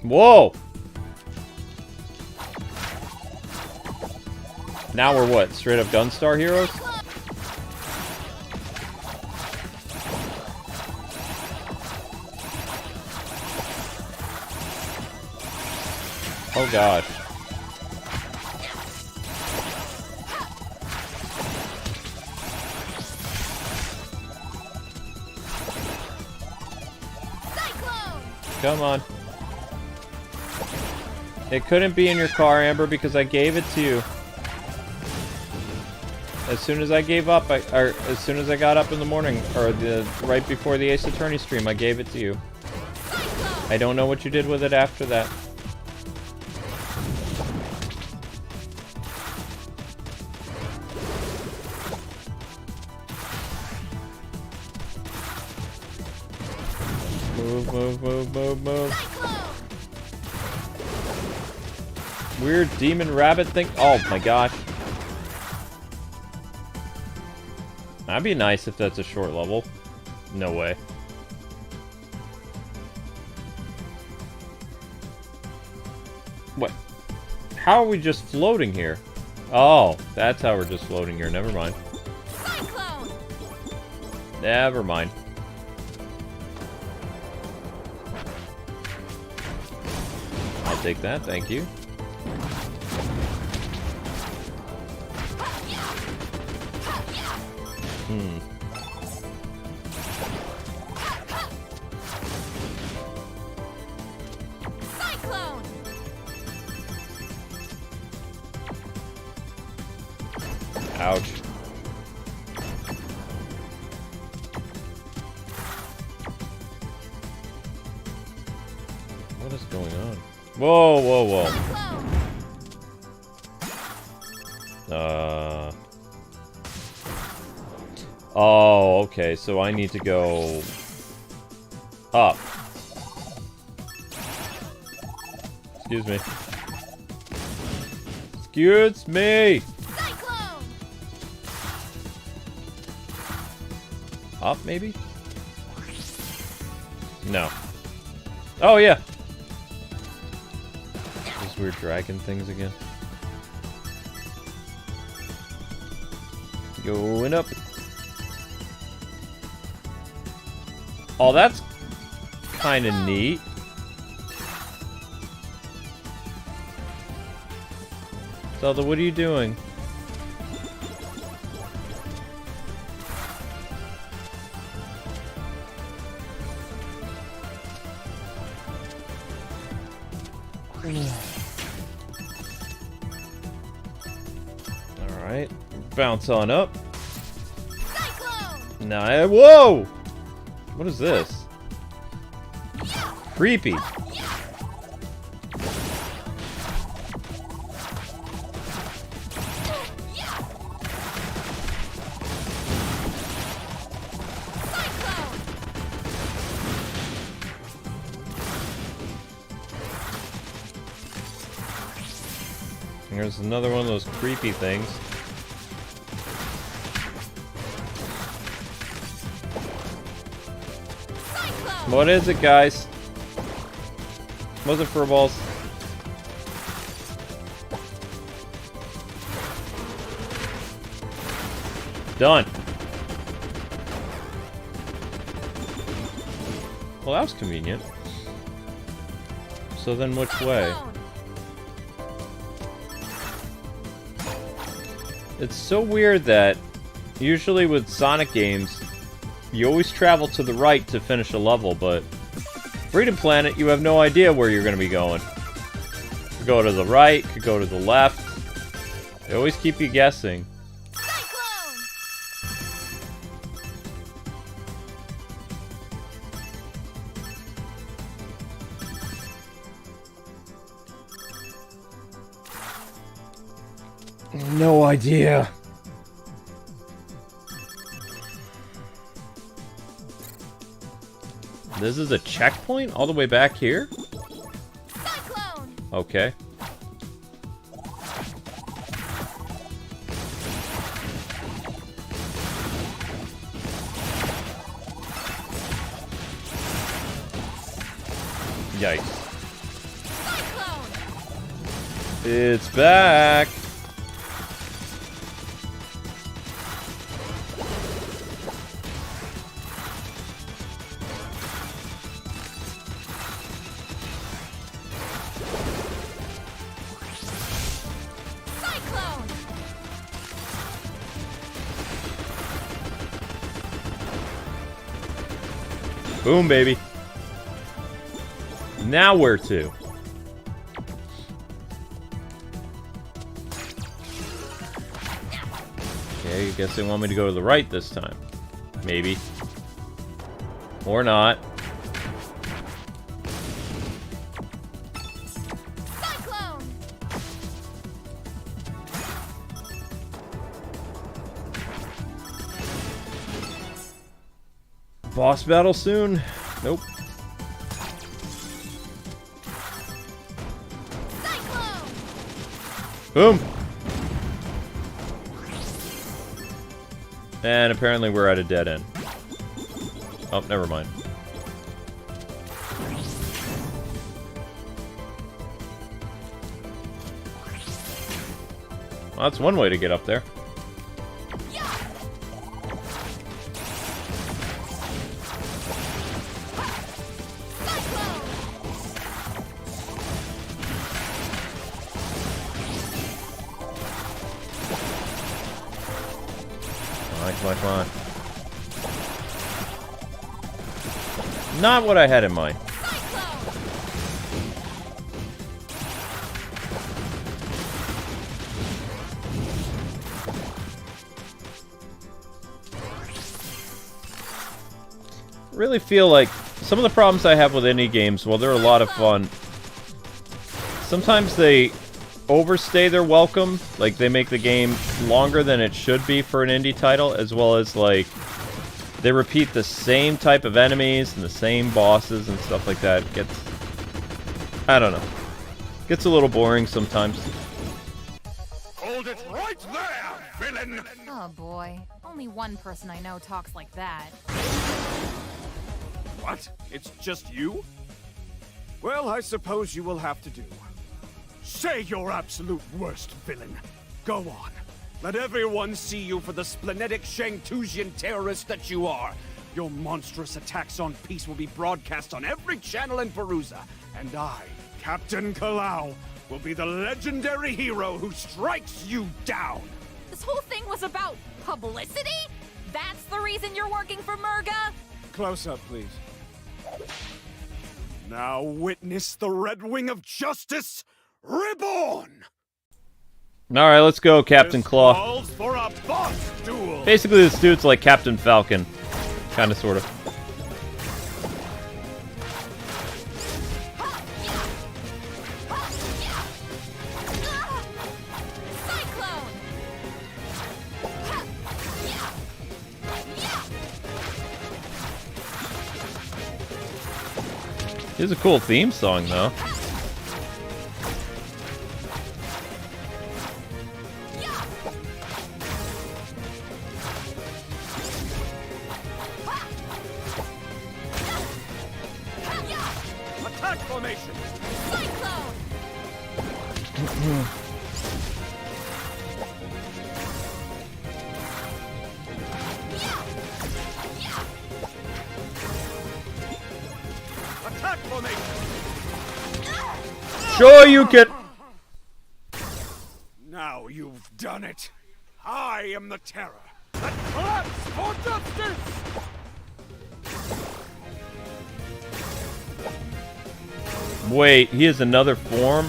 Whoa! Now we're what? Straight up Gunstar heroes? Oh gosh. Come on. It couldn't be in your car, Amber, because I gave it to you. As soon as I gave up, or as soon as I got up in the morning, or right before the Ace Attorney stream, I gave it to you. I don't know what you did with it after that. Move, move, move, move, move. Weird demon rabbit thing. Oh my gosh. That'd be nice if that's a short level. No way. What? How are we just floating here? Oh, that's how we're just floating here. Never mind. Cyclone! Never mind. I'll take that, thank you. Cyclone! Ouch. What is going on? Whoa, whoa, whoa. Oh, okay, so I need to go up. Excuse me. Excuse me! Cyclone! Up, maybe? No. Oh, yeah! Those weird dragon things again. Going up. Oh, that's kind of neat. Zelda, what are you doing? Alright. Bounce on up. Cyclone! Nah, whoa! What is this? Creepy. There's another one of those creepy things. What is it, guys? Wasn't furballs. Done. Well, that was convenient. So then which way? It's so weird that usually with Sonic games, you always travel to the right to finish a level, but Freedom Planet, you have no idea where you're going to be going. Could go to the right, could go to the left. They always keep you guessing. No idea. This is a checkpoint all the way back here? Cyclone! Okay. Yikes. Cyclone! It's back. Boom, baby. Now where to? Okay, I guess they want me to go to the right this time. Maybe. Or not. Boss battle soon? Nope. Boom! And apparently we're at a dead end. Oh, never mind. Well, that's one way to get up there. Come on. Not what I had in mind. Really feel like some of the problems I have with indie games, while they're a lot of fun, sometimes they overstay their welcome. Like, they make the game longer than it should be for an indie title, as well as, like, they repeat the same type of enemies and the same bosses and stuff like that. It gets, I don't know, gets a little boring sometimes. Hold it right there, villain! Oh boy, only one person I know talks like that. What? It's just you? Well, I suppose you will have to do. Say your absolute worst, villain. Go on. Let everyone see you for the splenetic Shangtusian terrorist that you are. Your monstrous attacks on peace will be broadcast on every channel in Perusa. And I, Captain Kalau, will be the legendary hero who strikes you down. This whole thing was about publicity? That's the reason you're working for Merga? Close up, please. Now witness the Red Wing of Justice reborn! Alright, let's go, Captain Claw. Calls for a boss duel. Basically, this dude's like Captain Falcon. Kinda, sorta. It's a cool theme song, though. Attack formation. Attack formation. Sure you can. Now you've done it. I am the terror. The collapse for justice. Wait, he has another form?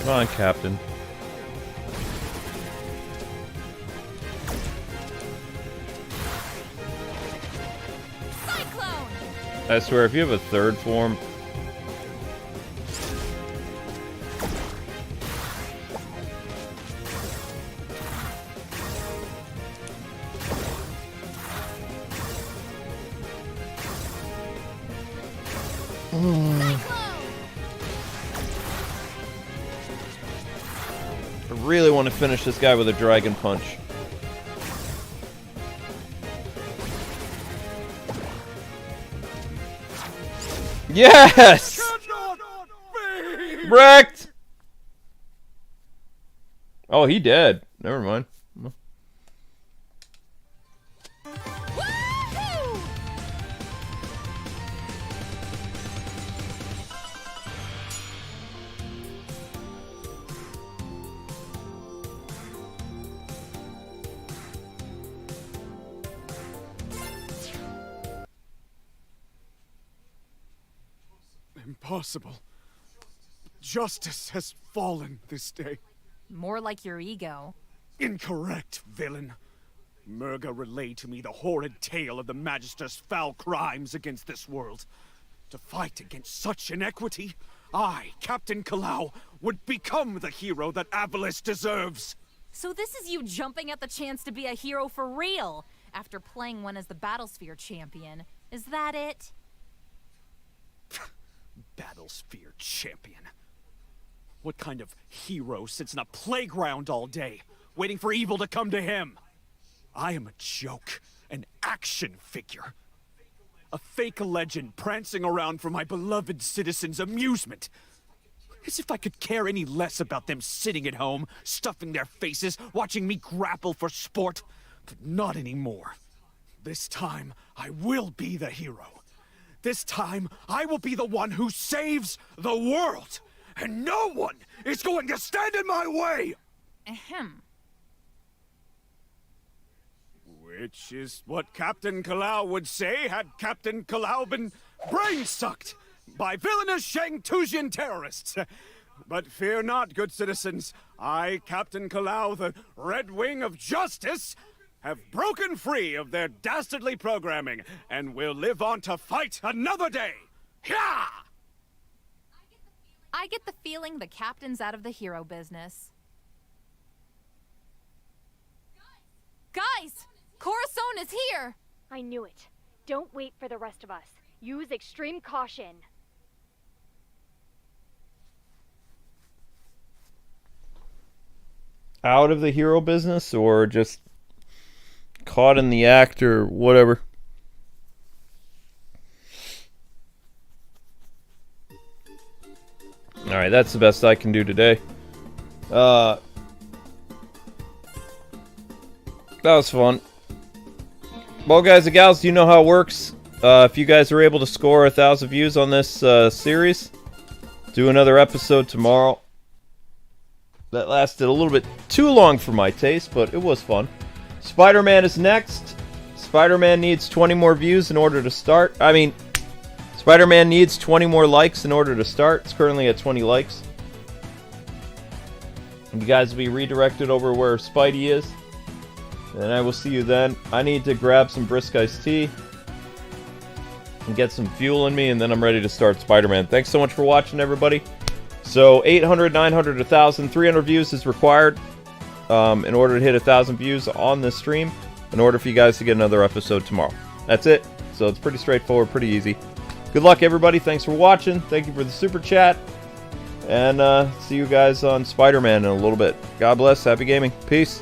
Come on, Captain. I swear, if you have a third form... I really want to finish this guy with a Dragon Punch. Yes! Wrecked! Oh, he dead. Never mind. Impossible. Justice has fallen this day. More like your ego. Incorrect, villain. Merga relayed to me the horrid tale of the Magister's foul crimes against this world. To fight against such inequity, I, Captain Kalau, would become the hero that Avalis deserves. So this is you jumping at the chance to be a hero for real, after playing one as the Battlesphere champion. Is that it? Battlesphere champion. What kind of hero sits in a playground all day, waiting for evil to come to him? I am a joke, an action figure. A fake legend prancing around for my beloved citizens' amusement. As if I could care any less about them sitting at home, stuffing their faces, watching me grapple for sport. But not anymore. This time, I will be the hero. This time, I will be the one who saves the world. And no one is going to stand in my way! Ahem. Which is what Captain Kalau would say had Captain Kalau been brain-sucked by villainous Shangtusian terrorists. But fear not, good citizens. I, Captain Kalau, the Red Wing of Justice, have broken free of their dastardly programming and will live on to fight another day. Hyah! I get the feeling the captain's out of the hero business. Guys! Corazon is here! I knew it. Don't wait for the rest of us. Use extreme caution. Out of the hero business, or just caught in the act, or whatever? Alright, that's the best I can do today. That was fun. Well, guys and gals, you know how it works. If you guys are able to score 1,000 views on this series, do another episode tomorrow. That lasted a little bit too long for my taste, but it was fun. Spider-Man is next. Spider-Man needs 20 more views in order to start. Spider-Man needs 20 more likes in order to start. It's currently at 20 likes. You guys will be redirected over where Spidey is. And I will see you then. I need to grab some brisk iced tea and get some fuel in me, and then I'm ready to start Spider-Man. Thanks so much for watching, everybody. So 800, 900, 1,000, 300 views is required in order to hit 1,000 views on this stream, in order for you guys to get another episode tomorrow. That's it. So it's pretty straightforward, pretty easy. Good luck, everybody. Thanks for watching. Thank you for the super chat. And see you guys on Spider-Man in a little bit. God bless. Happy gaming. Peace.